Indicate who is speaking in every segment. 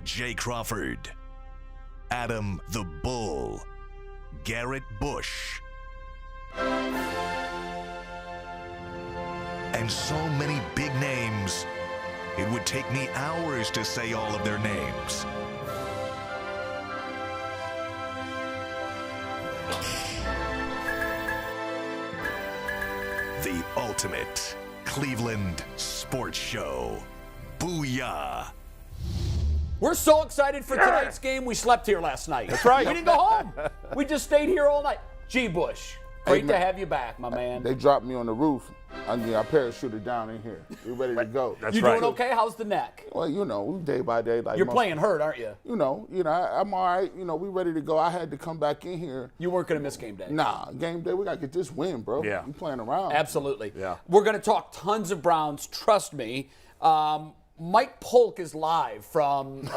Speaker 1: Jay Crawford, Adam the Bull, Garrett Bush, and so many big names, it would take me hours to say all of their names. The ultimate Cleveland sports show. Booyah.
Speaker 2: We're so excited for tonight's game, we slept here last night.
Speaker 3: That's right.
Speaker 2: We didn't go home. We just stayed here all night. G. Bush, great to have you back, my man.
Speaker 4: They dropped me on the roof. I parachuted down in here. We're ready to go.
Speaker 2: You doing okay? How's the neck?
Speaker 4: Well, day by day. Like
Speaker 2: you're playing hurt, aren't you?
Speaker 4: I'm all right. We ready to go. I had to come back in here.
Speaker 2: You weren't going to miss game day.
Speaker 4: Nah, game day, we got to get this win, bro.
Speaker 3: Yeah.
Speaker 4: We playing around.
Speaker 2: Absolutely.
Speaker 3: Yeah.
Speaker 2: We're going to talk tons of Browns, trust me. Mike Polk is live from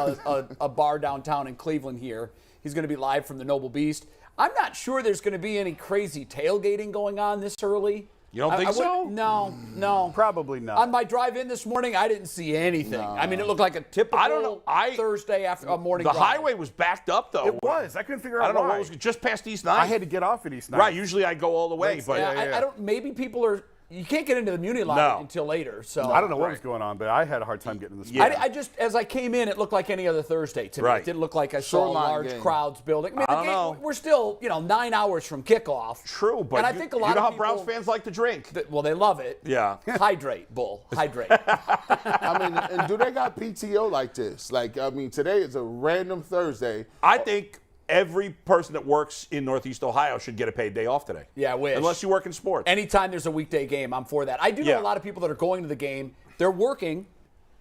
Speaker 2: a bar downtown in Cleveland here. He's going to be live from the Noble Beast. I'm not sure there's going to be any crazy tailgating going on this early.
Speaker 3: You don't think so?
Speaker 2: No.
Speaker 5: Probably not.
Speaker 2: On my drive in this morning, I didn't see anything. No. I mean, it looked like a typical Thursday after a morning
Speaker 3: The
Speaker 2: drive.
Speaker 3: highway was backed up, though.
Speaker 5: It was. I couldn't figure out
Speaker 3: I don't know
Speaker 5: why.
Speaker 3: what was just past East 9th.
Speaker 5: I had to get off at East 9th.
Speaker 3: Right. Usually I go all the way, but
Speaker 2: I don't. Maybe people are. You can't get into the Muni line until later. So
Speaker 5: I don't know what was going on, but I had a hard time getting in this morning.
Speaker 2: I just, as I came in, it looked like any other Thursday to me.
Speaker 3: Right.
Speaker 2: It didn't look like I saw large crowds building. I mean,
Speaker 3: I don't know.
Speaker 2: We're still, 9 hours from kickoff.
Speaker 3: True, but
Speaker 2: and I think a lot
Speaker 3: you know
Speaker 2: of
Speaker 3: how
Speaker 2: people,
Speaker 3: Browns fans like to drink.
Speaker 2: Well, they love it.
Speaker 3: Yeah.
Speaker 2: Hydrate, Bull. Hydrate.
Speaker 4: I mean, and do they got PTO like this? Today is a random Thursday.
Speaker 3: I think every person that works in Northeast Ohio should get a paid day off today.
Speaker 2: Yeah, I wish.
Speaker 3: Unless you work in sports.
Speaker 2: Anytime there's a weekday game, I'm for that. I do know a lot of people that are going to the game. They're working.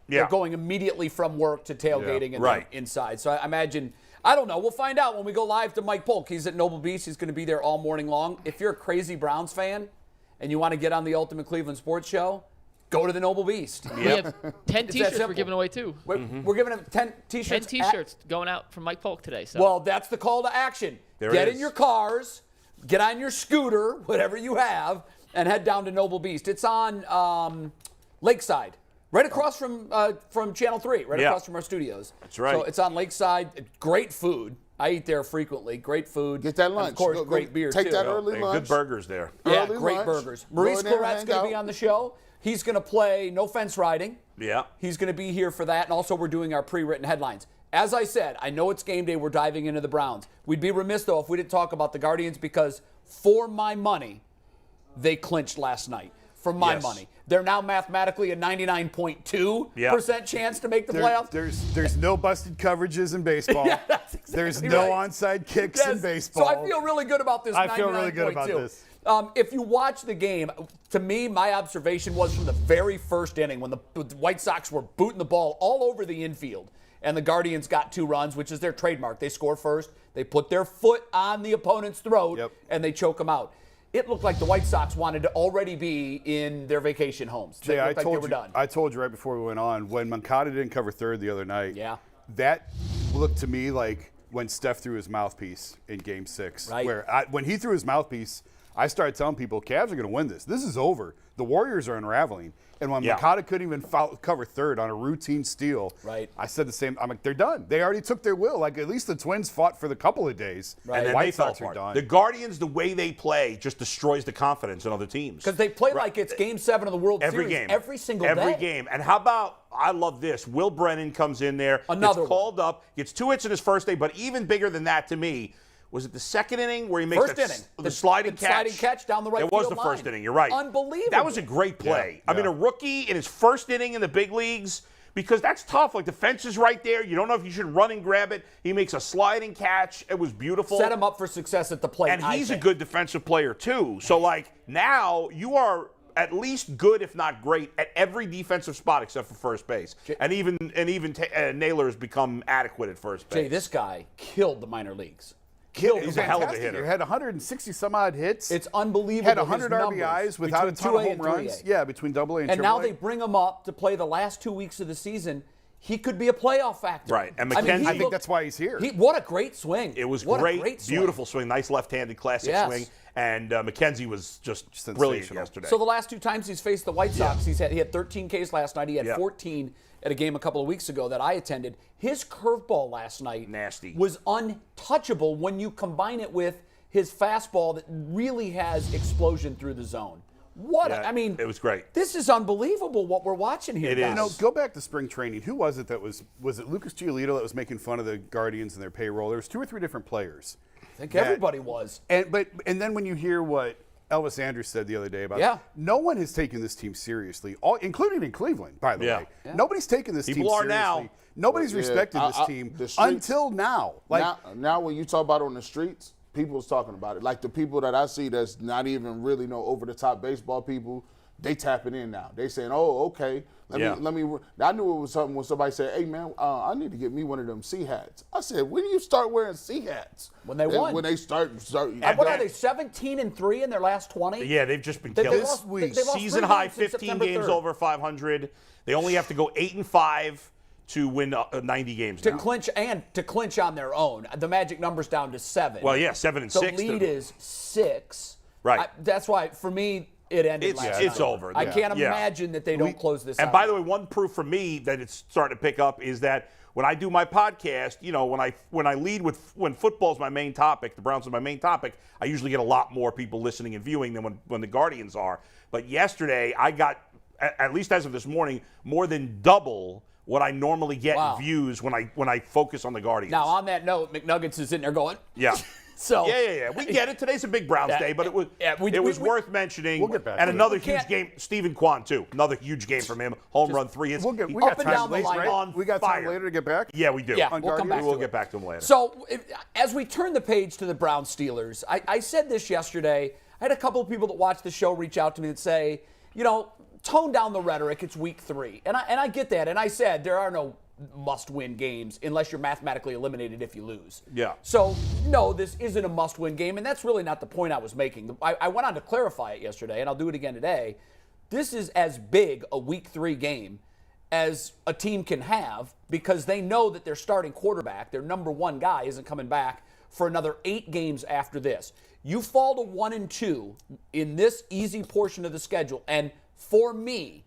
Speaker 2: They're going immediately from work to tailgating and then inside. So I imagine, I don't know. We'll find out when we go live to Mike Polk. He's at Noble Beach. He's going to be there all morning long. If you're a crazy Browns fan and you want to get on the Ultimate Cleveland Sports Show, go to the Noble Beast.
Speaker 6: We have 10 T-shirts we're giving away, too.
Speaker 2: We're giving them 10 T-shirts.
Speaker 6: 10 T-shirts going out from Mike Polk today. So.
Speaker 2: Well, that's the call to action. Get in your cars, get on your scooter, whatever you have, and head down to Noble Beast. It's on Lakeside, right across from Channel 3, across from our studios.
Speaker 3: That's right.
Speaker 2: So it's on Lakeside. Great food. I eat there frequently. Great food.
Speaker 4: Get that lunch.
Speaker 2: And of course, great beer,
Speaker 4: take
Speaker 2: too.
Speaker 4: that early lunch.
Speaker 3: Good burgers there.
Speaker 2: Yeah,
Speaker 4: Early
Speaker 2: great
Speaker 4: lunch.
Speaker 2: burgers. Maurice Clarett's going to be on the show. He's going to play No Fence Riding.
Speaker 3: Yeah.
Speaker 2: He's going to be here for that. And also, we're doing our pre-written headlines. As I said, I know it's game day. We're diving into the Browns. We'd be remiss, though, if we didn't talk about the Guardians because, for my money, they clinched last night. For my money. They're now mathematically a 99.2% chance to make the playoffs.
Speaker 5: There's no busted coverages in baseball.
Speaker 2: Yeah, that's exactly
Speaker 5: There's no
Speaker 2: right.
Speaker 5: onside kicks in baseball.
Speaker 2: So I feel really good about this.
Speaker 5: I feel really good about this.
Speaker 2: If you watch the game, to me, my observation was from the very first inning when the White Sox were booting the ball all over the infield and the Guardians got 2 runs, which is their trademark. They score first, they put their foot on the opponent's throat, and they choke them out. It looked like the White Sox wanted to already be in their vacation homes.
Speaker 5: Jay,
Speaker 2: I
Speaker 5: told you right before we went on, when Moncada didn't cover third the other night,
Speaker 2: that
Speaker 5: looked to me like when Steph threw his mouthpiece in Game 6.
Speaker 2: Right.
Speaker 5: When he threw his mouthpiece, I started telling people, Cavs are going to win this. This is over. The Warriors are unraveling. And when Moncada couldn't even cover third on a routine steal, I said the same. I'm like, they're done. They already took their will. Like, at least the Twins fought for the couple of days.
Speaker 3: And then
Speaker 5: White
Speaker 3: they fell
Speaker 5: Sox are
Speaker 3: apart.
Speaker 5: done.
Speaker 3: The Guardians, the way they play, just destroys the confidence in other teams.
Speaker 2: Because they play like it's Game 7 of the World
Speaker 3: every
Speaker 2: Series
Speaker 3: game.
Speaker 2: every single day.
Speaker 3: Every game. And how about, I love this, Will Brennan comes in there, gets called up, gets 2 hits in his first day, but even bigger than that to me, was it the second inning where he makes the sliding catch?
Speaker 2: Sliding catch down the right field line.
Speaker 3: It was the first inning, you're right.
Speaker 2: Unbelievable.
Speaker 3: That was a great play. I mean, a rookie in his first inning in the big leagues, because that's tough. Like, the fence is right there. You don't know if you should run and grab it. He makes a sliding catch. It was beautiful.
Speaker 2: Set him up for success at the plate.
Speaker 3: And he's a good defensive player, too. So, like, now you are at least good, if not great, at every defensive spot except for first base. And even Naylor has become adequate at first base.
Speaker 2: Jay, this guy killed the minor leagues.
Speaker 3: He's a hell of a hitter.
Speaker 5: He had 160 some odd hits.
Speaker 2: It's unbelievable.
Speaker 5: Had 100 RBIs without a ton of home runs. Yeah, between Double-A and
Speaker 2: And
Speaker 5: Triple-A.
Speaker 2: now they bring him up to play the last 2 weeks of the season. he could be a playoff factor.
Speaker 3: Right. And
Speaker 5: McKenzie, I think that's why he's here.
Speaker 2: What a great swing.
Speaker 3: It was
Speaker 2: what
Speaker 3: great.
Speaker 2: A great swing.
Speaker 3: Beautiful swing. Nice left-handed classic swing. And McKenzie was just brilliant yesterday.
Speaker 2: So the last 2 times he's faced the White Sox, he had 13 Ks last night. He had 14 at a game a couple of weeks ago that I attended. His curveball last night was untouchable when you combine it with his fastball that really has explosion through the zone. It was great. This is unbelievable what we're watching here.
Speaker 3: It is.
Speaker 5: You know, go back to spring training. Who was it that was it Lucas Giolito that was making fun of the Guardians and their payroll? There was 2 or 3 different players.
Speaker 2: I think everybody was.
Speaker 5: And then when you hear what Elvis Andrus said the other day about no one has taken this team seriously, including in Cleveland, by the way. Yeah. Nobody's taken this team seriously.
Speaker 3: People are now.
Speaker 5: Nobody's respected this team until now.
Speaker 4: Now when you talk about on the streets, people's talking about it. Like the people that I see that's not even really no over-the-top baseball people, they tapping in now. They saying, oh, okay. Let me. I knew it was something when somebody said, hey, man, I need to get me one of them C hats. I said, when do you start wearing C hats?
Speaker 2: When they won.
Speaker 4: When they start.
Speaker 2: What are they, 17-3 in their last 20?
Speaker 3: Yeah, they've just been killing
Speaker 2: this week.
Speaker 3: Season high, 15 games over 500. They only have to go 8-5 to win 90 games
Speaker 2: to clinch on their own. The magic number's down to 7.
Speaker 3: Well, yeah, 7 and 6.
Speaker 2: The lead is 6.
Speaker 3: Right.
Speaker 2: That's why, for me, it ended last night.
Speaker 3: It's over.
Speaker 2: I can't imagine that they don't close this out.
Speaker 3: And by the way, one proof for me that it's starting to pick up is that when I do my podcast, you know, when I lead with when football's my main topic, the Browns are my main topic, I usually get a lot more people listening and viewing than when the Guardians are. But yesterday, I got, at least as of this morning, more than double what I normally get in views when I focus on the Guardians.
Speaker 2: Now, on that note, McNuggets is in there going, So
Speaker 3: yeah. We get it. Today's a big Browns day, but it was worth mentioning.
Speaker 5: We'll get back.
Speaker 3: And
Speaker 5: to
Speaker 3: another
Speaker 5: it.
Speaker 3: huge game, Stephen Kwan too. Another huge game from him. Home run 3.
Speaker 5: We got time later, right? We got time
Speaker 3: fire.
Speaker 5: later to get back.
Speaker 3: Yeah, we do.
Speaker 2: Yeah, we'll come back.
Speaker 3: We'll get back to him later.
Speaker 2: So as we turn the page to the Browns Steelers, I said this yesterday. I had a couple of people that watch the show reach out to me that say, you know, tone down the rhetoric. It's week 3, and I get that. And I said there are no must-win games unless you're mathematically eliminated if you lose.
Speaker 3: Yeah.
Speaker 2: So, no, this isn't a must-win game, and that's really not the point I was making. I went on to clarify it yesterday, and I'll do it again today. This is as big a Week 3 game as a team can have because they know that their starting quarterback, their number 1 guy, isn't coming back for another 8 games after this. You fall to 1-2 in this easy portion of the schedule, and for me,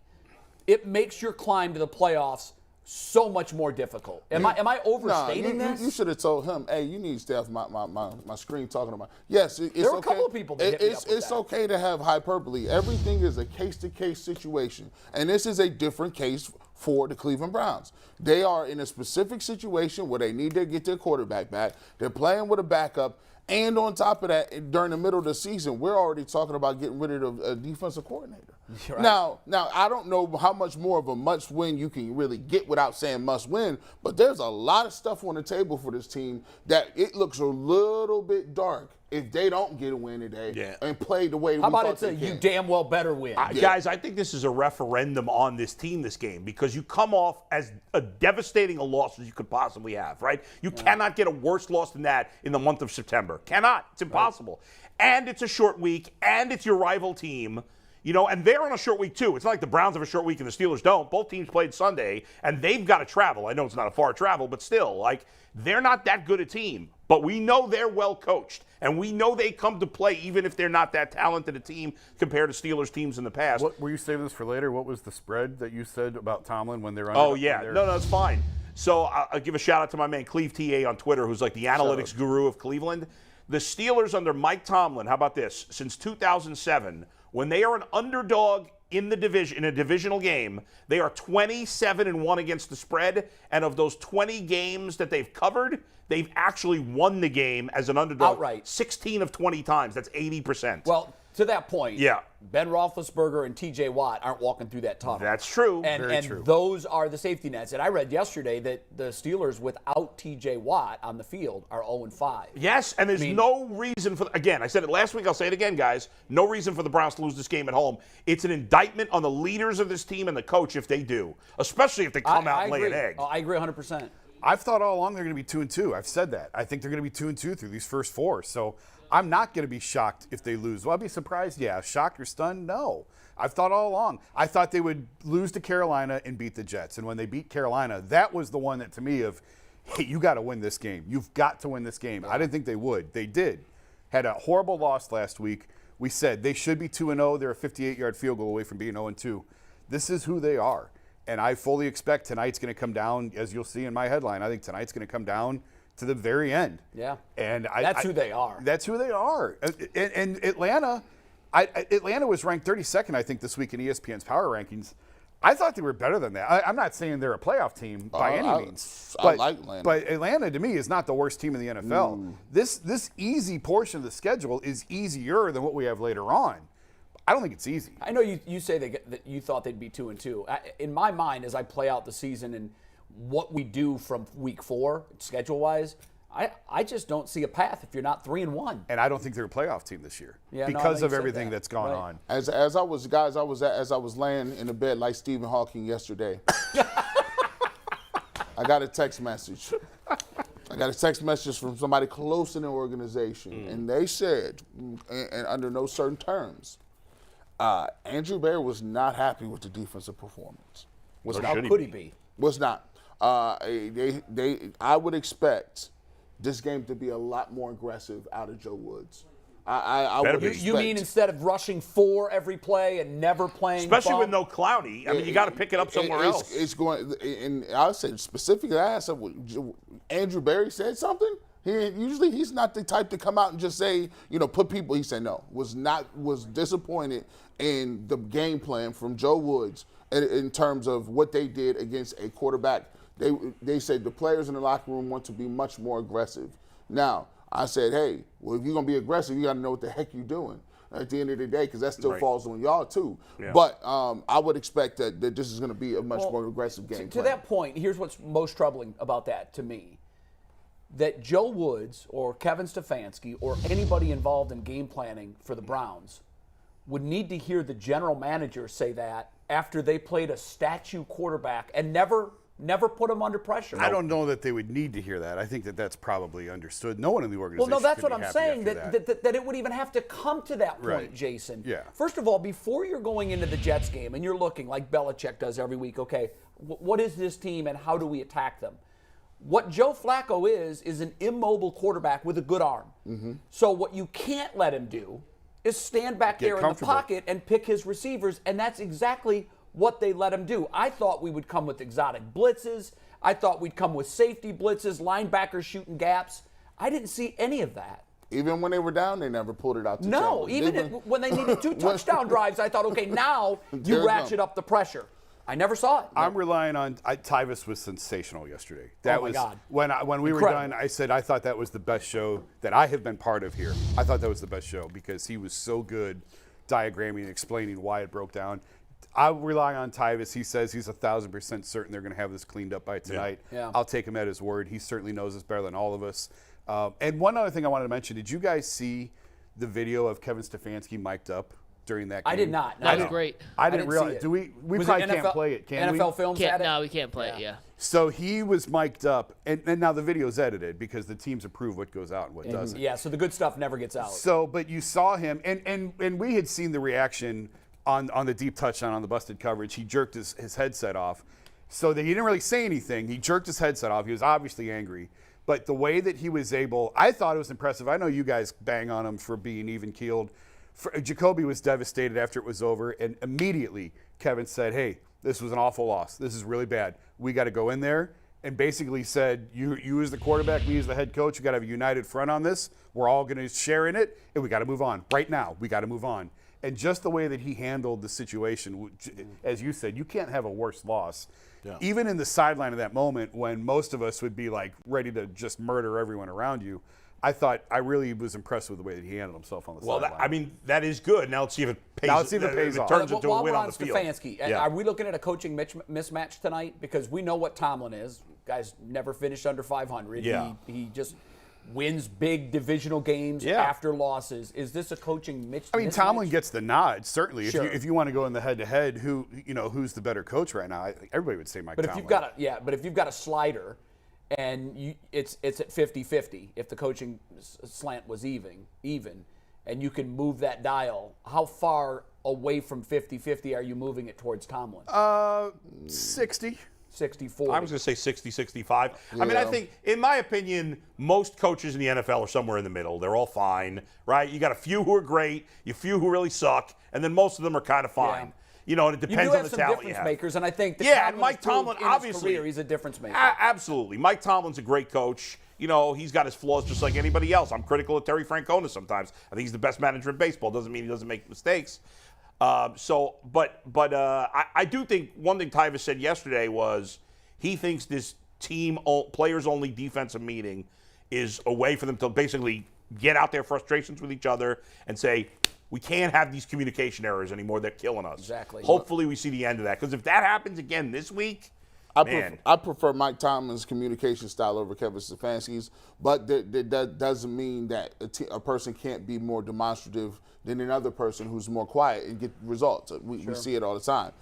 Speaker 2: it makes your climb to the playoffs so much more difficult. Am I overstating this?
Speaker 4: You should have told him, hey, you need to stay off my screen talking about. Yes, it's
Speaker 2: there were
Speaker 4: okay.
Speaker 2: a couple of people that hit me up with
Speaker 4: It's okay to have hyperbole. Everything is a case-to-case situation, and this is a different case for the Cleveland Browns. They are in a specific situation where they need to get their quarterback back. They're playing with a backup. And on top of that, during the middle of the season, we're already talking about getting rid of a defensive coordinator. Right. Now, I don't know how much more of a must-win you can really get without saying must-win, but there's a lot of stuff on the table for this team that it looks a little bit dark if they don't get a win today and play the way
Speaker 2: How about it's a you damn well better win?
Speaker 3: Guys, I think this is a referendum on this team this game because you come off as a devastating a loss as you could possibly have, right? You cannot get a worse loss than that in the month of September. Cannot. It's impossible. Right. And it's a short week, and it's your rival team. You know, and they're on a short week, too. It's not like the Browns have a short week and the Steelers don't. Both teams played Sunday, and they've got to travel. I know it's not a far travel, but still, like, they're not that good a team. But we know they're well coached, and we know they come to play even if they're not that talented a team compared to Steelers teams in the past.
Speaker 5: What, were you saving this for later? What was the spread that you said about Tomlin when they're under?
Speaker 3: Oh, yeah. No, it's fine. So I'll give a shout-out to my man Cleve TA on Twitter, who's like the analytics guru of Cleveland. The Steelers under Mike Tomlin, how about this? Since 2007, when they are an underdog in the division, in a divisional game, they are 27-1 against the spread. And of those 20 games that they've covered, they've actually won the game as an underdog
Speaker 2: outright
Speaker 3: 16 of 20 times. That's 80%.
Speaker 2: Well, to that point, Ben Roethlisberger and T.J. Watt aren't walking through that tunnel.
Speaker 3: That's true.
Speaker 2: And
Speaker 3: true.
Speaker 2: Those are the safety nets. And I read yesterday that the Steelers, without T.J. Watt on the field, are 0-5.
Speaker 3: Yes, and there's no reason for, again, I said it last week, I'll say it again, guys, no reason for the Browns to lose this game at home. It's an indictment on the leaders of this team and the coach if they do, especially if they come out and lay an egg.
Speaker 2: I agree 100%.
Speaker 5: I've thought all along they're going to be 2-2. I've said that. I think they're going to be 2-2 through these first 4. So I'm not going to be shocked if they lose. Will I be surprised? Yeah. Shocked or stunned? No. I've thought all along. I thought they would lose to Carolina and beat the Jets. And when they beat Carolina, that was the one that, to me, hey, you got to win this game. You've got to win this game. I didn't think they would. They did. Had a horrible loss last week. We said they should be 2-0. They're a 58-yard field goal away from being 0-2. This is who they are. And I fully expect tonight's going to come down, as you'll see in my headline. I think tonight's going to come down to the very end.
Speaker 2: Yeah.
Speaker 5: And
Speaker 2: that's who they are.
Speaker 5: That's who they are. And Atlanta, Atlanta was ranked 32nd, I think, this week in ESPN's power rankings. I thought they were better than that. I'm not saying they're a playoff team by any means.
Speaker 4: I like Atlanta.
Speaker 5: But Atlanta, to me, is not the worst team in the NFL. This easy portion of the schedule is easier than what we have later on. I don't think it's easy.
Speaker 2: I know you say that you thought they'd be 2-2. In my mind, as I play out the season and what we do from week 4, schedule-wise, I just don't see a path if you're not 3-1.
Speaker 5: And I don't think they're a playoff team this year
Speaker 2: because
Speaker 5: of everything that's gone on.
Speaker 4: As I was laying in the bed like Stephen Hawking yesterday, I got a text message. From somebody close in the organization, and they said, and under no certain terms, Andrew Berry was not happy with the defensive performance.
Speaker 2: How could he be?
Speaker 4: Was not. I would expect this game to be a lot more aggressive out of Joe Woods. I would expect.
Speaker 2: You mean instead of rushing 4 every play and never playing,
Speaker 3: especially with no Clowney? I mean, you got to pick it up somewhere else.
Speaker 4: It's going, and I would say specifically, I asked Andrew Berry said something. He's not the type to come out and just say, put people. He said no. Was disappointed in the game plan from Joe Woods in terms of what they did against a quarterback. They said the players in the locker room want to be much more aggressive. Now, I said, hey, well, if you're going to be aggressive, you got to know what the heck you're doing at the end of the day, because that still falls on y'all too. Yeah. But I would expect that this is going to be a much more aggressive game.
Speaker 2: To that point, here's what's most troubling about that to me. That Joe Woods or Kevin Stefanski or anybody involved in game planning for the Browns would need to hear the general manager say that after they played a statue quarterback and never put him under pressure.
Speaker 5: I don't know that they would need to hear that. I think that's probably understood. No one in the organization.
Speaker 2: Well, no, that's what I'm saying. That it would even have to come to that point,
Speaker 5: right.
Speaker 2: Jason.
Speaker 5: Yeah.
Speaker 2: First of all, before you're going into the Jets game and you're looking like Belichick does every week, okay, what is this team and how do we attack them? What Joe Flacco is an immobile quarterback with a good arm. Mm-hmm. So what you can't let him do is stand back there in the pocket and pick his receivers, and that's exactly what they let him do. I thought we would come with exotic blitzes. I thought we'd come with safety blitzes, linebackers shooting gaps. I didn't see any of that.
Speaker 4: Even when they were down, they never pulled it out to
Speaker 2: No, even when they needed 2 touchdown drives, I thought, okay, now you ratchet up the pressure. I never saw it.
Speaker 5: I'm relying on Tyvis was sensational yesterday. That
Speaker 2: my God.
Speaker 5: When we were done, I said I thought that was the best show that I have been part of here. I thought that was the best show because he was so good diagramming and explaining why it broke down. I rely on Tyvis. He says he's 1,000% certain they're going to have this cleaned up by tonight.
Speaker 2: Yeah.
Speaker 5: I'll take him at his word. He certainly knows this better than all of us. And one other thing I wanted to mention, did you guys see the video of Kevin Stefanski mic'd up during that game?
Speaker 2: I did not.
Speaker 6: That was great.
Speaker 5: I didn't realize. Do we probably can't play it, can we?
Speaker 2: NFL Films had it?
Speaker 6: No, we can't play it, yeah.
Speaker 5: So he was mic'd up, and now the video's edited because the teams approve what goes out and what doesn't.
Speaker 2: Yeah, so the good stuff never gets out.
Speaker 5: So, but you saw him, and we had seen the reaction on the deep touchdown on the busted coverage. He jerked his headset off. So that he didn't really say anything. He jerked his headset off. He was obviously angry. But the way that he was able, I thought it was impressive. I know you guys bang on him for being even-keeled. Jacoby was devastated after it was over, and immediately Kevin said, hey, this was an awful loss. This is really bad. We got to go in there, and basically said, you as the quarterback, me as the head coach, you got to have a united front on this. We're all going to share in it, and we got to move on. Right now, we got to move on. And just the way that he handled the situation, as you said, you can't have a worse loss. Yeah. Even in the sideline of that moment when most of us would be like ready to just murder everyone around you, I really was impressed with the way that he handled himself on the sideline.
Speaker 3: That is good. Now let's see if it pays off. It turns into a win on the field.
Speaker 2: Stefanski, are we looking at a coaching mismatch tonight? Because we know what Tomlin is. Guy's never finished under 500.
Speaker 3: Yeah.
Speaker 2: He just wins big divisional games after losses. Is this a coaching mismatch?
Speaker 5: I mean, Tomlin gets the nod, certainly.
Speaker 2: Sure.
Speaker 5: If you want to go in the head-to-head, who's the better coach right now? Everybody would say Mike Tomlin.
Speaker 2: But if you've got a slider and it's at 50-50, if the coaching slant was even, and you can move that dial, how far away from 50-50 are you moving it towards Tomlin?
Speaker 5: 60.
Speaker 2: 60-40.
Speaker 3: I was going to say 60-65. Yeah. I mean, I think, in my opinion, most coaches in the NFL are somewhere in the middle. They're all fine, right? You got a few who are great, a few who really suck, and then most of them are kind of fine.
Speaker 2: Yeah.
Speaker 3: And it depends on the talent you have.
Speaker 2: You do have some difference makers, and I think
Speaker 3: and Mike Tomlin, obviously,
Speaker 2: career, he's a difference maker.
Speaker 3: Absolutely. Mike Tomlin's a great coach. He's got his flaws just like anybody else. I'm critical of Terry Francona sometimes. I think he's the best manager in baseball. Doesn't mean he doesn't make mistakes. I do think one thing Tyvis said yesterday was he thinks this team players-only defensive meeting is a way for them to basically get out their frustrations with each other and say, we can't have these communication errors anymore. They're killing us.
Speaker 2: Exactly.
Speaker 3: Hopefully we see the end of that. Because if that happens again this week,
Speaker 4: I prefer Mike Tomlin's communication style over Kevin Stefanski's, but that doesn't mean that a person can't be more demonstrative than another person who's more quiet and get results. We see it all the time.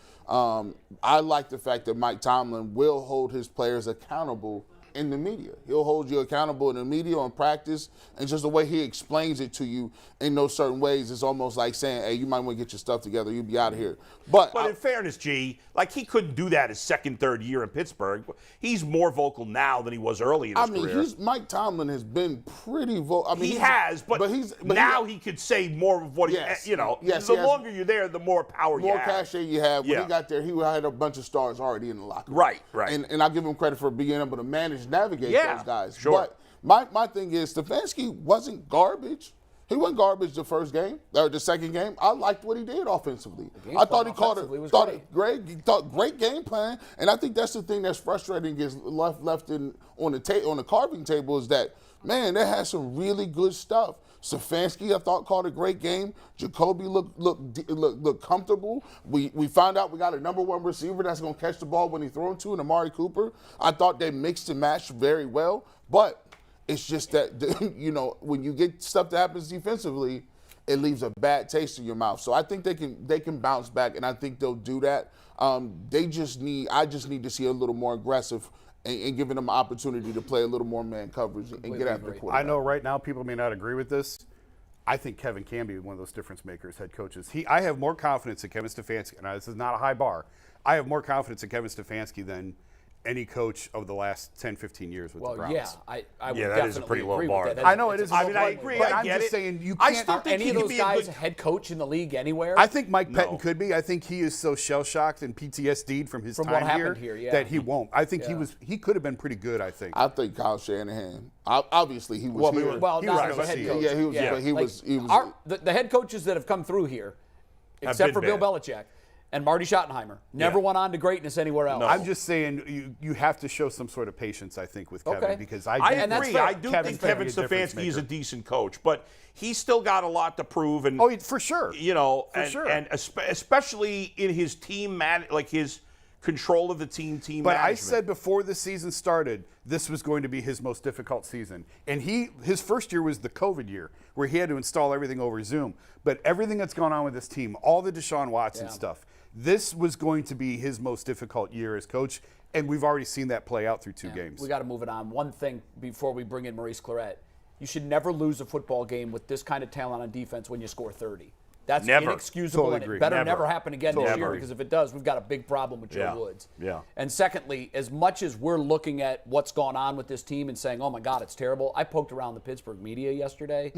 Speaker 4: I like the fact that Mike Tomlin will hold his players accountable in the media. He'll hold you accountable in the media on practice, and just the way he explains it to you in those certain ways is almost like saying, hey, you might want to get your stuff together. You'll be out of here. But
Speaker 3: in fairness, G, he couldn't do that his second, third year in Pittsburgh. He's more vocal now than he was early in his career.
Speaker 4: Mike Tomlin has been pretty vocal.
Speaker 3: He has, but now he could say more of what the longer you're there, the more power you have.
Speaker 4: More cachet you have. When he got there, he had a bunch of stars already in the locker room.
Speaker 3: Right.
Speaker 4: And I give him credit for being able to navigate those guys.
Speaker 3: Sure.
Speaker 4: But my thing is, Stefanski wasn't garbage. He wasn't garbage the first game or the second game. I liked what he did offensively. I thought he great game plan, and I think that's the thing that's frustrating is left on the carving table is that, man, they had some really good stuff. Stefanski, I thought, called a great game. Jacoby looked comfortable. We found out we got a number one receiver that's going to catch the ball when he throws to, and Amari Cooper. I thought they mixed and matched very well, but it's just that, when you get stuff that happens defensively, it leaves a bad taste in your mouth. So I think they can bounce back, and I think they'll do that. I just need to see a little more aggressive and giving them an opportunity to play a little more man coverage and get after the quarterback.
Speaker 5: I know right now people may not agree with this. I think Kevin can be one of those difference makers, head coaches. I have more confidence in Kevin Stefanski, and this is not a high bar. I have more confidence in Kevin Stefanski than any coach of the last 10, 15 years with the Browns.
Speaker 2: I would
Speaker 3: that is a pretty low bar.
Speaker 5: I know it is.
Speaker 3: I agree.
Speaker 5: But
Speaker 3: I'm
Speaker 5: just saying you can't.
Speaker 3: I still think
Speaker 2: any of those guys a head coach in the league anywhere.
Speaker 5: I think Mike Pettin could be. I think he is so shell shocked and PTSD'd from his time here that he won't. I think he could have been pretty good. I think
Speaker 4: Kyle Shanahan. Obviously, he was here.
Speaker 2: Well, not as a head coach.
Speaker 4: Yeah, he was. But he was.
Speaker 2: The head coaches that have come through here, except for Bill Belichick and Marty Schottenheimer, never went on to greatness anywhere else.
Speaker 5: No. I'm just saying you have to show some sort of patience, I think, with Kevin because I
Speaker 3: agree. I do think Kevin Stefanski is a decent coach, but he's still got a lot to prove. And
Speaker 5: for sure.
Speaker 3: And especially in his team, his control of the team
Speaker 5: But
Speaker 3: management.
Speaker 5: I said before the season started, this was going to be his most difficult season. And his first year was the COVID year, where he had to install everything over Zoom. But everything that's gone on with this team, all the Deshaun Watson stuff, this was going to be his most difficult year as coach, and we've already seen that play out through two games.
Speaker 2: We got to move it on. One thing before we bring in Maurice Clarett. You should never lose a football game with this kind of talent on defense when you score 30. That's inexcusable,
Speaker 5: totally
Speaker 2: and it better never happen again this year, because if it does, we've got a big problem with Joe Woods.
Speaker 3: Yeah.
Speaker 2: And secondly, as much as we're looking at what's gone on with this team and saying, oh, my God, it's terrible, I poked around the Pittsburgh media yesterday.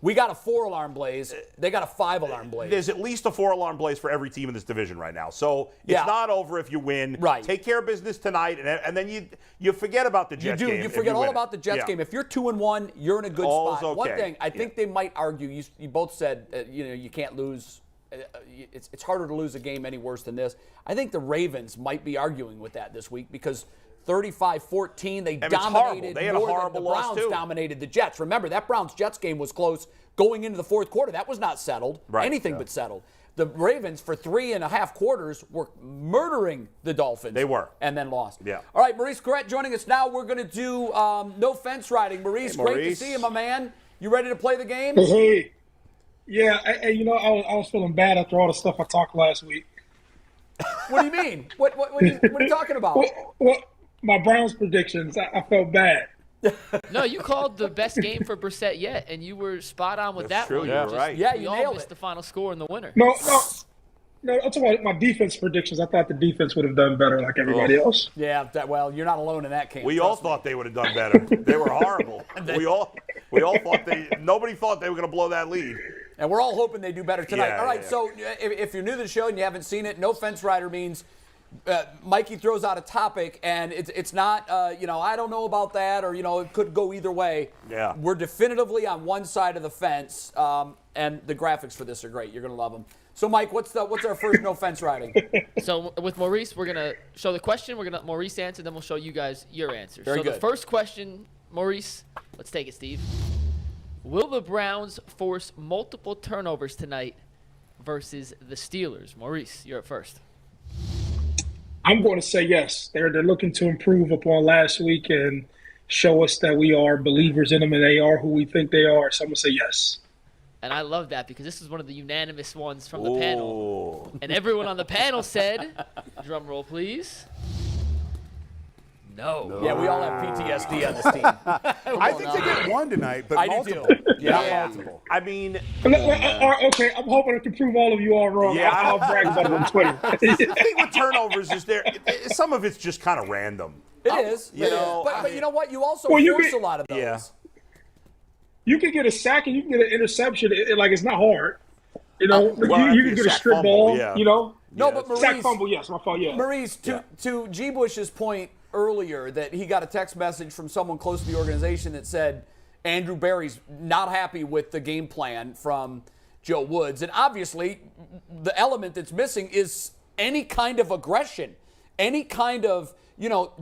Speaker 2: We got a 4-alarm blaze. They got a 5-alarm blaze.
Speaker 3: There's at least a 4-alarm blaze for every team in this division right now. So it's not over if you win.
Speaker 2: Right.
Speaker 3: Take care of business tonight, and then you forget about the Jets game.
Speaker 2: You forget all about the Jets game. If you're 2-1, you're in a good spot.
Speaker 3: Okay.
Speaker 2: One thing, I think they might argue, you both said, you can't lose. It's harder to lose a game any worse than this. I think the Ravens might be arguing with that this week because 35-14, they dominated more than the Browns dominated the Jets. Remember, that Browns-Jets game was close going into the fourth quarter. That was not settled. Anything but settled. The Ravens, for 3.5 quarters, were murdering the Dolphins.
Speaker 3: They were.
Speaker 2: And then lost.
Speaker 3: Yeah.
Speaker 2: All right, Maurice Clarett joining us now. We're going to do no fence riding. Maurice, great to see you, my man. You ready to play the game?
Speaker 7: Hey. Yeah, I was feeling bad after all the stuff I talked last week.
Speaker 2: What do you mean? What are you talking about?
Speaker 7: Well, my Browns predictions, I felt bad.
Speaker 6: No, you called the best game for Brissett yet, and you were spot on with that
Speaker 3: true,
Speaker 6: one.
Speaker 3: you're right.
Speaker 2: Yeah,
Speaker 6: We
Speaker 2: you
Speaker 6: all
Speaker 2: nailed
Speaker 6: missed
Speaker 2: it.
Speaker 6: the final score and the winner.
Speaker 7: No, I'm talking about my defense predictions. I thought the defense would have done better like everybody else.
Speaker 2: Yeah, well, you're not alone in that camp.
Speaker 3: We all thought they would have done better. They were horrible. we all thought nobody thought they were going to blow that lead.
Speaker 2: And we're all hoping they do better tonight.
Speaker 3: Yeah,
Speaker 2: all right,
Speaker 3: yeah.
Speaker 2: so if you're new to the show and you haven't seen it, no fence rider means Mikey throws out a topic and it's not, I don't know about that, or, it could go either way.
Speaker 3: Yeah.
Speaker 2: We're definitively on one side of the fence, and the graphics for this are great. You're going to love them. So, Mike, what's our first no fence riding?
Speaker 6: So with Maurice, we're going to show the question. We're going to let Maurice answer, then we'll show you guys your answers.
Speaker 2: Very good.
Speaker 6: The first question, Maurice, let's take it, Steve. Will the Browns force multiple turnovers tonight versus the Steelers? Maurice, you're up first.
Speaker 7: I'm going to say yes. They're looking to improve upon last week and show us that we are believers in them and they are who we think they are. So I'm going to say yes.
Speaker 6: And I love that because this is one of the unanimous ones from the panel. And everyone on the panel said, drum roll please, no.
Speaker 2: Yeah, we all have PTSD on this team.
Speaker 5: I think they get one tonight, but
Speaker 2: I do
Speaker 5: multiple.
Speaker 2: too.
Speaker 5: Yeah, multiple.
Speaker 3: I mean,
Speaker 7: Okay, I'm hoping I can prove all of you all wrong.
Speaker 3: Yeah.
Speaker 7: I'll brag about it on Twitter.
Speaker 3: the thing with turnovers is some of it's just kind of random.
Speaker 2: It is. But you know what? You also force a lot of those.
Speaker 3: Yeah.
Speaker 7: You can get a sack and you can get an interception. It's not hard. You can get a strip
Speaker 3: fumble,
Speaker 7: ball.
Speaker 3: yeah.
Speaker 2: No, but Maurice,
Speaker 7: Sack fumble, yes, my fault, yeah.
Speaker 2: Maurice, to G. Bush's point earlier that he got a text message from someone close to the organization that said Andrew Berry's not happy with the game plan from Joe Woods. And obviously, the element that's missing is any kind of aggression, any kind of,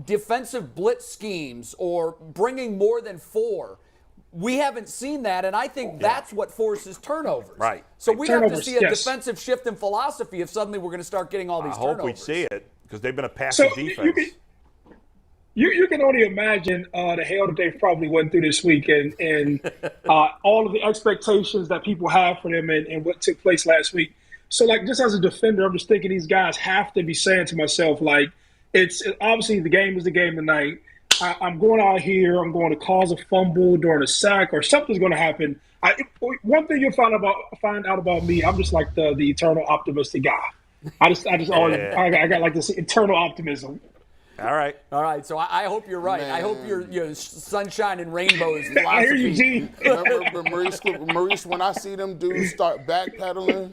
Speaker 2: defensive blitz schemes or bringing more than 4. We haven't seen that, and I think that's what forces turnovers.
Speaker 3: Right.
Speaker 2: So we have to see a defensive shift in philosophy if suddenly we're going to start getting all these turnovers.
Speaker 3: I hope we see it because they've been a passive defense.
Speaker 7: You can only imagine the hell that they've probably went through this week and all of the expectations that people have for them and what took place last week. So, just as a defender, I'm just thinking these guys have to be saying to myself, it's obviously the game is the game tonight. I'm going out here. I'm going to cause a fumble during a sack or something's going to happen. One thing you'll find out about me, I'm just like the eternal optimistic guy. I got this eternal optimism.
Speaker 3: All right.
Speaker 2: So I hope you're right.
Speaker 4: Man.
Speaker 2: I hope your sunshine and rainbows philosophy.
Speaker 7: I hear you, G.
Speaker 4: Remember, Maurice, when I see them dudes start backpedaling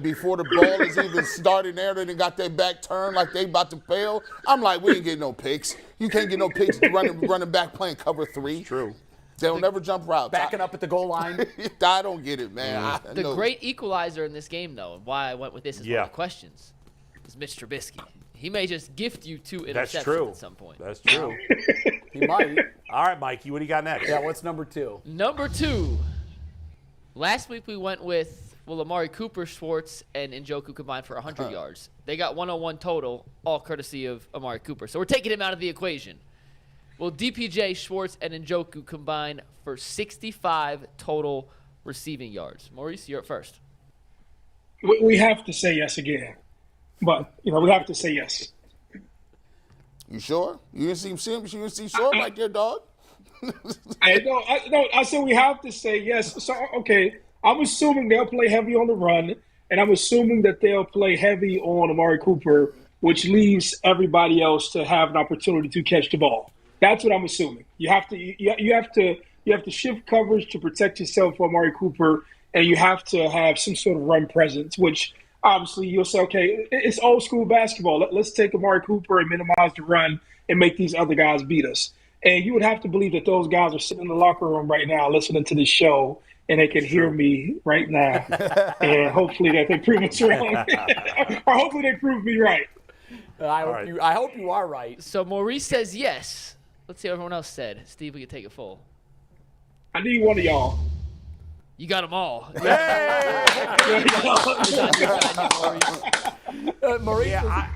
Speaker 4: before the ball is even starting there, they got their back turned like they about to fail. I'm like, we ain't getting no picks. You can't get no picks running back playing cover 3.
Speaker 3: True.
Speaker 4: They'll never jump routes.
Speaker 2: Backing up at the goal line.
Speaker 4: I don't get it, man.
Speaker 6: The great equalizer in this game, though, and why I went with this is one of the questions, is Mitch Trubisky. He may just gift you 2 interceptions at some point.
Speaker 3: That's true.
Speaker 2: He might.
Speaker 3: All right, Mikey, what do you got next?
Speaker 2: Yeah, what's number 2?
Speaker 6: Number 2. Last week we went with Amari Cooper, Schwartz, and Njoku combined for 100 yards. They got 101 total, all courtesy of Amari Cooper. So we're taking him out of the equation. Will DPJ, Schwartz, and Njoku combine for 65 total receiving yards? Maurice, you're up first.
Speaker 7: We have to say yes again. But, we have to say yes.
Speaker 4: You sure? You didn't see sure right there, dog?
Speaker 7: I said we have to say yes. So, okay, I'm assuming they'll play heavy on the run, and I'm assuming that they'll play heavy on Amari Cooper, which leaves everybody else to have an opportunity to catch the ball. That's what I'm assuming. You have to shift coverage to protect yourself from Amari Cooper, and you have to have some sort of run presence, which obviously you'll say, okay, it's old school basketball. Let's take Amari Cooper and minimize the run and make these other guys beat us. And you would have to believe that those guys are sitting in the locker room right now listening to this show, and they can hear me right now. And hopefully that they prove us wrong. Or hopefully they prove me right.
Speaker 2: I hope you are right.
Speaker 6: So Maurice says yes. Let's see what everyone else said. Steve, we can take it full.
Speaker 7: I need one of y'all.
Speaker 6: You got them all.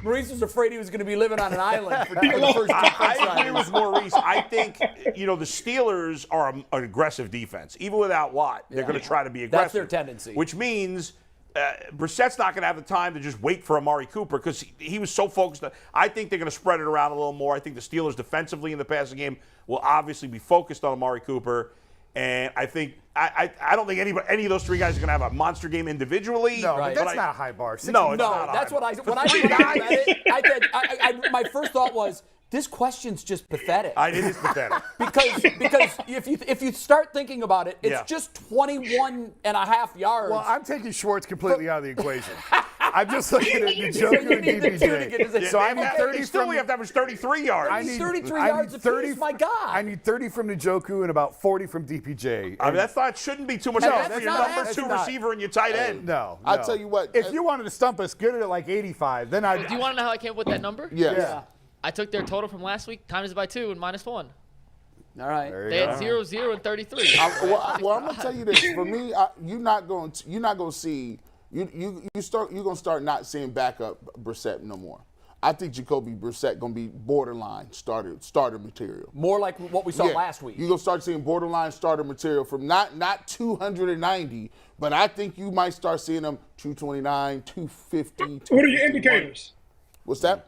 Speaker 2: Maurice was afraid he was going to be living on an island for the first
Speaker 3: I agree with Maurice. I think, the Steelers are an aggressive defense. Even without Watt, they're going to try to be aggressive.
Speaker 2: That's their tendency.
Speaker 3: Which means Brissett's not going to have the time to just wait for Amari Cooper because he was so focused. I think they're going to spread it around a little more. I think the Steelers defensively in the passing game will obviously be focused on Amari Cooper. And I think I don't think any of those three guys are going to have a monster game individually.
Speaker 5: No, right. That's not a high bar.
Speaker 2: No, that's what I said. When I read it, my first thought was, this question's just pathetic.
Speaker 3: It is pathetic.
Speaker 2: because if you start thinking about it, it's just 21 and a half yards.
Speaker 5: Well, I'm taking Schwartz completely out of the equation. I'm just looking at Njoku and DPJ.
Speaker 3: So I need 30 we have to average 33 yards.
Speaker 2: I need 33 yards apiece, my God.
Speaker 5: I need 30 from Njoku and about 40 from DPJ.
Speaker 3: I mean, shouldn't be too much for your number 2 receiver and your tight end.
Speaker 5: No.
Speaker 4: I'll tell you what.
Speaker 5: If you wanted to stump us good at like 85, then
Speaker 6: Do you want to know how I came up with that number?
Speaker 4: Yes.
Speaker 2: Yeah.
Speaker 6: I took their total from last week, times it by 2, and -1.
Speaker 2: All right.
Speaker 6: They had 0, 0, and 33.
Speaker 4: Well, I'm gonna tell you this. For me, you're not gonna see you're gonna start not seeing backup Brissett no more. I think Jacoby Brissett gonna be borderline starter material.
Speaker 2: More like what we saw last week.
Speaker 4: You're gonna start seeing borderline starter material from not 290, but I think you might start seeing them 229, 250.
Speaker 7: What are your indicators?
Speaker 4: What's that?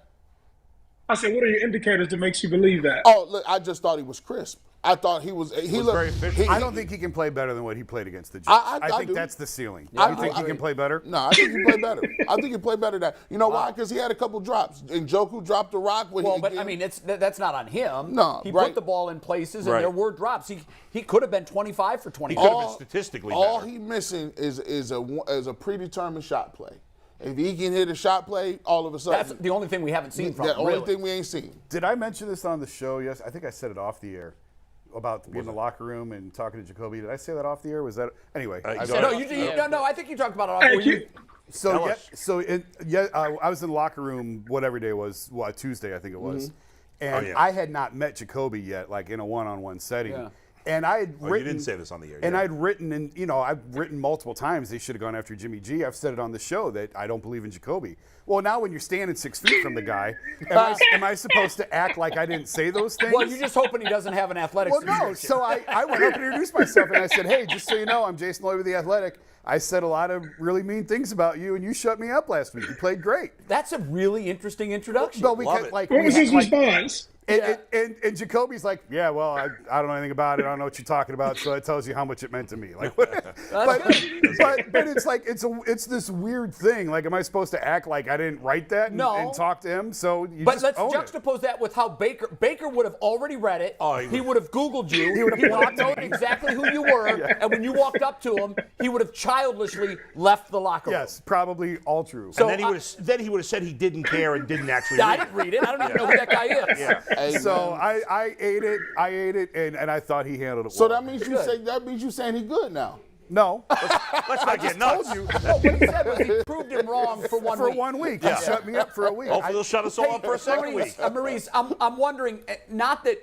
Speaker 7: I said, what are your indicators that makes you believe that?
Speaker 4: Oh, look, I just thought he was crisp. I thought he was. He looked
Speaker 3: very efficient.
Speaker 5: I don't think he can play better than what he played against the Jets.
Speaker 4: I
Speaker 5: think
Speaker 4: do.
Speaker 5: that's the ceiling.
Speaker 4: I
Speaker 5: You think he can play better?
Speaker 4: No, I think he play better. I think he play better than. You know why? Because he had a couple drops. And Njoku dropped the rock.
Speaker 2: But I mean, that's not on him.
Speaker 4: No,
Speaker 2: he
Speaker 4: right.
Speaker 2: put the ball in places, and there were drops. He could have been 25 for 20.
Speaker 3: He could have been statistically
Speaker 4: all
Speaker 3: better.
Speaker 4: he missing is a predetermined shot play. If he can hit a shot play, all of a sudden.
Speaker 2: That's the only thing we haven't seen from him.
Speaker 4: The only thing we ain't seen.
Speaker 5: Did I mention this on the show? Yes, I think I said it off the air about being in the locker room and talking to Jacoby. Did I say that off the air? Was that anyway?
Speaker 2: No, I think you talked about it off the air.
Speaker 5: I was in the locker room whatever day it was, Tuesday I think it was, and I had not met Jacoby yet, like in a one-on-one setting. Yeah. And I had written.
Speaker 3: You didn't say this on the air.
Speaker 5: And I'd written, and I've written multiple times they should have gone after Jimmy G. I've said it on the show that I don't believe in Jacoby. Well, now when you're standing 6 feet from the guy, am I supposed to act like I didn't say those things?
Speaker 2: Well, you're just hoping he doesn't have an athletics.
Speaker 5: Well, no. So I went up and introduced myself, and I said, "Hey, just so you know, I'm Jason Lloyd with The Athletic. I said a lot of really mean things about you, and you shut me up last week. You played great."
Speaker 2: That's a really interesting introduction.
Speaker 5: Well, because,
Speaker 7: what was his response?
Speaker 5: And Jacoby's like, yeah, well, I don't know anything about it. I don't know what you're talking about. So it tells you how much it meant to me. Like, but it's like it's this weird thing. Like, am I supposed to act like I didn't write that and talk to him? So
Speaker 2: let's juxtapose that with how Baker would have already read it. He would have Googled you. He would have known exactly who you were. And when you walked up to him, he would have childishly left the locker room.
Speaker 5: Yes, probably all true.
Speaker 3: So, and then he would have said he didn't care and didn't actually read it.
Speaker 2: I didn't read it. I don't even know who that guy is.
Speaker 3: Yeah.
Speaker 5: So I ate it, and I thought he handled it well.
Speaker 4: So that means you saying he's good now.
Speaker 5: No.
Speaker 3: Let's not get nuts.
Speaker 5: Told you.
Speaker 2: No, what he said was he proved him wrong for 1 week.
Speaker 5: For 1 week. He shut me up for a week.
Speaker 3: Hopefully he'll shut us all up for a second week.
Speaker 2: Maurice, I'm wondering, not that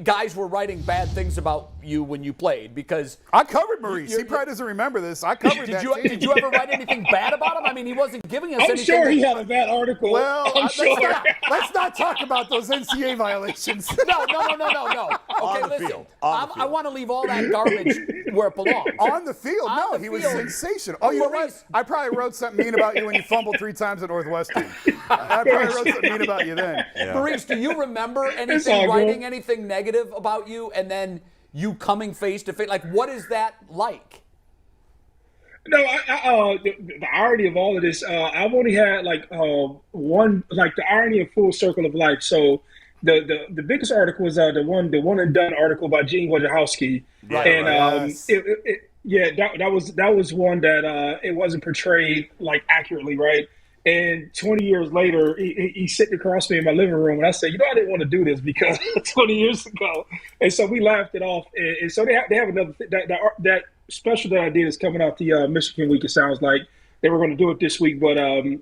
Speaker 2: guys were writing bad things about you when you played, because
Speaker 5: I covered Maurice. He probably doesn't remember this. I covered that.
Speaker 2: Did you ever write anything bad about him? I mean, he wasn't giving us
Speaker 7: I'm
Speaker 2: anything.
Speaker 7: sure he had a bad article.
Speaker 5: Well,
Speaker 7: let's
Speaker 5: not talk about those NCAA violations.
Speaker 2: No. Okay, listen. I want to leave all that garbage where it belongs.
Speaker 5: On the field, he was sensational. Oh, you know what? I probably wrote something mean about you when you fumbled 3 times at Northwestern. I probably wrote something mean about you then.
Speaker 2: Yeah. Maurice, do you remember writing anything negative about you, and then you coming face to face? Like, what is that like?
Speaker 7: No, the irony of all of this, I've only had one, like the irony of Full Circle of Life. So the biggest article was the one and done article by Gene Wojciechowski.
Speaker 3: Right,
Speaker 7: and that was one that it wasn't portrayed like accurately, right? And 20 years later, he's sitting across me in my living room, and I said, I didn't want to do this because 20 years ago. And so we laughed it off. And so they have another that special that I did is coming out the Michigan week. It sounds like they were going to do it this week, but I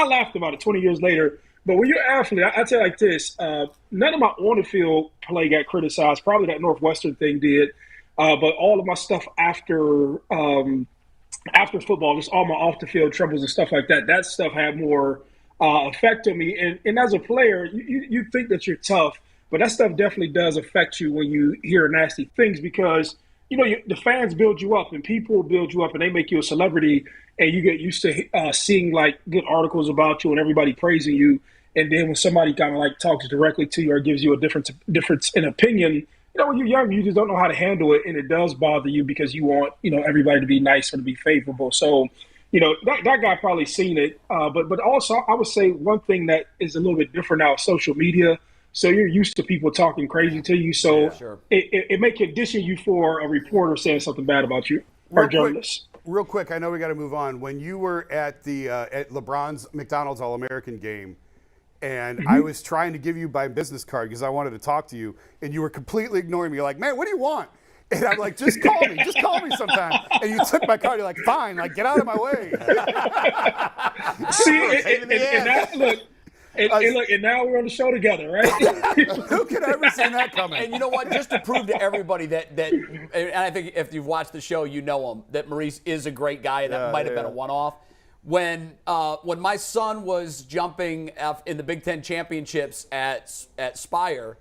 Speaker 7: laughed about it 20 years later. But when you're an athlete, I tell you like this: none of my on the field play got criticized. Probably that Northwestern thing did, but all of my stuff after football, just all my off the field troubles and stuff like that stuff had more effect on me. And as a player, you think that you're tough, but that stuff definitely does affect you when you hear nasty things, because the fans build you up and people build you up and they make you a celebrity and you get used to seeing like good articles about you and everybody praising you. And then when somebody kind of like talks directly to you or gives you a difference in opinion, when you're young, you just don't know how to handle it. And it does bother you because you want, everybody to be nice or to be favorable. So, that guy probably seen it. But also I would say one thing that is a little bit different now is social media. So you're used to people talking crazy to you. So it may condition you for a reporter saying something bad about you or journalists.
Speaker 5: Real quick, I know we got to move on. When you were at the at LeBron's McDonald's All-American game, and I was trying to give you my business card because I wanted to talk to you, and you were completely ignoring me. You're like, man, what do you want? And I'm like, just call me sometime. And you took my card. You're like, fine, like get out of my way.
Speaker 7: And now we're on the show together, right?
Speaker 5: Who could ever see that coming?
Speaker 2: And you know what? Just to prove to everybody that and I think if you've watched the show, you know him, that Maurice is a great guy, and that might have been a one-off. When my son was jumping in the Big Ten championships at Spire,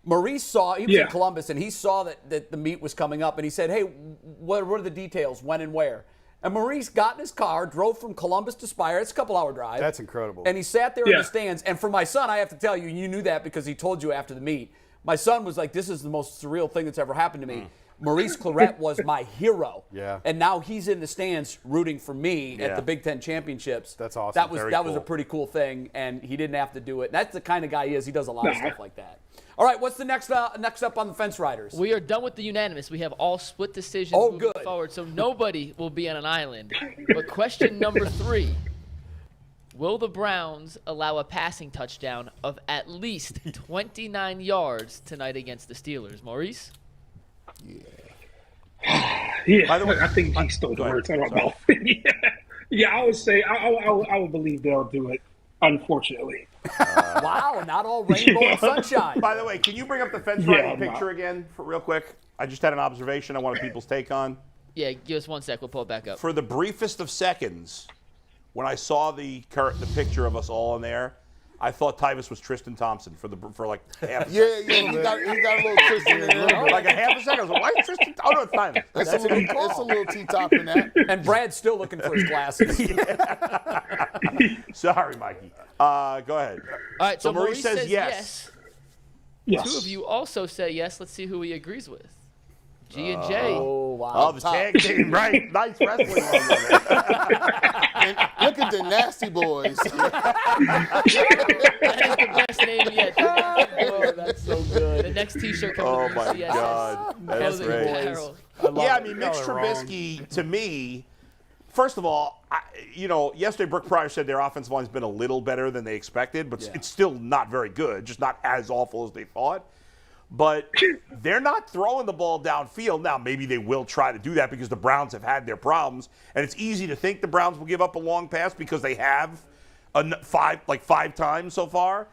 Speaker 2: Maurice saw, he was in Columbus, and he saw that the meet was coming up, and he said, hey, what are the details, when and where? And Maurice got in his car, drove from Columbus to Spire. It's a couple-hour drive.
Speaker 5: That's incredible.
Speaker 2: And he sat there in the stands. And for my son, I have to tell you, you knew that because he told you after the meet. My son was like, this is the most surreal thing that's ever happened to me. Maurice Clarett was my hero.
Speaker 5: Yeah.
Speaker 2: And now he's in the stands rooting for me at the Big Ten championships.
Speaker 5: That's awesome.
Speaker 2: That was a pretty cool thing, and he didn't have to do it. And that's the kind of guy he is. He does a lot of stuff like that. All right, what's the next up on the Fence Riders?
Speaker 6: We are done with the unanimous. We have all split decisions moving forward, so nobody will be on an island. But question number 3. Will the Browns allow a passing touchdown of at least 29 yards tonight against the Steelers? Maurice?
Speaker 7: Yeah. By the way, I think he stole the words out of my mouth. I would say I would believe they'll do it. Unfortunately.
Speaker 2: Wow, not all rainbow and sunshine.
Speaker 3: By the way, can you bring up the fence riding picture again real quick? I just had an observation I wanted people's take on.
Speaker 6: Yeah, give us 1 sec. We'll pull it back up.
Speaker 3: For the briefest of seconds, when I saw the picture of us all in there, I thought Tyvis was Tristan Thompson for like half a second.
Speaker 4: He got a little Tristan in there.
Speaker 3: Like a half a second. I was like, why is Tristan? Oh, no, it's Tyvis.
Speaker 4: It's a little T-top in that.
Speaker 2: And Brad's still looking for his glasses.
Speaker 3: Sorry, Mikey. Go ahead.
Speaker 6: All right, so
Speaker 3: Maurice says yes.
Speaker 6: 2 of you also say yes. Let's see who he agrees with. G and J.
Speaker 2: Oh, wow.
Speaker 3: Oh, the tag team, right. Nice wrestling.
Speaker 4: Look at the Nasty Boys.
Speaker 6: That is the best name yet.
Speaker 2: Oh, that's so good.
Speaker 6: The next T-shirt coming.
Speaker 3: Oh, my God. That's great. Yeah, I mean, Mitch Trubisky, to me, first of all, yesterday Brooke Pryor said their offensive line's been a little better than they expected, but it's still not very good, just not as awful as they thought. But they're not throwing the ball downfield. Now, maybe they will try to do that because the Browns have had their problems. And it's easy to think the Browns will give up a long pass because they have 5 times so far.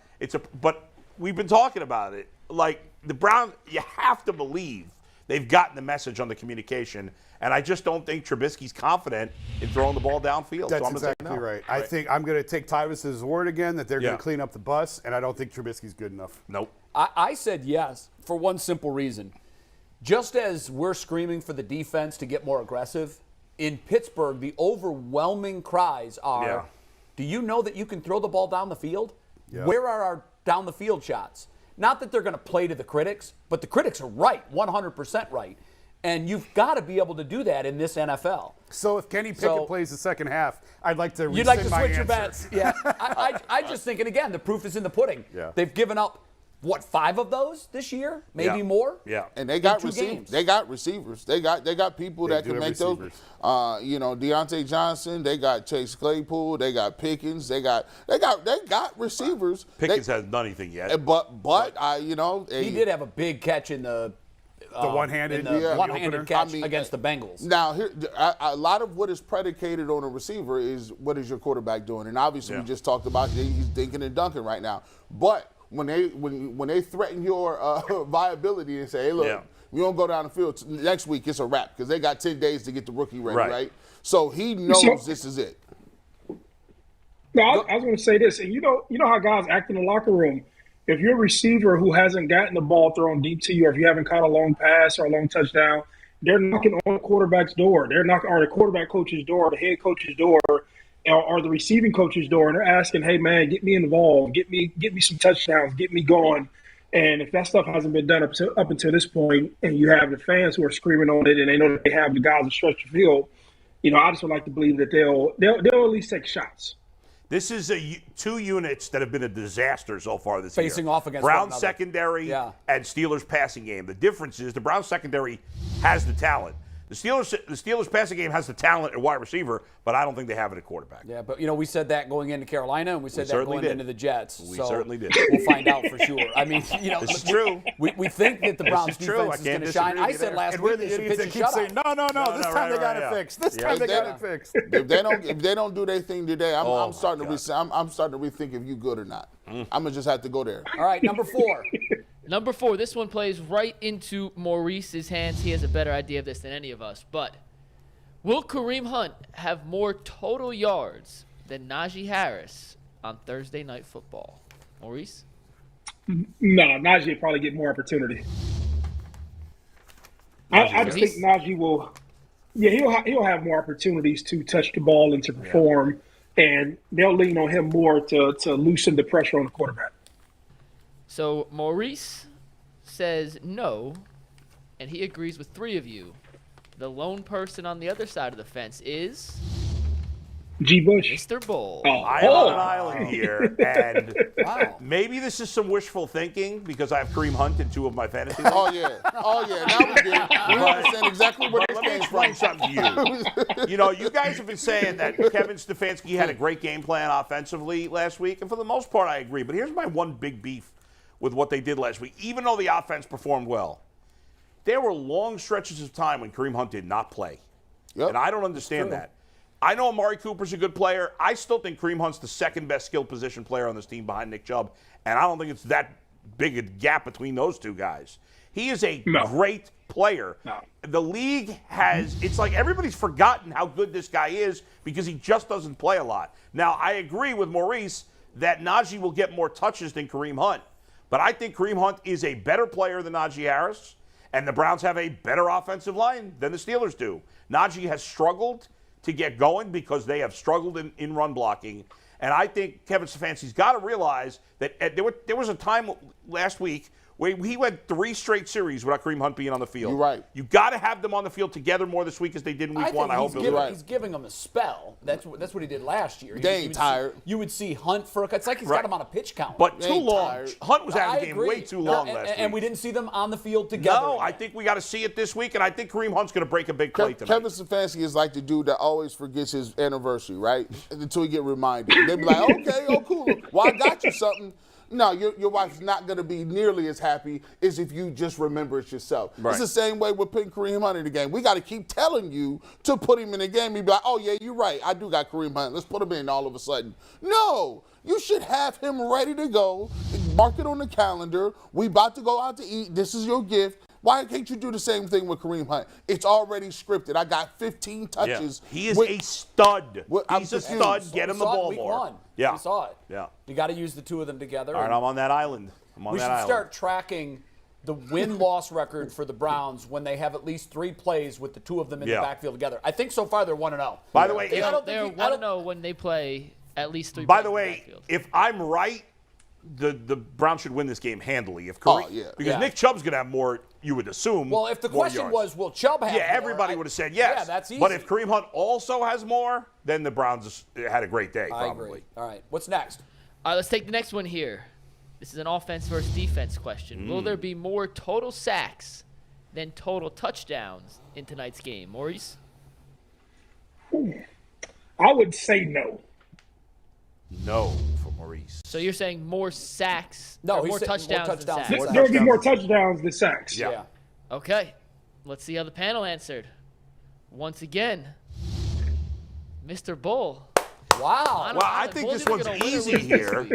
Speaker 3: But we've been talking about it. Like, the Browns, you have to believe they've gotten the message on the communication. And I just don't think Trubisky's confident in throwing the ball downfield.
Speaker 5: That's
Speaker 3: so I'm
Speaker 5: exactly right. I think I'm going to take Tyvis's word again that they're going to clean up the bus, and I don't think Trubisky's good enough.
Speaker 3: Nope.
Speaker 2: I said yes for one simple reason. Just as we're screaming for the defense to get more aggressive, in Pittsburgh, the overwhelming cries are, do you know that you can throw the ball down the field? Yeah. Where are our down the field shots? Not that they're going to play to the critics, but the critics are right, 100% right. And you've got to be able to do that in this NFL.
Speaker 5: So if Kenny Pickett plays the second half, I'd like to
Speaker 2: You'd like to switch your bets. Yeah. I just think, and again, the proof is in the pudding.
Speaker 5: Yeah.
Speaker 2: They've given up, 5 of those this year? Maybe more?
Speaker 3: Yeah.
Speaker 4: And they got receivers. They got receivers. They got people that can make those. Deontay Johnson. They got Chase Claypool. They got Pickens. They got receivers.
Speaker 3: Pickens hasn't done anything yet.
Speaker 2: He did have a big catch in the
Speaker 5: one-handed
Speaker 2: catch against the Bengals.
Speaker 4: Now, here, a lot of what is predicated on a receiver is what is your quarterback doing, and obviously we just talked about he's dinking and dunking right now. But when they threaten your viability and say, "Hey, look, we don't go down the field next week," it's a wrap because they got 10 days to get the rookie ready, right? So he knows this is it.
Speaker 7: No, I was going to say this, and you know how guys act in the locker room. If you're a receiver who hasn't gotten the ball thrown deep to you, or if you haven't caught a long pass or a long touchdown, they're knocking on the quarterback's door. They're knocking on the quarterback coach's door, the head coach's door, or the receiving coach's door, and they're asking, "Hey, man, get me involved. Get me some touchdowns. Get me going." And if that stuff hasn't been done up until this point, and you have the fans who are screaming on it, and they know that they have the guys that stretch the field, I just would like to believe that they'll at least take shots.
Speaker 3: This is two units that have been a disaster so far this year.
Speaker 2: Facing off against
Speaker 3: Browns secondary and Steelers passing game. The difference is the Browns secondary has the talent. The Steelers passing game has the talent at wide receiver, but I don't think they have it at quarterback.
Speaker 2: Yeah, but we said that going into Carolina, and we said that going into the Jets.
Speaker 3: We certainly did.
Speaker 2: We'll find out for sure. I mean,
Speaker 3: this is true.
Speaker 2: We think that the Browns defense is going to shine. I said last week they should pitch a shutout.
Speaker 5: No. This time they got it fixed. This time they got it fixed.
Speaker 4: If they don't do their thing today, I'm starting to rethink if you good or not. I'm gonna just have to go there.
Speaker 2: All right, number 4.
Speaker 6: Number 4, this one plays right into Maurice's hands. He has a better idea of this than any of us. But will Kareem Hunt have more total yards than Najee Harris on Thursday Night Football? Maurice?
Speaker 7: No, Najee will probably get more opportunity. I just think Najee will. Yeah, he'll have more opportunities to touch the ball and to perform, and they'll lean on him more to loosen the pressure on the quarterback.
Speaker 6: So Maurice says no, and he agrees with 3 of you. The lone person on the other side of the fence is
Speaker 7: G. Bush.
Speaker 6: Mr. Bull.
Speaker 3: I am on an island here, and maybe this is some wishful thinking because I have Kareem Hunt in 2 of my fantasy leagues.
Speaker 4: Oh yeah. Now we get it. We understand exactly where this
Speaker 3: Let me
Speaker 4: came
Speaker 3: explain
Speaker 4: from.
Speaker 3: something to you. You guys have been saying that Kevin Stefanski had a great game plan offensively last week, and for the most part, I agree. But here's my one big beef with what they did last week. Even though the offense performed well, there were long stretches of time when Kareem Hunt did not play. Yep. And I don't understand that. I know Amari Cooper's a good player. I still think Kareem Hunt's the second best skilled position player on this team behind Nick Chubb, and I don't think it's that big a gap between those 2 guys. He is a great player. No. The league it's like everybody's forgotten how good this guy is because he just doesn't play a lot. Now, I agree with Maurice that Najee will get more touches than Kareem Hunt. But I think Kareem Hunt is a better player than Najee Harris, and the Browns have a better offensive line than the Steelers do. Najee has struggled to get going because they have struggled in run blocking. And I think Kevin Stefanski's got to realize that there was a time last week where he went 3 straight series without Kareem Hunt being on the field.
Speaker 4: You're right.
Speaker 3: You got to have them on the field together more this week as they did in week 1. I hope
Speaker 2: he's giving them a spell. That's what he did last year.
Speaker 4: They ain't tired.
Speaker 2: You would see Hunt it's like he's got him on a pitch count.
Speaker 3: But too long. Tired. Hunt was out of the game way too long last week.
Speaker 2: And we didn't see them on the field together.
Speaker 3: No, I think we got to see it this week, and I think Kareem Hunt's going to break a big play tonight.
Speaker 4: Kevin Stefanski is like the dude that always forgets his anniversary, right? Until he get reminded. They'll be like, okay, cool. Well, I got you something. No, your wife's not going to be nearly as happy as if you just remember it yourself. Right. It's the same way with putting Kareem Hunt in the game. We got to keep telling you to put him in the game. You'd be like, oh, yeah, you're right. I do got Kareem Hunt. Let's put him in all of a sudden. No, you should have him ready to go. Mark it on the calendar. We about to go out to eat. This is your gift. Why can't you do the same thing with Kareem Hunt? It's already scripted. I got 15 touches.
Speaker 3: Yeah. He is a stud. He's a stud. Get him the ball more.
Speaker 2: Yeah. We saw it.
Speaker 3: Yeah.
Speaker 2: You got to use the 2 of them together.
Speaker 3: All right, I'm on that island.
Speaker 2: We should start tracking the win-loss record for the Browns when they have at least 3 plays with the 2 of them in the backfield together. I think so far they're 1-0.
Speaker 3: By the way,
Speaker 6: they're 1-0 when they play at least 3 plays.
Speaker 3: By the way, if I'm right, the Browns should win this game handily. Because Nick Chubb's going to have more, you would assume.
Speaker 2: Well, if the question was, will Chubb have more?
Speaker 3: Everybody would have said yes.
Speaker 2: Yeah, that's easy.
Speaker 3: But if Kareem Hunt also has more, then the Browns had a great day, probably.
Speaker 2: I agree. All right, what's next?
Speaker 6: All right, let's take the next one here. This is an offense versus defense question. Will there be more total sacks than total touchdowns in tonight's game? Maurice?
Speaker 7: I would say no.
Speaker 3: No for Maurice.
Speaker 6: So you're saying more sacks?
Speaker 2: No,
Speaker 6: more touchdowns than sacks.
Speaker 7: There will be more touchdowns than sacks.
Speaker 3: Yeah.
Speaker 6: Okay. Let's see how the panel answered. Once again, Mr. Bull.
Speaker 2: Wow.
Speaker 3: Well, I think this one's easy here.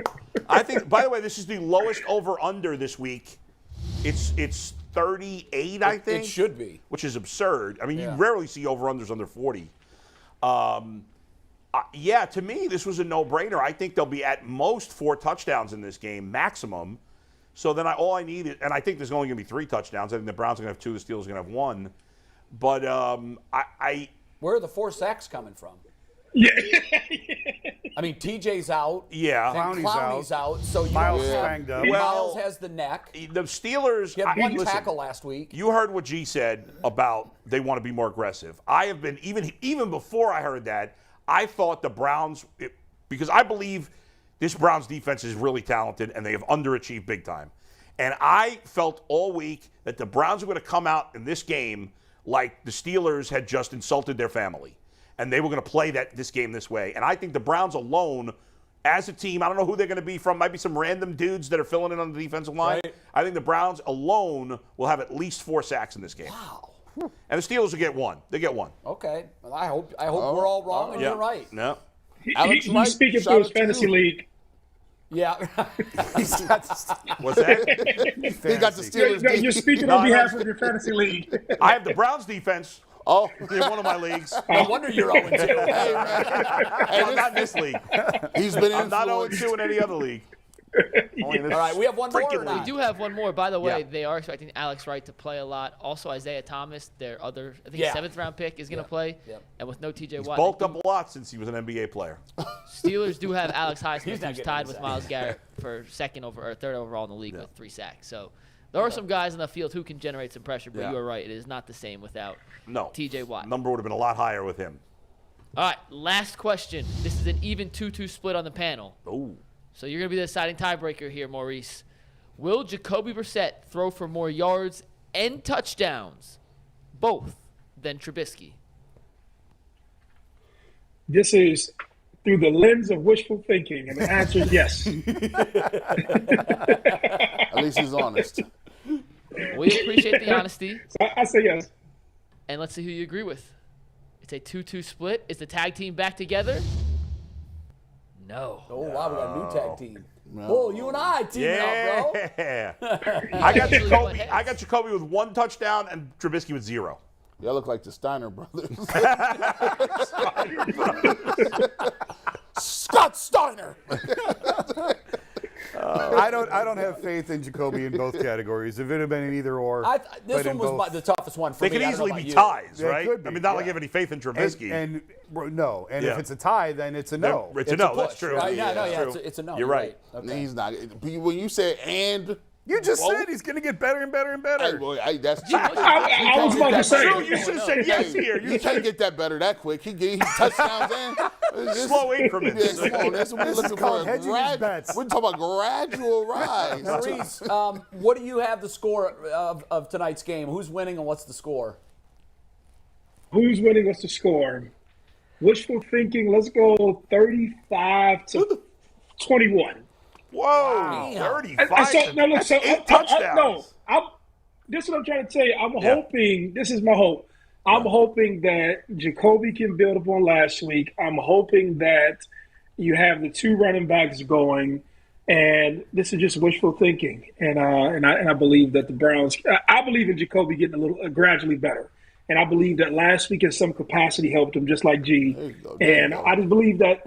Speaker 3: I think, by the way, this is the lowest over-under this week. It's 38, I think.
Speaker 2: It should be.
Speaker 3: Which is absurd. I mean, you rarely see over-unders under 40. To me, this was a no-brainer. I think there'll be at most 4 touchdowns in this game, maximum. So then all I need is, and I think there's only going to be 3 touchdowns. I think the Browns are going to have 2, the Steelers are going to have 1. But
Speaker 2: where are the 4 sacks coming from?
Speaker 7: Yeah.
Speaker 2: I mean, TJ's out.
Speaker 3: Yeah.
Speaker 2: Clowney's out. So
Speaker 5: Myles banged up.
Speaker 2: Myles has the neck.
Speaker 3: The Steelers.
Speaker 2: He had one
Speaker 3: listen,
Speaker 2: tackle last week.
Speaker 3: You heard what G said about they want to be more aggressive. I have been, even before I heard that, I thought the Browns, because I believe this Browns defense is really talented and they have underachieved big time. And I felt all week that the Browns were going to come out in this game like the Steelers had just insulted their family. And they were going to play this game this way. And I think the Browns alone, as a team, I don't know who they're going to be from. Might be some random dudes that are filling in on the defensive line. Right. I think the Browns alone will have at least 4 sacks in this game.
Speaker 2: Wow.
Speaker 3: And the Steelers will get 1. They get 1.
Speaker 2: Okay. Well, I hope we're all wrong and you're right.
Speaker 3: No.
Speaker 7: He's speaking for his fantasy league.
Speaker 2: Yeah.
Speaker 3: What's that?
Speaker 4: He got the Steelers.
Speaker 7: You're speaking on behalf of your fantasy league.
Speaker 3: I have the Browns defense.
Speaker 4: Oh,
Speaker 3: in one of my leagues.
Speaker 2: No wonder you're 0-2.
Speaker 4: Hey, man.
Speaker 3: I'm not in this league.
Speaker 4: He's been
Speaker 3: I'm not 0-2 in any other league.
Speaker 2: All right, we have one more.
Speaker 6: We do have one more. By the way, they are expecting Alex Wright to play a lot. Also, Isaiah Thomas, their other, I think, 7th-round pick, is going to play. Yep. And with no T.J. Watt.
Speaker 3: He's bulked up a lot since he was an NBA player.
Speaker 6: Steelers do have Alex Highsmith, who's tied with Myles Garrett for 3rd overall in the league with 3 sacks. So there are some guys in the field who can generate some pressure, but you are right. It is not the same without T.J. Watt.
Speaker 3: Number would have been a lot higher with him.
Speaker 6: All right, last question. This is an even 2-2 split on the panel.
Speaker 3: Oh.
Speaker 6: So you're going to be the deciding tiebreaker here, Maurice. Will Jacoby Brissett throw for more yards and touchdowns, both, than Trubisky?
Speaker 7: This is through the lens of wishful thinking, and the answer is yes.
Speaker 4: At least he's honest.
Speaker 6: We appreciate the honesty.
Speaker 7: So I say yes.
Speaker 6: And let's see who you agree with. It's a 2-2 split. Is the tag team back together? No.
Speaker 2: Oh, wow, we got a new tag team. No. Oh, you and I teaming up, bro.
Speaker 3: Yeah. I got Jacoby with 1 touchdown and Trubisky with 0.
Speaker 4: Y'all look like the Steiner brothers. Scott Steiner.
Speaker 5: I don't have faith in Jacoby in both categories. If it had been an either or,
Speaker 2: this one was the toughest one for me.
Speaker 3: They could easily be ties, right? I mean, not like you have any faith in Trubisky.
Speaker 5: And if it's a tie, then it's a no.
Speaker 3: It's a no. That's true.
Speaker 2: It's a no.
Speaker 3: You're right.
Speaker 4: Okay. He's not. When you say and.
Speaker 5: You just said he's going to get better and better and better.
Speaker 4: Hey, boy, that's
Speaker 7: I was about to say.
Speaker 3: You should say yes here.
Speaker 4: You can't get that better that quick. He touchdowns in.
Speaker 3: Slow increments.
Speaker 4: Yeah, come on, that's what we're looking for. We're talking about gradual rise.
Speaker 2: Maurice, what do you have the score of tonight's game? Who's winning and what's the score?
Speaker 7: Who's winning? What's the score? Wishful thinking. Let's go 35-21.
Speaker 3: Whoa, 35.
Speaker 7: Eight touchdowns. This is what I'm trying to tell you. I'm hoping, this is my hope. I'm hoping that Jacoby can build upon last week. I'm hoping that you have the 2 running backs going, and this is just wishful thinking. And I believe that the Browns, I believe in Jacoby getting a little gradually better. And I believe that last week in some capacity helped him, just like G. And I just believe that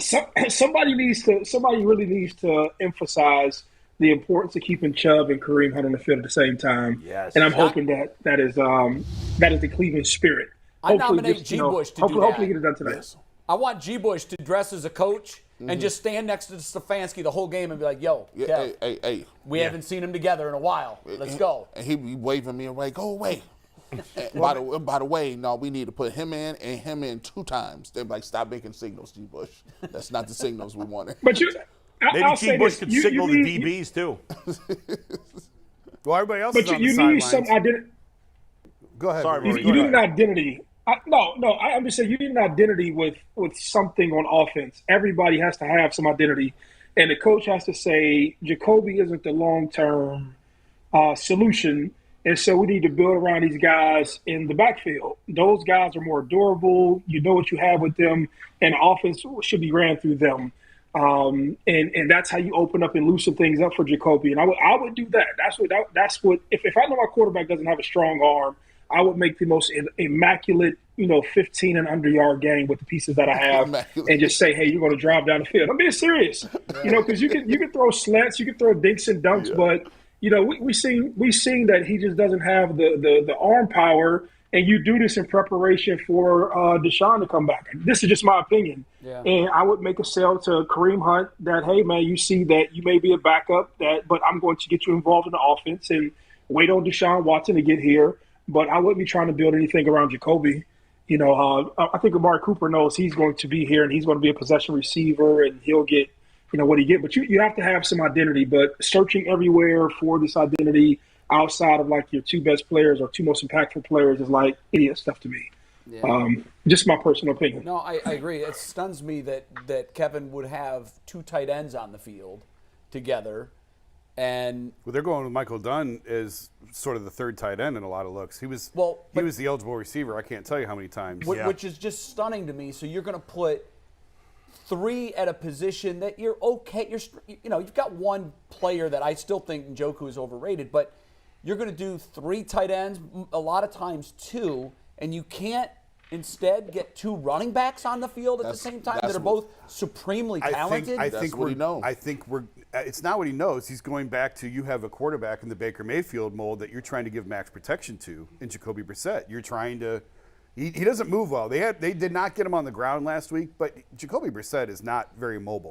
Speaker 7: somebody really needs to emphasize the importance of keeping Chubb and Kareem Hunt on the field at the same time.
Speaker 3: Yes.
Speaker 7: And I'm hoping that is the Cleveland spirit.
Speaker 2: I nominate G. Bush to do that.
Speaker 7: Hopefully get it done tonight.
Speaker 4: Yes.
Speaker 2: I want G. Bush to dress as a coach and just stand next to Stefanski the whole game and be like, yo,
Speaker 4: hey.
Speaker 2: We haven't seen them together in a while. Let's go.
Speaker 4: And he be waving me away. Go away. By the way, no, we need to put him in and him in 2 times. They're like, stop making signals, G. Bush. That's not the signals we wanted.
Speaker 7: But
Speaker 3: maybe G. Bush could signal the DBs too.
Speaker 5: Well, everybody else.
Speaker 7: But you need some identity.
Speaker 5: Go ahead.
Speaker 3: Sorry,
Speaker 7: you need an identity. I'm just saying you need an identity with something on offense. Everybody has to have some identity, and the coach has to say Jacoby isn't the long-term solution. And so we need to build around these guys in the backfield. Those guys are more durable. You know what you have with them, and the offense should be ran through them. And that's how you open up and loosen things up for Jacoby. And I would do that. That's what if I know my quarterback doesn't have a strong arm, I would make the most immaculate, 15 and under yard game with the pieces that I have, and just say, hey, you're going to drive down the field. I'm being serious, because you can throw slants, you can throw dinks and dunks, but. We seen that he just doesn't have the arm power And you do this in preparation for Deshaun to come back. This is just my opinion.
Speaker 2: Yeah.
Speaker 7: And I would make a sale to Kareem Hunt that, hey, man, you see that you may be a backup, but I'm going to get you involved in the offense and wait on Deshaun Watson to get here. But I wouldn't be trying to build anything around Jacoby. I think Amari Cooper knows he's going to be here and he's going to be a possession receiver and he'll get, what he get. But you have to have some identity. But searching everywhere for this identity outside of like your two best players or two most impactful players is like idiot stuff to me. Yeah. Just my personal opinion.
Speaker 2: No, I agree. It stuns me that Kevin would have two tight ends on the field together. And
Speaker 5: they're going with Michael Dunn as sort of the third tight end in a lot of looks. He was the eligible receiver. I can't tell you how many times.
Speaker 2: Which is just stunning to me. So you're going to put three at a position that you're okay. You've got one player that I still think Njoku is overrated, but you're going to do three tight ends, a lot of times two, and you can't instead get two running backs on the field at the same time that are both supremely talented.
Speaker 5: I think it's not what he knows. He's going back to you have a quarterback in the Baker Mayfield mold that you're trying to give max protection to in Jacoby Brissett. You're trying to he doesn't move well. They did not get him on the ground last week, but Jacoby Brissett is not very much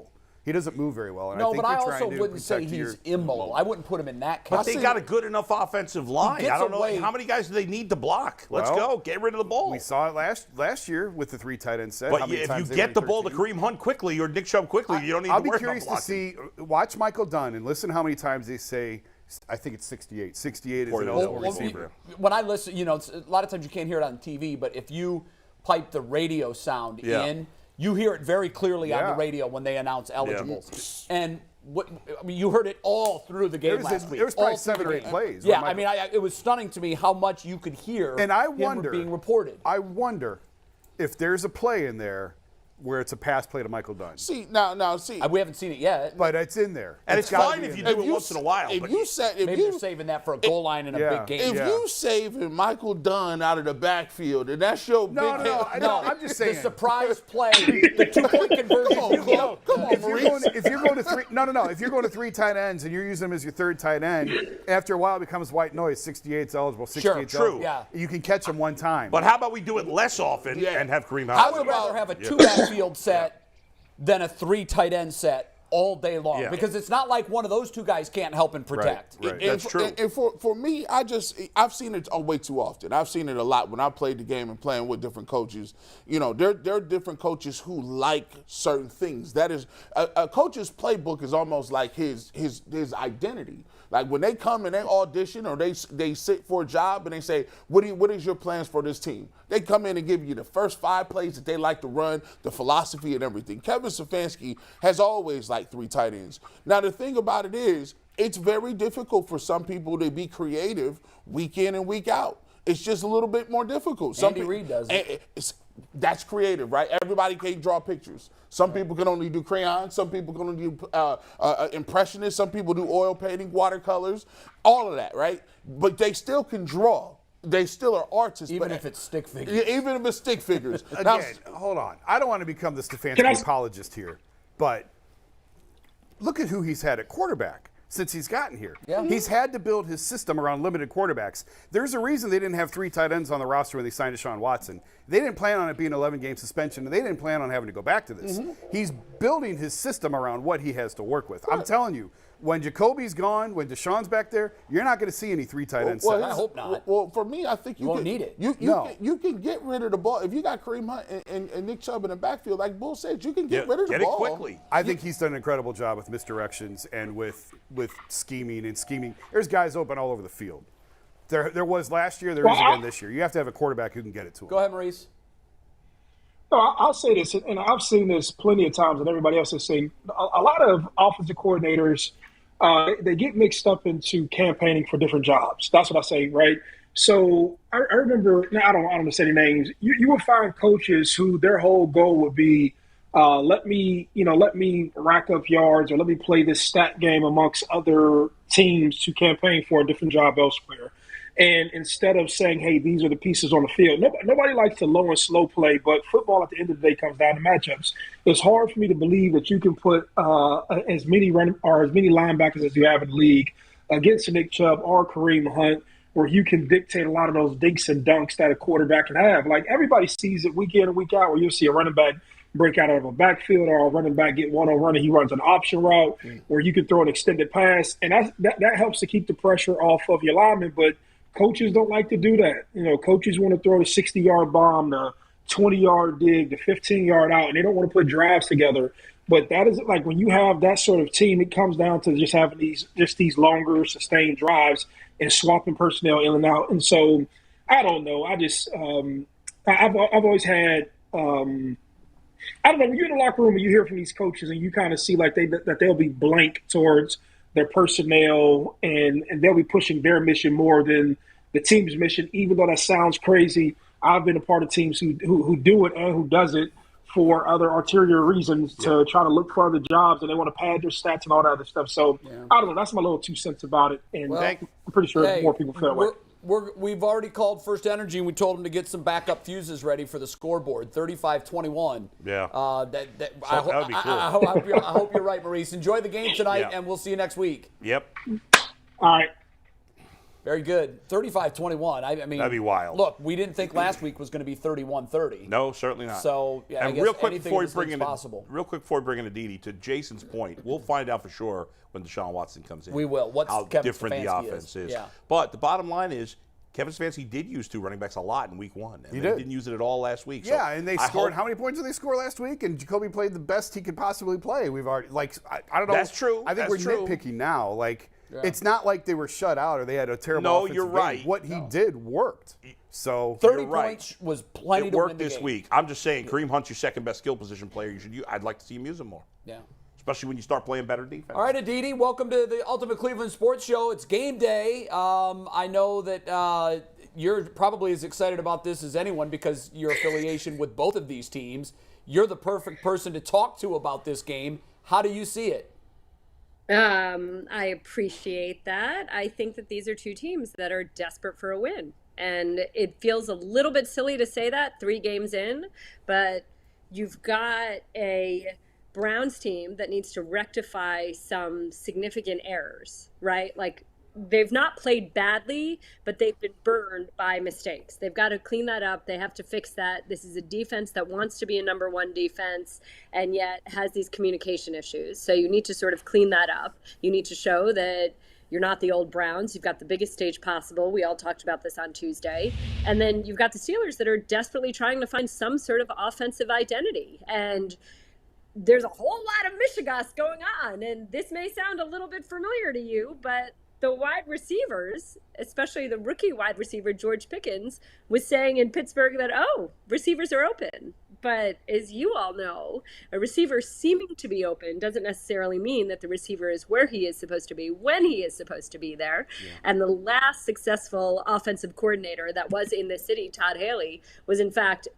Speaker 5: he doesn't move very well. And
Speaker 2: no, but I also wouldn't say he's immobile. I wouldn't put him in that category.
Speaker 3: But they got a good enough offensive line. I don't know how many guys do they need to block. Let's go. Get rid of the ball.
Speaker 5: We saw it last year with the three tight end set.
Speaker 3: But if you get the ball to Kareem Hunt quickly or Nick Chubb quickly, you don't need to worry about blocking.
Speaker 5: I'll be curious to see, watch Michael Dunn and listen how many times they say, I think it's 68. 68 is an eligible receiver.
Speaker 2: When I listen, a lot of times you can't hear it on TV, but if you pipe the radio sound in, you hear it very clearly on the radio when they announce eligibles. And you heard it all through the game last week.
Speaker 5: There was probably 7 or 8 plays.
Speaker 2: Yeah, it was stunning to me how much you could hear him being reported.
Speaker 5: I wonder if there's a play in there where it's a pass play to Michael Dunn.
Speaker 4: See.
Speaker 2: We haven't seen it yet.
Speaker 5: But it's in there.
Speaker 3: And it's fine if you do it once in a while.
Speaker 2: Maybe they're saving that for a goal line in a big game.
Speaker 4: If you saving Michael Dunn out of the backfield, and that's your
Speaker 5: No, I'm just saying.
Speaker 2: The surprise play, the 2-point conversion.
Speaker 4: Come on, Maurice.
Speaker 5: If you're going to three tight ends and you're using them as your third tight end, after a while it becomes white noise. 68's eligible. 68's eligible.
Speaker 2: Yeah.
Speaker 5: You can catch them one time.
Speaker 3: But how about we do it less often and have Kareem Hunt?
Speaker 2: I would rather have a two-backfield set than a three tight end set all day long because it's not like one of those two guys can't help and protect.
Speaker 5: Right.
Speaker 3: That's true.
Speaker 4: And for me, I've seen it way too often. I've seen it a lot when I played the game and playing with different coaches. There are different coaches who like certain things. That is, a coach's playbook is almost like his identity. Like when they come and they audition or they sit for a job and they say, what is your plans for this team? They come in and give you the first 5 plays that they like to run, the philosophy and everything. Kevin Stefanski has always liked 3 tight ends. Now the thing about it is, it's very difficult for some people to be creative week in and week out. It's just a little bit more difficult.
Speaker 2: Andy Reid does it.
Speaker 4: That's creative, right? Everybody can't draw pictures. Some people can only do crayons. Some people can only do impressionists. Some people do oil painting, watercolors, all of that, right? But they still can draw. They still are artists.
Speaker 2: Even if it's stick figures.
Speaker 4: Yeah, even if it's stick figures.
Speaker 5: Again, hold on. I don't want to become the Stefanski apologist here, but look at who he's had at quarterback since he's gotten here.
Speaker 2: Yeah.
Speaker 5: He's had to build his system around limited quarterbacks. There's a reason they didn't have 3 tight ends on the roster when they signed Deshaun Watson. They didn't plan on it being an 11-game suspension, and they didn't plan on having to go back to this. Mm-hmm. He's building his system around what he has to work with. I'm telling you, when Jacoby's gone, when Deshaun's back there, you're not going to see any 3 tight ends.
Speaker 2: I hope not.
Speaker 4: Well, for me, I think you
Speaker 2: won't need it.
Speaker 4: You can get rid of the ball. If you got Kareem Hunt and Nick Chubb in the backfield, like Bull said, you can get rid of the ball.
Speaker 3: Get it quickly.
Speaker 5: I think he's done an incredible job with misdirections and with scheming. There's guys open all over the field. There was last year, there is again this year. You have to have a quarterback who can get it to him.
Speaker 2: Go ahead, Maurice.
Speaker 7: No, I'll say this, and I've seen this plenty of times, and everybody else has seen. A lot of offensive coordinators, they get mixed up into campaigning for different jobs. That's what I say, right? So I remember, I don't want to say the names. You will find coaches who their whole goal would be, let me rack up yards or let me play this stat game amongst other teams to campaign for a different job elsewhere. And instead of saying, hey, these are the pieces on the field, nobody likes to low and slow play, but football at the end of the day comes down to matchups. It's hard for me to believe that you can put as many linebackers as you have in the league against Nick Chubb or Kareem Hunt where you can dictate a lot of those dinks and dunks that a quarterback can have. Like, everybody sees it week in and week out, where you'll see a running back break out of a backfield, or a running back get one-on-one and he runs an option route where you can throw an extended pass. And that helps to keep the pressure off of your linemen. But coaches don't like to do that. You know, coaches want to throw the 60-yard bomb, the 20-yard dig, the 15-yard out, and they don't want to put drives together. But that is, like, when you have that sort of team, it comes down to just having these longer, sustained drives and swapping personnel in and out. And so, I don't know. I just I've always had I don't know, when you're in the locker room and you hear from these coaches and you kind of see like that they'll be blank towards their personnel and they'll be pushing their mission more than the team's mission, even though that sounds crazy. I've been a part of teams who do it and who does it for other ulterior reasons to try to look for other jobs, and they want to pad their stats and all that other stuff. So I don't know. That's my little 2 cents about it, and I'm pretty sure more people feel that way.
Speaker 2: We've already called First Energy, and we told them to get some backup fuses ready for the scoreboard. 35-21.
Speaker 3: Yeah.
Speaker 2: That would be cool. I hope you're right, Maurice. Enjoy the game tonight, and we'll see you next week.
Speaker 3: Yep.
Speaker 7: All right.
Speaker 2: Very good. 35-21. I mean,
Speaker 3: that'd be wild.
Speaker 2: Look, we didn't think last week was going to be 31-30.
Speaker 3: No, certainly not.
Speaker 2: So, yeah,
Speaker 3: and
Speaker 2: I guess
Speaker 3: real quick
Speaker 2: anything is possible.
Speaker 3: Real quick before we bring in Aditi, to Jason's point, we'll find out for sure when Deshaun Watson comes in.
Speaker 2: We will.
Speaker 3: How
Speaker 2: Kevin
Speaker 3: different
Speaker 2: Stefanski
Speaker 3: the offense is.
Speaker 2: Yeah.
Speaker 3: But the bottom line is, Kevin Stefanski did use 2 running backs a lot in week 1. And
Speaker 5: he
Speaker 3: didn't use it at all last week.
Speaker 5: Yeah, and they scored. How many points did they score last week? And Jacoby played the best he could possibly play. We've already, I don't know.
Speaker 3: That's true.
Speaker 5: I think we're nitpicking now. It's not like they were shut out or they had a terrible offensive
Speaker 3: you're right.
Speaker 5: game. What he did worked. So
Speaker 2: 30 points was plenty to win the game.
Speaker 3: It worked this week. I'm just saying, Kareem Hunt's your second best skill position player. I'd like to see him use him more.
Speaker 2: Yeah.
Speaker 3: Especially when you start playing better defense.
Speaker 2: All right, Aditi, welcome to the Ultimate Cleveland Sports Show. It's game day. I know that you're probably as excited about this as anyone because your affiliation with both of these teams. You're the perfect person to talk to about this game. How do you see it?
Speaker 8: I appreciate that. I think that these are 2 teams that are desperate for a win. And it feels a little bit silly to say that 3 games in, but you've got a Browns team that needs to rectify some significant errors, right? Like, they've not played badly, but they've been burned by mistakes. They've got to clean that up. They have to fix that. This is a defense that wants to be a number 1 defense and yet has these communication issues. So you need to sort of clean that up. You need to show that you're not the old Browns. You've got the biggest stage possible. We all talked about this on Tuesday. And then you've got the Steelers that are desperately trying to find some sort of offensive identity. And there's a whole lot of Michigas going on. And this may sound a little bit familiar to you, but the wide receivers, especially the rookie wide receiver, George Pickens, was saying in Pittsburgh that, receivers are open. But as you all know, a receiver seeming to be open doesn't necessarily mean that the receiver is where he is supposed to be, when he is supposed to be there. Yeah. And the last successful offensive coordinator that was in the city, Todd Haley, was in fact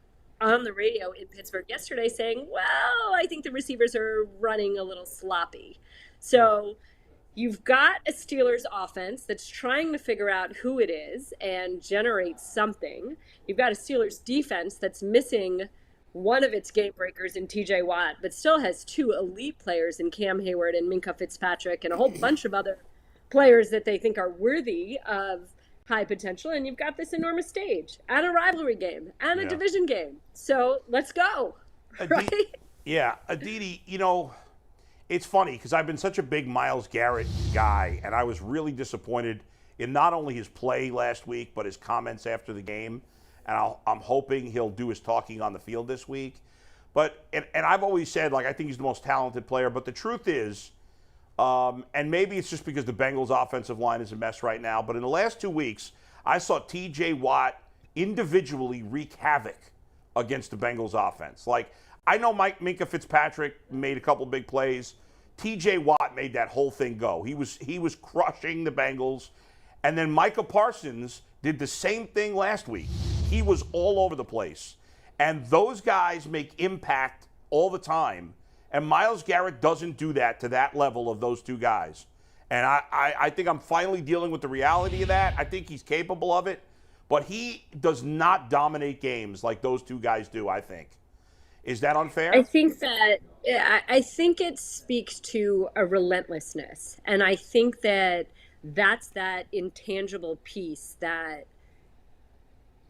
Speaker 8: on the radio in Pittsburgh yesterday saying, well, I think the receivers are running a little sloppy. So you've got a Steelers offense that's trying to figure out who it is and generate something. You've got a Steelers defense that's missing one of its game breakers in TJ Watt, but still has 2 elite players in Cam Hayward and Minkah Fitzpatrick and a whole bunch of other players that they think are worthy of high potential. And you've got this enormous stage and a rivalry game and a division game. So let's go. Right?
Speaker 3: Yeah. Aditi, it's funny because I've been such a big Myles Garrett guy, and I was really disappointed in not only his play last week, but his comments after the game. And I'm hoping he'll do his talking on the field this week. But and I've always said, I think he's the most talented player. But the truth is, and maybe it's just because the Bengals' offensive line is a mess right now, but in the last 2 weeks, I saw T.J. Watt individually wreak havoc against the Bengals' offense. I know Minkah Fitzpatrick made a couple big plays. T.J. Watt made that whole thing go. He was crushing the Bengals. And then Micah Parsons did the same thing last week. He was all over the place. And those guys make impact all the time. And Myles Garrett doesn't do that to that level of those 2 guys. And I think I'm finally dealing with the reality of that. I think he's capable of it. But he does not dominate games like those 2 guys do, I think. Is that unfair?
Speaker 8: I think it speaks to a relentlessness. And I think that that's that intangible piece that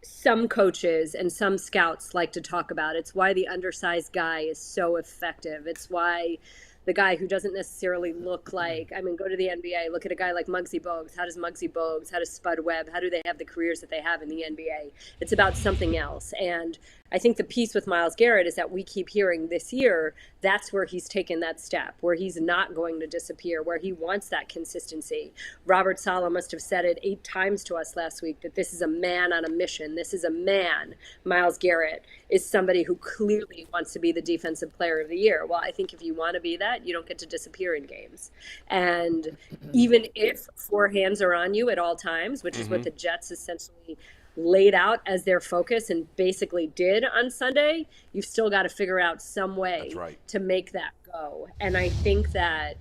Speaker 8: some coaches and some scouts like to talk about. It's why the undersized guy is so effective. It's why the guy who doesn't necessarily look like, go to the NBA, look at a guy like Muggsy Bogues. How does Muggsy Bogues, how does Spud Webb, how do they have the careers that they have in the NBA? It's about something else. And I think the piece with Myles Garrett is that we keep hearing this year, that's where he's taken that step, where he's not going to disappear, where he wants that consistency. Robert Saleh must have said it 8 times to us last week, that this is a man on a mission. This is a man. Myles Garrett is somebody who clearly wants to be the defensive player of the year. Well, I think if you want to be that, you don't get to disappear in games. And even if 4 hands are on you at all times, which is what the Jets essentially laid out as their focus and basically did on Sunday, you've still got to figure out some way to make that go. And I think that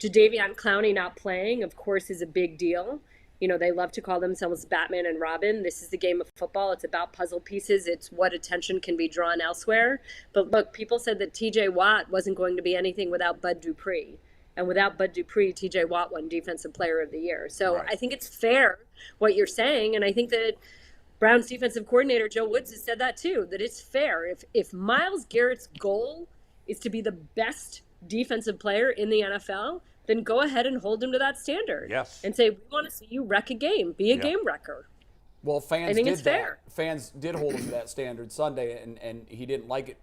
Speaker 8: Jadeveon Clowney not playing, of course, is a big deal. They love to call themselves Batman and Robin. This is the game of football. It's about puzzle pieces. It's what attention can be drawn elsewhere. But look, people said that TJ Watt wasn't going to be anything without Bud Dupree. And without Bud Dupree, TJ Watt won Defensive Player of the Year. So I think it's fair what you're saying. And I think that Browns defensive coordinator Joe Woods has said that too, that it's fair. If Myles Garrett's goal is to be the best defensive player in the NFL, then go ahead and hold him to that standard.
Speaker 3: Yes.
Speaker 8: And say, we want to see you wreck a game. Be a game wrecker.
Speaker 2: Well, fans
Speaker 8: I think
Speaker 2: did
Speaker 8: it's fair.
Speaker 2: That. Fans did hold him to that standard Sunday, and he didn't like it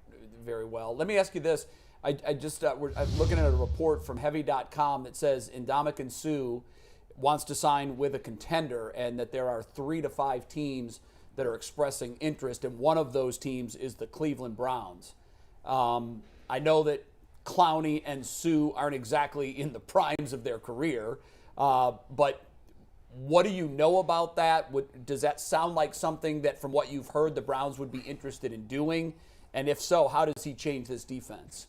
Speaker 2: very well. Let me ask you this. I'm looking at a report from Heavy.com that says Ndamukong Suh wants to sign with a contender, and that there are 3 to 5 teams that are expressing interest, and one of those teams is the Cleveland Browns. I know that Clowney and Suh aren't exactly in the primes of their career, but what do you know about that? Does that sound like something that, from what you've heard, the Browns would be interested in doing? And if so, how does he change this defense?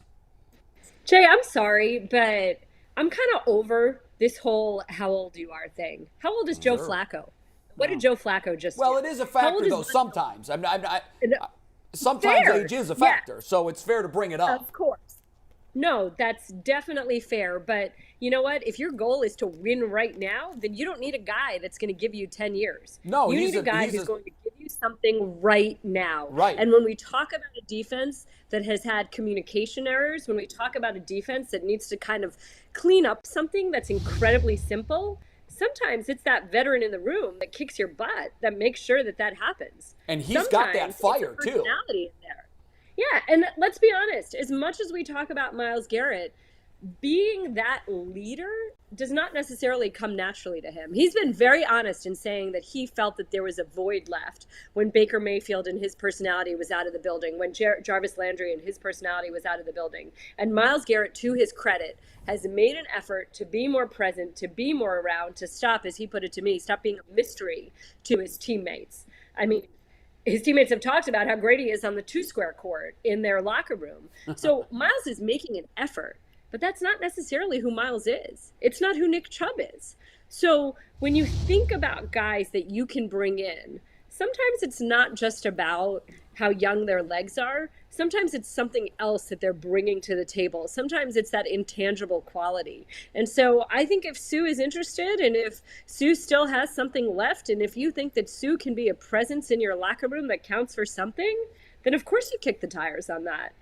Speaker 8: Jay, I'm sorry, but I'm kind of over this whole how old you are thing. How old is Joe Flacco? What did Joe Flacco just do?
Speaker 2: Well, it is a factor, though, sometimes. Sometimes age is a factor, so it's fair to bring it up.
Speaker 8: Of course. No, that's definitely fair. But you know what? If your goal is to win right now, then you don't need a guy that's going to give you 10 years.
Speaker 2: No,
Speaker 8: you need a guy who's going to give you something right now.
Speaker 2: Right.
Speaker 8: And when we talk about a defense that has had communication errors, when we talk about a defense that needs to kind of clean up something that's incredibly simple, sometimes it's that veteran in the room that kicks your butt that makes sure that happens.
Speaker 2: And he's got that fire,
Speaker 8: it's a personality in there. Yeah, and let's be honest, as much as we talk about Myles Garrett, being that leader does not necessarily come naturally to him. He's been very honest in saying that he felt that there was a void left when Baker Mayfield and his personality was out of the building, when Jarvis Landry and his personality was out of the building. And Myles Garrett, to his credit, has made an effort to be more present, to be more around, to stop, as he put it to me, stop being a mystery to his teammates. I mean, his teammates have talked about how great he is on the 2-square court in their locker room. So Myles is making an effort, but that's not necessarily who Myles is. It's not who Nick Chubb is. So when you think about guys that you can bring in, sometimes it's not just about how young their legs are. Sometimes it's something else that they're bringing to the table. Sometimes it's that intangible quality. And so I think if Suh is interested, and if Suh still has something left, and if you think that Suh can be a presence in your locker room that counts for something, then of course you kick the tires on that.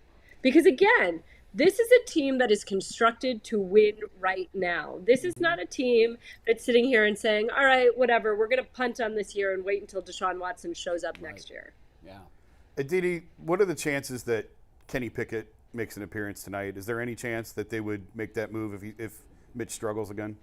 Speaker 8: Because again, this is a team that is constructed to win right now. This is not a team that's sitting here and saying, all right, whatever, we're going to punt on this year and wait until Deshaun Watson shows up next year.
Speaker 2: Yeah.
Speaker 5: Aditi, what are the chances that Kenny Pickett makes an appearance tonight? Is there any chance that they would make that move if Mitch struggles again?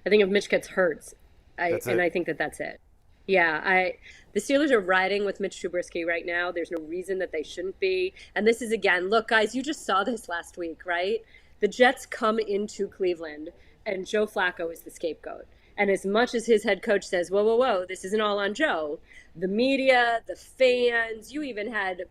Speaker 8: I think if Mitch gets hurt, I think that's it. Yeah, the Steelers are riding with Mitch Trubisky right now. There's no reason that they shouldn't be. And this is, again, look, guys, you just saw this last week, right? The Jets come into Cleveland, and Joe Flacco is the scapegoat. And as much as his head coach says, whoa, whoa, whoa, this isn't all on Joe, the media, the fans, you even had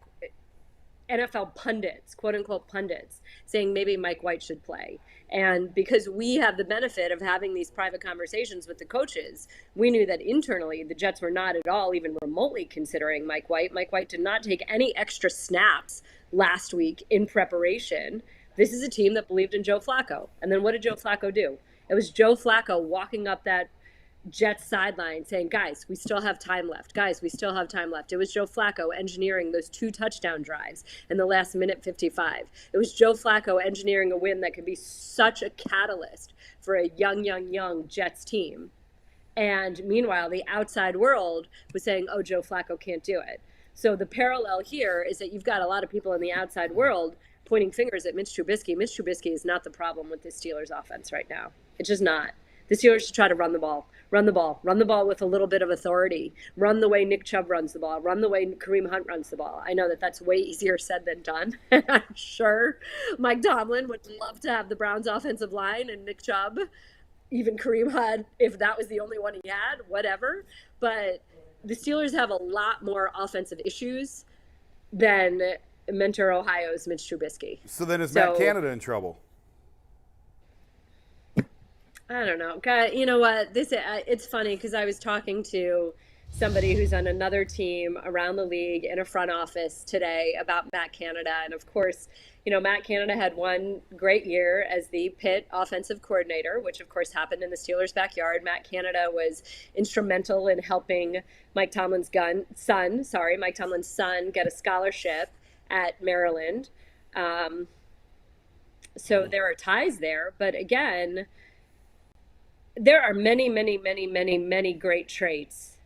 Speaker 8: NFL pundits, quote-unquote pundits, saying maybe Mike White should play. And because we have the benefit of having these private conversations with the coaches, we knew that internally the Jets were not at all even remotely considering Mike White. Mike White did not take any extra snaps last week in preparation. This is a team that believed in Joe Flacco. And then what did Joe Flacco do? It was Joe Flacco walking up that Jets sideline saying, guys, we still have time left. Guys, we still have time left. It was Joe Flacco engineering those 2 touchdown drives in the last minute 55. It was Joe Flacco engineering a win that could be such a catalyst for a young Jets team. And meanwhile, the outside world was saying, oh, Joe Flacco can't do it. So the parallel here is that you've got a lot of people in the outside world pointing fingers at Mitch Trubisky. Mitch Trubisky is not the problem with the Steelers offense right now. It's just not. The Steelers should try to run the ball with a little bit of authority, run the way Nick Chubb runs the ball, run the way Kareem Hunt runs the ball. I know that that's way easier said than done. I'm sure Mike Tomlin would love to have the Browns offensive line and Nick Chubb, even Kareem Hunt, if that was the only one he had, whatever. But the Steelers have a lot more offensive issues than Mentor Ohio's Mitch Trubisky.
Speaker 5: So then is Matt Canada in trouble?
Speaker 8: I don't know. God, you know what? It's funny because I was talking to somebody who's on another team around the league in a front office today about Matt Canada. And of course, Matt Canada had one great year as the Pitt offensive coordinator, which of course happened in the Steelers' backyard. Matt Canada was instrumental in helping Mike Tomlin's son get a scholarship at Maryland. So there are ties there. But again, there are many great traits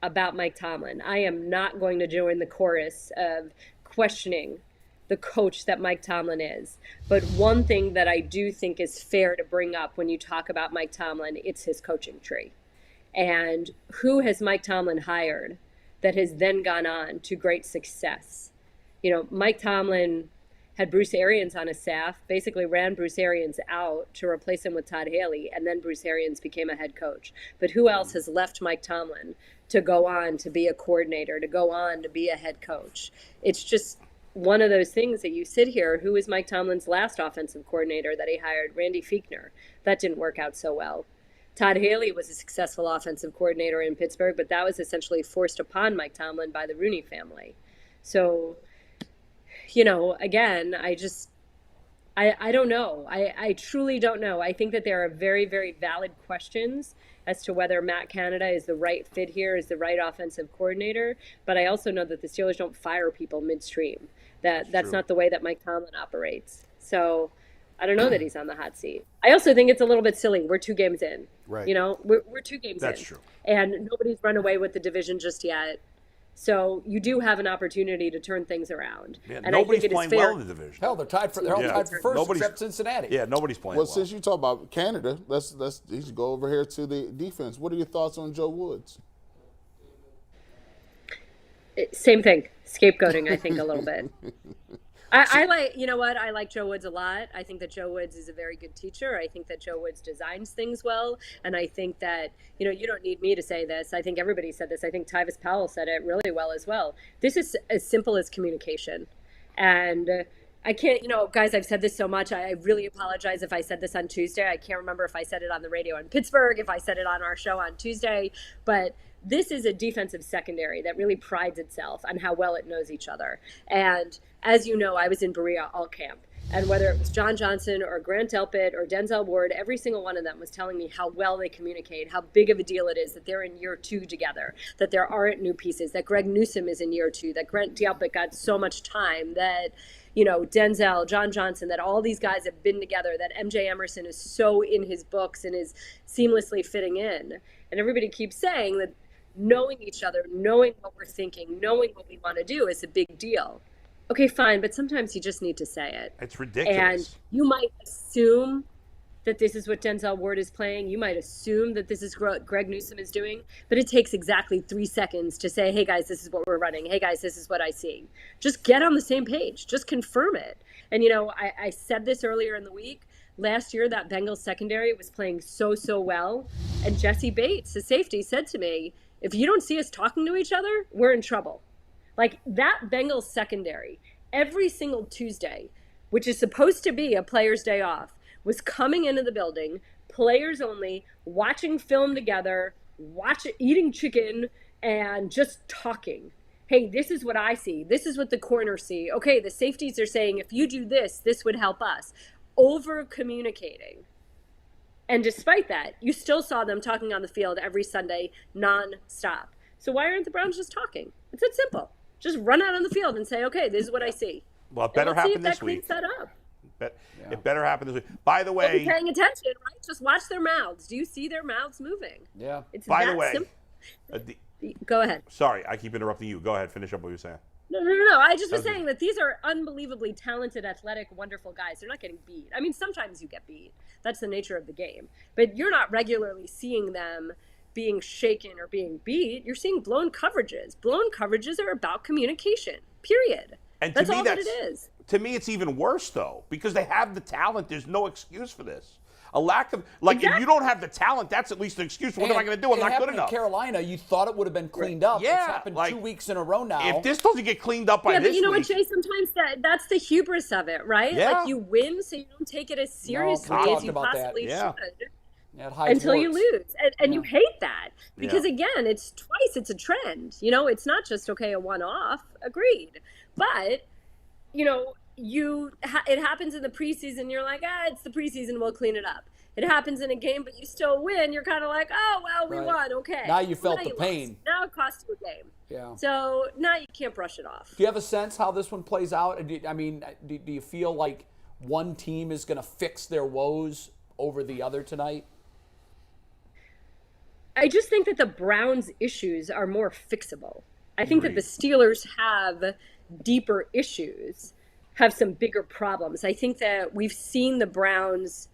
Speaker 8: about Mike Tomlin. I am not going to join the chorus of questioning the coach that Mike Tomlin is. But one thing that I do think is fair to bring up when you talk about Mike Tomlin, it's his coaching tree. And who has Mike Tomlin hired that has then gone on to great success? Mike Tomlin had Bruce Arians on his staff, basically ran Bruce Arians out to replace him with Todd Haley, and then Bruce Arians became a head coach. But who else has left Mike Tomlin to go on to be a coordinator, to go on to be a head coach? It's just one of those things that you sit here. Who was Mike Tomlin's last offensive coordinator that he hired? Randy Fichtner. That didn't work out so well. Todd Haley was a successful offensive coordinator in Pittsburgh, but that was essentially forced upon Mike Tomlin by the Rooney family. So, again, I don't know. I truly don't know. I think that there are very, very valid questions as to whether Matt Canada is the right fit here, is the right offensive coordinator. But I also know that the Steelers don't fire people midstream. That's not the way that Mike Tomlin operates. So I don't know that he's on the hot seat. I also think it's a little bit silly. We're 2 games in.
Speaker 5: Right.
Speaker 8: We're 2 games in.
Speaker 3: That's true.
Speaker 8: And nobody's run away with the division just yet. So you do have an opportunity to turn things around.
Speaker 3: Yeah,
Speaker 8: and
Speaker 3: nobody's
Speaker 8: I think
Speaker 3: playing well in the division.
Speaker 2: Hell, they're tied for first except Cincinnati.
Speaker 3: Yeah, nobody's playing well.
Speaker 4: Well, since you talk about Canada, let's go over here to the defense. What are your thoughts on Joe Woods?
Speaker 8: Same thing. Scapegoating, I think, a little bit. I like Joe Woods a lot. I think that Joe Woods is a very good teacher. I think that Joe Woods designs things well. And I think that, you don't need me to say this. I think everybody said this. I think Tyvis Powell said it really well as well. This is as simple as communication. And I can't, guys, I've said this so much. I really apologize if I said this on Tuesday. I can't remember if I said it on the radio in Pittsburgh, if I said it on our show on Tuesday. But this is a defensive secondary that really prides itself on how well it knows each other. And as you know, I was in Berea all camp. And whether it was John Johnson or Grant Delpit or Denzel Ward, every single one of them was telling me how well they communicate, how big of a deal it is that they're in year 2 together, that there aren't new pieces, that Greg Newsome is in year 2, that Grant Delpit got so much time, that Denzel, John Johnson, that all these guys have been together, that MJ Emerson is so in his books and is seamlessly fitting in. And everybody keeps saying that knowing each other, knowing what we're thinking, knowing what we want to do is a big deal. Okay, fine, but sometimes you just need to say it.
Speaker 3: It's ridiculous.
Speaker 8: And you might assume that this is what Denzel Ward is playing. You might assume that this is what Greg Newsome is doing, but it takes exactly 3 seconds to say, hey guys, this is what we're running. Hey guys, this is what I see. Just get on the same page. Just confirm it. And I said this earlier in the week. Last year, that Bengals secondary was playing so well. And Jesse Bates, the safety, said to me, if you don't see us talking to each other, we're in trouble. Like that Bengals secondary, every single Tuesday, which is supposed to be a player's day off, was coming into the building, players only, watching film together, eating chicken, and just talking. Hey, this is what I see. This is what the corners see. Okay, the safeties are saying, if you do this, this would help us. Over communicating. And despite that, you still saw them talking on the field every Sunday non-stop. So why aren't the Browns just talking? It's that simple. Just run out on the field and say, okay, this is what I see.
Speaker 3: Well, it better happen this week.
Speaker 8: That up.
Speaker 3: It better happen this week. By the way,
Speaker 8: be paying attention, right? Just watch their mouths. Do you see their mouths moving?
Speaker 2: Yeah.
Speaker 8: It's
Speaker 3: by
Speaker 8: that
Speaker 3: the way,
Speaker 8: simple. Go ahead.
Speaker 3: Sorry, I keep interrupting you. Go ahead. Finish up what you're saying.
Speaker 8: No. I just was saying that these are unbelievably talented, athletic, wonderful guys. They're not getting beat. I mean, sometimes you get beat. That's the nature of the game. But you're not regularly seeing them being shaken or being beat. You're seeing blown coverages. Blown coverages are about communication, period.
Speaker 3: And
Speaker 8: that's all that it is.
Speaker 3: To me, it's even worse, though, because they have the talent. There's no excuse for this. A lack of, like, if you don't have the talent, that's at least an excuse. What am I going to do? I'm not good enough.
Speaker 2: In Carolina, you thought it would have been cleaned up.
Speaker 3: Yeah,
Speaker 2: it's happened 2 weeks in a row now.
Speaker 3: If this doesn't get cleaned up by this
Speaker 8: but you know
Speaker 3: week,
Speaker 8: what, Jay? Sometimes that's the hubris of it, right?
Speaker 3: Yeah.
Speaker 8: Like, you win, so you don't take it as seriously as you possibly should. Until you lose. And you hate that. Because, again, it's twice. It's a trend. You know, it's not just, okay, a one-off. Agreed. But, you know, it happens in the preseason. You're like, it's the preseason. We'll clean it up. It happens in a game, but you still win. You're kind of like, oh, well, we won. Okay.
Speaker 2: Now you felt the pain.
Speaker 8: Lost. Now it cost you a game.
Speaker 2: Yeah.
Speaker 8: So now you can't brush it off.
Speaker 2: Do you have a sense how this one plays out? I mean, do you feel like one team is going to fix their woes over the other tonight?
Speaker 8: I just think that the Browns' issues are more fixable. I think that the Steelers have deeper issues, have some bigger problems. I think that we've seen the Browns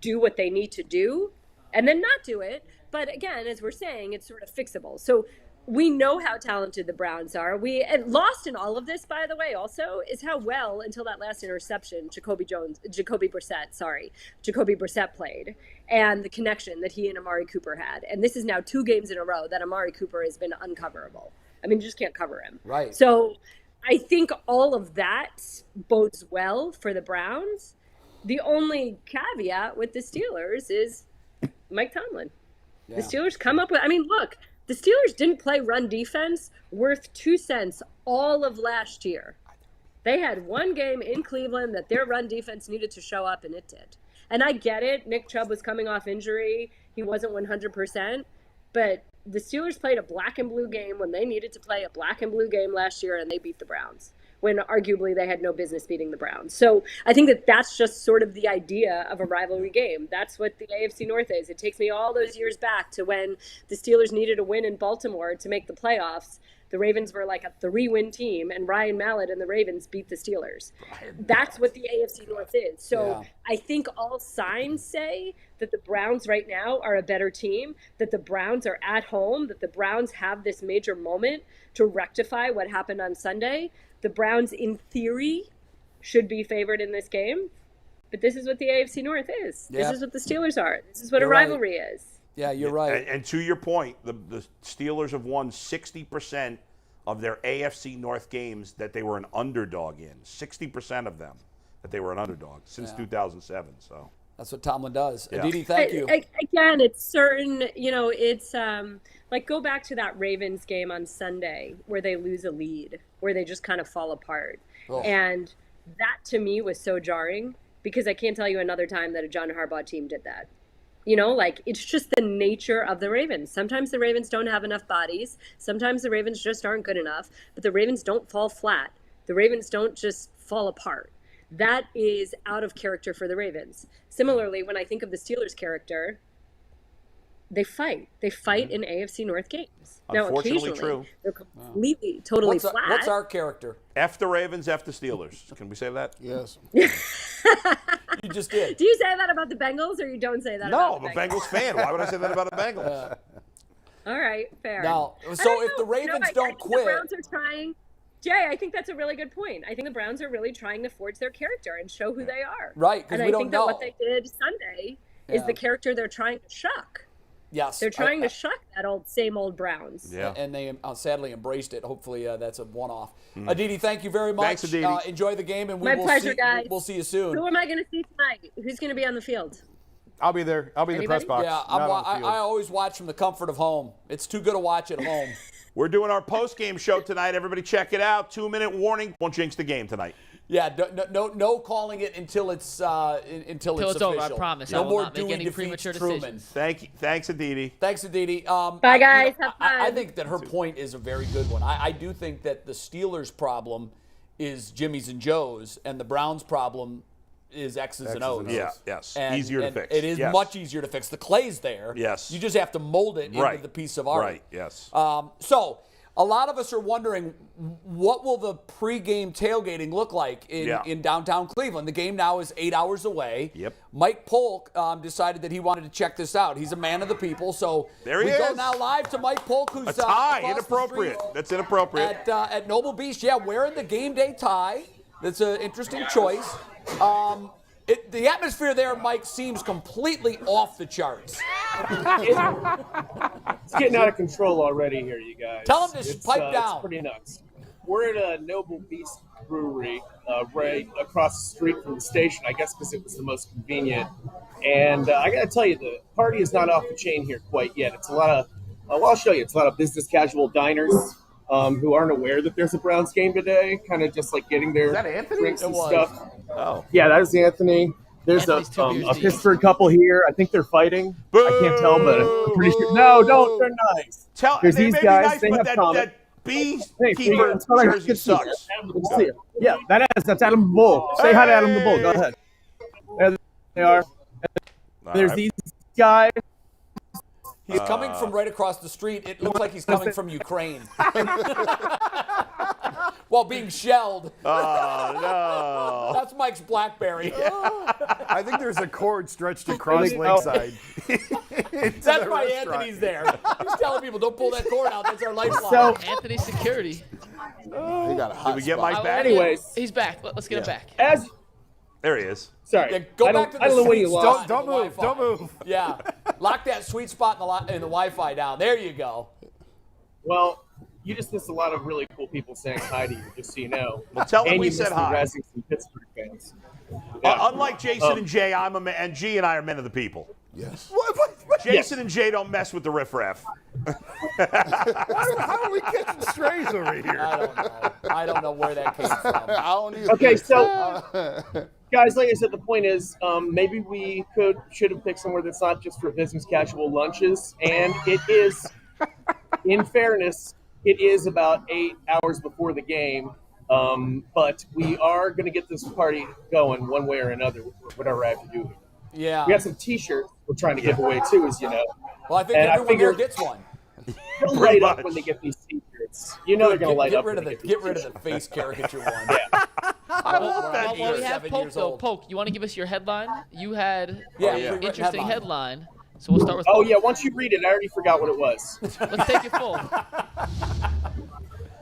Speaker 8: do what they need to do and then not do it. But again, as we're saying, it's sort of fixable. So we know how talented the Browns are. And lost in all of this, by the way, also, is how well, until that last interception, Jacoby Brissett played, and the connection that he and Amari Cooper had. And this is now 2 games in a row that Amari Cooper has been uncoverable. I mean, you just can't cover him.
Speaker 2: Right.
Speaker 8: So I think all of that bodes well for the Browns. The only caveat with the Steelers is Mike Tomlin. Yeah. The Steelers come up with, I mean, look, the Steelers didn't play run defense worth 2 cents all of last year. They had one game in Cleveland that their run defense needed to show up, and it did. And I get it. Nick Chubb was coming off injury. He wasn't 100%. But the Steelers played a black and blue game when they needed to play a black and blue game last year, and they beat the Browns, when arguably they had no business beating the Browns. So I think that that's just sort of the idea of a rivalry game. That's what the AFC North is. It takes me all those years back to when the Steelers needed a win in Baltimore to make the playoffs. The Ravens were like a 3-win team, and Ryan Mallett and the Ravens beat the Steelers. That's what the AFC North is. So I think all signs say that the Browns right now are a better team, that the Browns are at home, that the Browns have this major moment to rectify what happened on Sunday. The Browns, in theory, should be favored in this game. But this is what the AFC North is. This is what the Steelers are. This is what a rivalry is.
Speaker 2: Yeah, you're right.
Speaker 3: And to your point, the Steelers have won 60% of their AFC North games that they were an underdog in. 60% of them that they were an underdog since 2007. So
Speaker 2: that's what Tomlin does. Yeah. Aditi, thank you.
Speaker 8: Again, it's certain, it's like go back to that Ravens game on Sunday where they lose a lead, where they just kind of fall apart. Oh. And that to me was so jarring because I can't tell you another time that a John Harbaugh team did that. It's just the nature of the Ravens. Sometimes the Ravens don't have enough bodies. Sometimes the Ravens just aren't good enough. But the Ravens don't fall flat. The Ravens don't just fall apart. That is out of character for the Ravens. Similarly, when I think of the Steelers' character, they fight. They fight in AFC North games. Now, occasionally, they're completely, totally flat.
Speaker 2: What's our character?
Speaker 3: F the Ravens, F the Steelers. Can we say that?
Speaker 4: Yes.
Speaker 2: You just did.
Speaker 8: Do you say that about the Bengals, or you don't say that about the Bengals?
Speaker 3: No, I'm a Bengals fan. Why would I say that about the Bengals?
Speaker 8: All right, fair.
Speaker 2: Now, so if the Ravens don't quit.
Speaker 8: The Browns are trying. Jay, I think that's a really good point. I think the Browns are really trying to forge their character and show who they are.
Speaker 2: Right, because we don't know.
Speaker 8: And I think that what they did Sunday is the character they're trying to shuck.
Speaker 2: Yes.
Speaker 8: They're trying to shuck that same old Browns.
Speaker 3: Yeah.
Speaker 2: And they sadly embraced it. Hopefully that's a one-off. Aditi, thank you very much.
Speaker 3: Thanks, Aditi.
Speaker 2: Enjoy the game, and
Speaker 8: My pleasure, guys.
Speaker 2: We'll see you soon.
Speaker 8: Who am I going to see tonight? Who's going to be on the field?
Speaker 5: I'll be there. I'll be in the press box.
Speaker 2: Yeah, I always watch from the comfort of home. It's too good to watch at home.
Speaker 3: We're doing our post-game show tonight. Everybody check it out. 2-minute warning. Won't jinx the game tonight.
Speaker 2: Yeah, no calling it until it's until it's
Speaker 6: over.
Speaker 2: official.
Speaker 6: I promise.
Speaker 2: No
Speaker 6: I will
Speaker 2: more
Speaker 6: not make
Speaker 2: Dewey
Speaker 6: any
Speaker 2: defeats
Speaker 6: premature
Speaker 2: Truman.
Speaker 6: decisions.
Speaker 3: Thank you. Thanks, Aditi.
Speaker 2: Thanks, Aditi.
Speaker 8: Bye, guys. Have fun.
Speaker 2: I think that her point is a very good one. I do think that the Steelers' problem is Jimmy's and Joe's, and the Browns' problem is X's and O's.
Speaker 3: Yeah, yes.
Speaker 2: And,
Speaker 3: easier to fix.
Speaker 2: It is much easier to fix. The clay's there.
Speaker 3: Yes.
Speaker 2: You just have to mold it into the piece of art.
Speaker 3: Right, yes.
Speaker 2: So a lot of us are wondering, what will the pregame tailgating look like in downtown Cleveland? The game now is 8 hours away.
Speaker 3: Yep.
Speaker 2: Mike Polk decided that he wanted to check this out. He's a man of the people, so
Speaker 3: there he
Speaker 2: we
Speaker 3: is.
Speaker 2: go now live to Mike Polk, who's
Speaker 3: a tie. Inappropriate. That's inappropriate.
Speaker 2: At Noble Beach. Yeah, wearing the game day tie. That's an interesting choice. The atmosphere there, Mike, seems completely off the charts.
Speaker 9: It's getting out of control already here, you guys.
Speaker 2: Tell them to pipe down.
Speaker 9: It's pretty nuts. We're at a Noble Beast Brewery right across the street from the station, I guess because it was the most convenient. And I got to tell you, the party is not off the chain here quite yet. It's a lot of, well, I'll show you, it's a lot of business casual diners who aren't aware that there's a Browns game today, kind of just like getting their drinks and stuff.
Speaker 3: Oh.
Speaker 9: Yeah, that is Anthony. There's a Pittsburgh couple here. I think they're fighting.
Speaker 3: Boo!
Speaker 9: I can't tell, but I'm pretty sure. No, don't. They're nice. There's these guys.
Speaker 3: Nice,
Speaker 9: they have
Speaker 3: that beekeeper jersey sucks.
Speaker 9: Yeah, that's Adam the Bull. Say hi to Adam the Bull. Go ahead. There they are. There's these guys.
Speaker 2: He's coming from right across the street. It looks like he's coming from Ukraine. While being shelled.
Speaker 3: Oh, no.
Speaker 2: That's Mike's BlackBerry.
Speaker 5: I think there's a cord stretched across Lakeside.
Speaker 2: That's why Anthony's there. He's telling people, don't pull that cord out. That's our lifeline.
Speaker 9: So,
Speaker 6: Anthony's security.
Speaker 4: He got a hot
Speaker 3: Did we get
Speaker 4: spot.
Speaker 3: Mike back?
Speaker 9: Anyways.
Speaker 6: He's back. Let's get him back.
Speaker 3: There he is.
Speaker 9: Sorry.
Speaker 2: Yeah, go back to the
Speaker 9: I don't know when you
Speaker 2: sweet
Speaker 9: lost.
Speaker 2: spot.
Speaker 5: Don't move.
Speaker 2: Yeah. Lock that sweet spot in the Wi-Fi down. There you go.
Speaker 9: Well, you just missed a lot of really cool people saying hi to you, just so you know.
Speaker 3: Well, tell them
Speaker 9: and
Speaker 3: we
Speaker 9: you
Speaker 3: said
Speaker 9: missed
Speaker 3: hi.
Speaker 9: Razzing some Pittsburgh fans. Yeah.
Speaker 3: Unlike Jason and Jay, I'm a man, and G and I are men of the people.
Speaker 4: Yes.
Speaker 3: Jason and Jay don't mess with the riffraff.
Speaker 5: How are we catching strays over here?
Speaker 2: I don't know where that came from.
Speaker 4: I don't either.
Speaker 9: Okay, so guys, like I said, the point is maybe we should have picked somewhere that's not just for business casual lunches, and it is, in fairness, it is about 8 hours before the game, but we are going to get this party going one way or another, whatever I have to do.
Speaker 2: Yeah.
Speaker 9: We got some T-shirts we're trying to give away too, as you know.
Speaker 2: Well, I think everyone here gets one.
Speaker 9: They'll light up when they get these T-shirts. You know they're going to light up.
Speaker 2: Get rid of the face caricature one.
Speaker 9: Yeah.
Speaker 3: I love that.
Speaker 6: Well, we have Polk, though. Polk, you want to give us your headline? You had an interesting headline. So we'll start with Polk.
Speaker 9: Yeah, once you read it, I already forgot what it was.
Speaker 6: Let's take it full.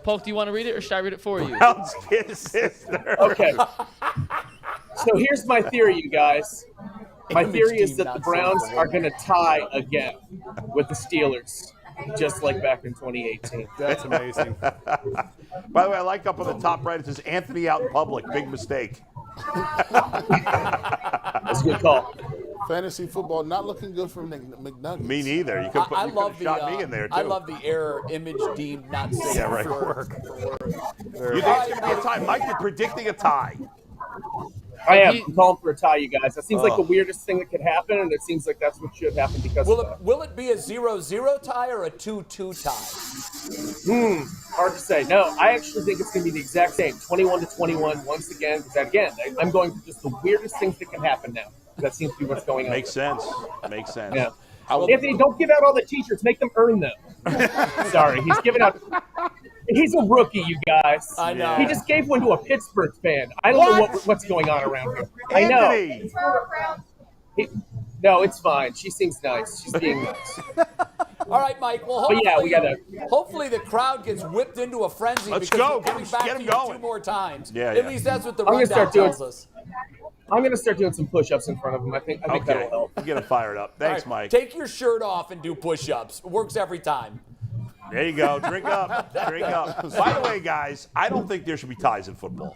Speaker 6: Polk, do you want to read it, or should I read it for you?
Speaker 3: Browns kid sister.
Speaker 9: Okay. So here's my theory, you guys. My theory is that the Browns are going to tie again with the Steelers, just like back in 2018.
Speaker 5: That's amazing.
Speaker 3: By the way, I like up on the top right, it says Anthony out in public. Big mistake.
Speaker 9: That's a good call.
Speaker 4: Fantasy football not looking good for McNuggets.
Speaker 3: Me neither. You could have shot me in there, too.
Speaker 2: I love the error image deemed not safe for work.
Speaker 3: You think it's going to be a tie? Mike, you're predicting a tie.
Speaker 9: I am. I'm calling for a tie, you guys. That seems like the weirdest thing that could happen, and it seems like that's what should happen because of that.
Speaker 2: Will it be a 0-0 tie or a 2-2 tie?
Speaker 9: Hard to say. No, I actually think it's going to be the exact same, 21-21 once again. Because again, I'm going for just the weirdest things that can happen now. That seems to be what's going on.
Speaker 3: Makes sense. Makes sense.
Speaker 9: Yeah. Anthony, don't give out all the T-shirts. Make them earn them. Sorry, he's giving out. He's a rookie, you guys.
Speaker 2: I know.
Speaker 9: He just gave one to a Pittsburgh fan. I don't know what's going on around here.
Speaker 3: Anthony.
Speaker 9: I know. No, it's fine. She seems nice. She's being nice.
Speaker 2: All right, Mike. Well, hopefully the crowd gets whipped into a frenzy.
Speaker 3: Let's
Speaker 2: because
Speaker 3: go.
Speaker 2: we're coming back
Speaker 3: Get
Speaker 2: to
Speaker 3: him
Speaker 2: you
Speaker 3: going.
Speaker 2: 2 more times.
Speaker 3: Yeah,
Speaker 2: At least that's what the
Speaker 9: I'm gonna
Speaker 2: rundown
Speaker 9: start doing-
Speaker 2: tells us.
Speaker 9: I'm going to start doing some push-ups in front of him. I think that'll help.
Speaker 3: I'm getting fired up. Thanks,
Speaker 2: All right,
Speaker 3: Mike.
Speaker 2: Take your shirt off and do push-ups. It works every time.
Speaker 3: There you go. Drink up. Drink up. By the way, guys, I don't think there should be ties in football.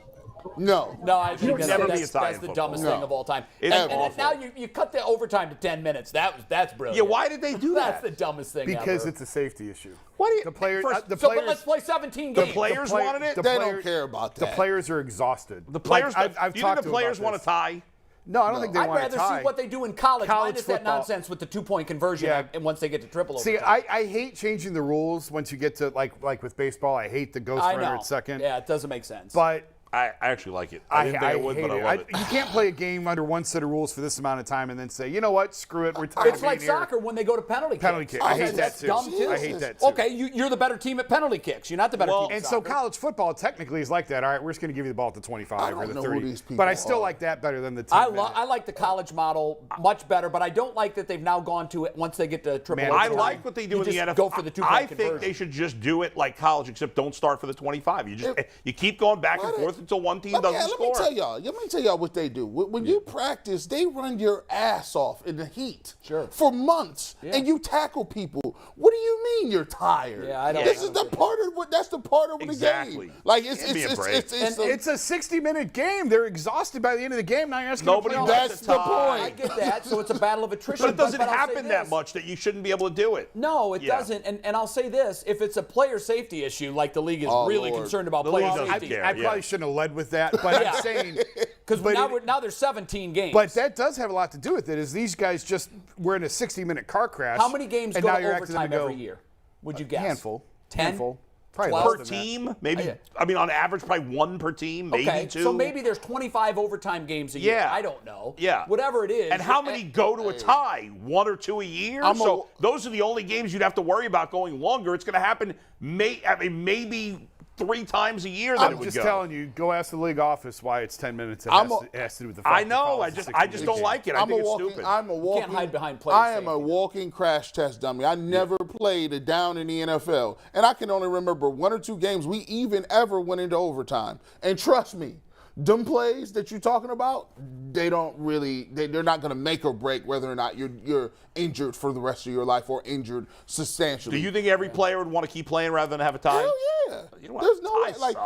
Speaker 4: No.
Speaker 2: No, I think
Speaker 3: Never
Speaker 2: that's the dumbest thing of all time. And now you cut the overtime to 10 minutes. That's brilliant.
Speaker 3: Yeah, why did they do that?
Speaker 2: That's the dumbest thing
Speaker 5: because
Speaker 2: ever.
Speaker 5: it's a safety issue.
Speaker 3: What do you,
Speaker 5: the players?
Speaker 2: But let's play 17 games.
Speaker 3: The players wanted it?
Speaker 4: They don't care about that.
Speaker 5: The players are exhausted.
Speaker 3: The players,
Speaker 5: I've
Speaker 3: do you
Speaker 5: talked
Speaker 3: think the players want a tie?
Speaker 5: No, I don't think they want a tie.
Speaker 2: I'd rather see what they do in college minus that
Speaker 5: football.
Speaker 2: nonsense with the 2-point conversion and once they get to triple overtime.
Speaker 5: See, I hate changing the rules once you get to, like with baseball, I hate the ghost runner at second.
Speaker 2: Yeah, it doesn't make sense.
Speaker 5: But
Speaker 3: I actually like it. I didn't think I would, but I love it.
Speaker 5: You can't play a game under one set of rules for this amount of time and then say, you know what, screw it, retire.
Speaker 2: It's like soccer when they go to penalty kicks.
Speaker 5: I hate that too.
Speaker 2: Dumb too.
Speaker 5: I hate that too.
Speaker 2: Okay, you're the better team at penalty kicks. You're not the better team at soccer.
Speaker 5: And so college football technically is like that. All right, we're just going to give you the ball at the 25 or the 30.
Speaker 4: Who these people
Speaker 5: but I still
Speaker 4: are.
Speaker 5: like that better than the 10
Speaker 2: I like the college model much better, but I don't like that they've now gone to it once they get to triple overtime.
Speaker 3: I like what they do in the NFL.
Speaker 2: Go for the 2-point
Speaker 3: I
Speaker 2: conversion.
Speaker 3: think they should just do it like college, except don't start for the 25. You keep going back and forth until one team doesn't score.
Speaker 4: Let me tell y'all what they do. When you practice, they run your ass off in the heat for months, and you tackle people. What do you mean you're tired?
Speaker 2: Yeah, I don't.
Speaker 4: This is the part of what. That's the part of the game. Like it's
Speaker 5: a 60-minute game. They're exhausted by the end of the game. Now you're asking
Speaker 3: nobody.
Speaker 4: That's the point.
Speaker 2: I get that. So it's a battle of attrition.
Speaker 3: But it doesn't
Speaker 2: I'll say
Speaker 3: happen that
Speaker 2: this.
Speaker 3: much that you shouldn't be able to do it.
Speaker 2: No, it doesn't. And I'll say this: if it's a player safety issue, like the league is really concerned about player safety,
Speaker 5: I probably shouldn't have led with that, but I'm saying.
Speaker 2: Because now there's 17 games.
Speaker 5: But that does have a lot to do with it. Is these guys were in a 60-minute car crash?
Speaker 2: How many games go to overtime every year? Would you guess?
Speaker 5: Handful.
Speaker 2: 10?
Speaker 5: Handful. Probably
Speaker 2: 12?
Speaker 3: Per team, maybe. I mean, on average, probably one per team, maybe two.
Speaker 2: So maybe there's 25 overtime games a year.
Speaker 3: Yeah.
Speaker 2: I don't know.
Speaker 3: Yeah.
Speaker 2: Whatever it is.
Speaker 3: And how many go to a tie? One or two a year? So those are the only games you'd have to worry about going longer. It's going to happen maybe 3 times a year that it would go.
Speaker 5: I'm just telling you, go ask the league office why it's 10 minutes. It has to do with the fact
Speaker 3: I know. I just don't like it. I think it's stupid.
Speaker 2: You can't hide behind player
Speaker 4: I am a walking crash test dummy. I never played a down in the NFL, and I can only remember 1 or 2 games we even ever went into overtime. And trust me, them plays that you're talking about, they're not going to make or break whether or not you're injured for the rest of your life or injured substantially.
Speaker 3: Do you think every player would want to keep playing rather than have a tie?
Speaker 4: Hell yeah. There's no way. Like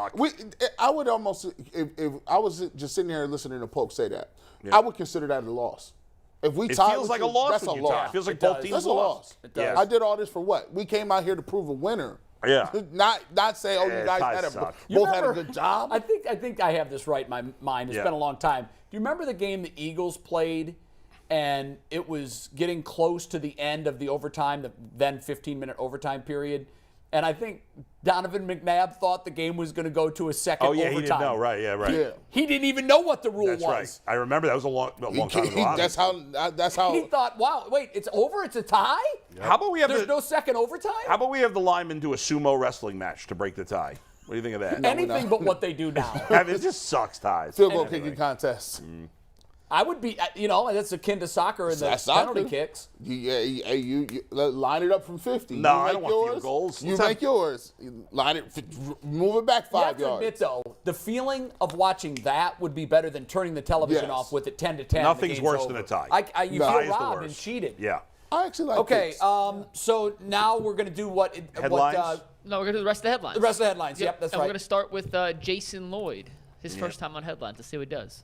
Speaker 4: I would almost, if I was just sitting here listening to Polk say that, I would consider that a loss. If we tie,
Speaker 3: it feels like a loss.
Speaker 4: That's a loss.
Speaker 3: It feels like both teams
Speaker 4: lost. That's a loss.
Speaker 2: It does.
Speaker 4: I did all this for what? We came out here to prove a winner.
Speaker 3: Yeah.
Speaker 4: Not say, you guys both had a good job.
Speaker 2: I think I have this right in my mind. It's been a long time. Do you remember the game the Eagles played, and it was getting close to the end of the overtime, the then 15-minute overtime period? And I think Donovan McNabb thought the game was going to go to a second overtime.
Speaker 3: Oh, yeah, he didn't know. Right, yeah, right.
Speaker 4: Yeah.
Speaker 2: He didn't even know what the rule was.
Speaker 3: That's right. I remember that was a long time ago.
Speaker 4: That's how.
Speaker 2: He thought, wow, wait, it's over? It's a tie?
Speaker 3: Yeah. How about we have
Speaker 2: There's no second overtime?
Speaker 3: How about we have the linemen do a sumo wrestling match to break the tie? What do you think of that?
Speaker 2: Anything but what they do now.
Speaker 3: It just sucks ties.
Speaker 4: Field goal kicking contest.
Speaker 2: I would be, that's akin to soccer and the penalty kicks.
Speaker 4: You line it up from 50.
Speaker 3: No, I don't want field goals.
Speaker 4: You make yours. You line it, move it back 5 yards.
Speaker 2: You have to admit, though, the feeling of watching that would be better than turning the television off with it 10-10.
Speaker 3: Nothing's worse than a tie.
Speaker 2: You feel robbed and cheated.
Speaker 3: Yeah.
Speaker 4: I actually like
Speaker 2: Okay,
Speaker 4: this.
Speaker 2: so now we're going to do what?
Speaker 3: Headlines?
Speaker 6: No, we're going to do the rest of the headlines.
Speaker 2: The rest of the headlines, yep that's
Speaker 6: and
Speaker 2: right.
Speaker 6: We're going to start with Jason Lloyd, his first time on headlines, to see what he does.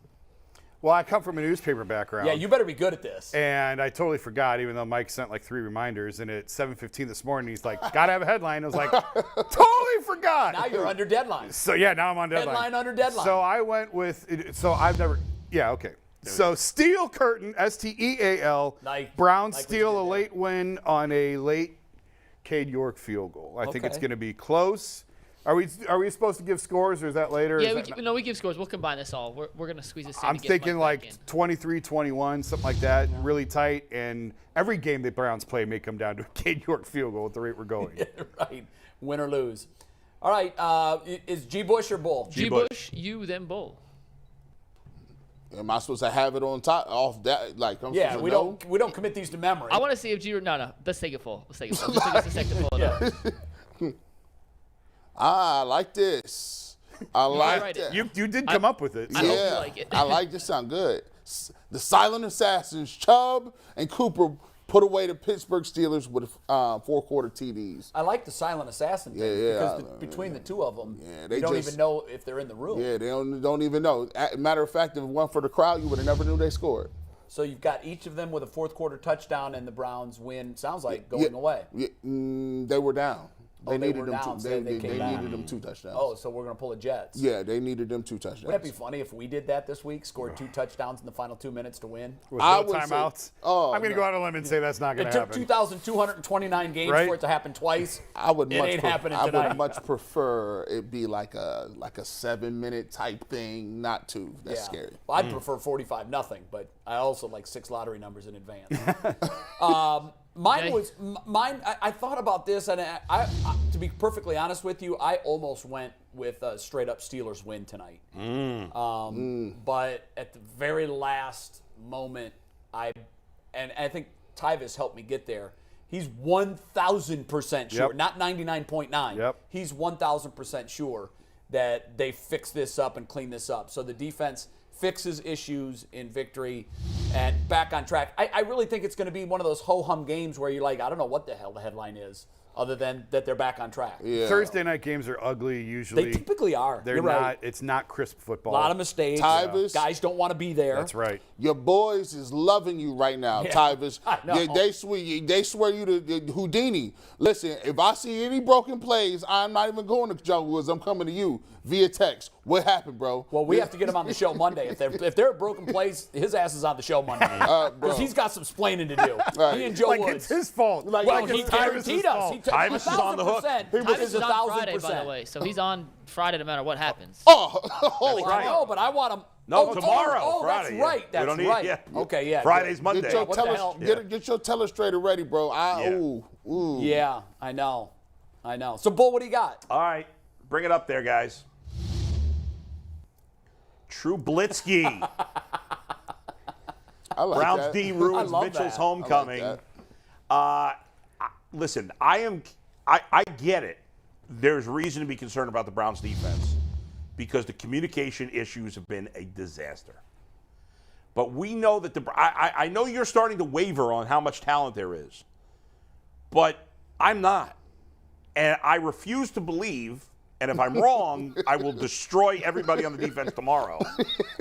Speaker 5: Well, I come from a newspaper background.
Speaker 2: Yeah, you better be good at this.
Speaker 5: And I totally forgot, even though Mike sent like 3 reminders. And at 7:15 this morning, he's like, "Gotta have a headline." I was like, "Totally forgot."
Speaker 2: Now you're under deadline.
Speaker 5: So yeah, now I'm on deadline.
Speaker 2: Headline under deadline.
Speaker 5: So I went with. So I've never. Yeah, okay. So Steel Curtain, STEAL. Browns steal a late win on a late Cade York field goal. I think it's going to be close. Are we supposed to give scores, or is that later?
Speaker 6: Yeah, we give scores. We'll combine this all. We're going to squeeze this in.
Speaker 5: I'm thinking like 23-21, something like that, really tight. And every game the Browns play may come down to a Cade York field goal at the rate we're going.
Speaker 2: Right, win or lose. All right, is G. Bush or Bull?
Speaker 6: G. Bush, you then Bull.
Speaker 4: Am I supposed to have it on top off that? Like,
Speaker 2: we don't commit these to memory.
Speaker 6: I want to see if G. No. Let's take it full. Let's take it full. Just take us a second to pull it up.
Speaker 4: I like this. I like that.
Speaker 5: You did come up with it.
Speaker 6: I hope you like it.
Speaker 4: I like this. Sound good. The Silent Assassins, Chubb and Cooper, put away the Pittsburgh Steelers with 4-quarter TDs.
Speaker 2: I like the silent assassin thing because between the two of them, they don't even know if they're in the room.
Speaker 4: Yeah, they don't even know. Matter of fact, if it weren't for the crowd, you would have never knew they scored.
Speaker 2: So you've got each of them with a fourth-quarter touchdown, and the Browns win, sounds like, going away.
Speaker 4: Yeah, they were down. They needed them two. They needed them 2 touchdowns.
Speaker 2: Oh, so we're going to pull a Jets.
Speaker 4: Yeah, they needed them 2 touchdowns.
Speaker 2: Wouldn't that be funny if we did that this week, scored 2 touchdowns in the final 2 minutes to win?
Speaker 5: With no timeouts? I'm going to go out on a limb and say that's not going to happen.
Speaker 2: It took 2,229 games for it to happen twice.
Speaker 4: I would
Speaker 2: happening tonight.
Speaker 4: I would much prefer it be like a 7-minute type thing, not 2. That's scary.
Speaker 2: Well, I'd prefer 45-0, but I also like 6 lottery numbers in advance. Mine. I thought about this, and I, to be perfectly honest with you, I almost went with a straight-up Steelers win tonight. But at the very last moment, I think Tyvis helped me get there. He's 1,000% sure, not 99.9.
Speaker 5: Yep.
Speaker 2: He's 1,000% sure that they fix this up and clean this up. So the defense fixes issues in victory and back on track. I really think it's going to be one of those ho-hum games where you're like, I don't know what the hell the headline is other than that they're back on track.
Speaker 4: Yeah.
Speaker 5: Thursday night games are ugly usually.
Speaker 2: They typically are.
Speaker 5: They're
Speaker 2: You're
Speaker 5: not.
Speaker 2: right.
Speaker 5: It's not crisp football.
Speaker 2: A lot of mistakes.
Speaker 4: Tyvis,
Speaker 2: guys don't want to be there.
Speaker 5: That's right.
Speaker 4: Your boys is loving you right now, Tyvis.
Speaker 2: I know.
Speaker 4: They swear you to Houdini. Listen, if I see any broken plays, I'm not even going to Jungle Woods. I'm coming to you via text. What happened, bro?
Speaker 2: Well, we have to get him on the show Monday. If there are broken plays, his ass is on the show Monday because he's got some splaining to do.
Speaker 4: Right.
Speaker 2: He and Joe
Speaker 5: Like
Speaker 2: Woods.
Speaker 5: it's his fault.
Speaker 2: Well, he guaranteed us.
Speaker 3: Tyvis is on the hook.
Speaker 6: Tyvis is on Friday, by the way, so he's on Friday no matter what happens.
Speaker 4: Holy
Speaker 2: I know, but I want him.
Speaker 3: Tomorrow, Friday.
Speaker 2: That's right. That's right.
Speaker 3: Yeah.
Speaker 2: Okay, yeah.
Speaker 3: Friday's Monday.
Speaker 4: Get your,
Speaker 2: What the hell?
Speaker 4: get your telestrator ready, bro. Ooh.
Speaker 2: Yeah, I know. So, Bull, what do you got?
Speaker 3: All right, bring it up there, guys. True Blitzky.
Speaker 4: I like
Speaker 3: Browns
Speaker 4: that.
Speaker 3: D ruins Mitchell's
Speaker 2: that.
Speaker 3: homecoming.
Speaker 4: I
Speaker 3: Listen, I get it. There's reason to be concerned about the Browns defense because the communication issues have been a disaster. But we know that I know you're starting to waver on how much talent there is, but I'm not. And I refuse to believe, and if I'm wrong, I will destroy everybody on the defense tomorrow.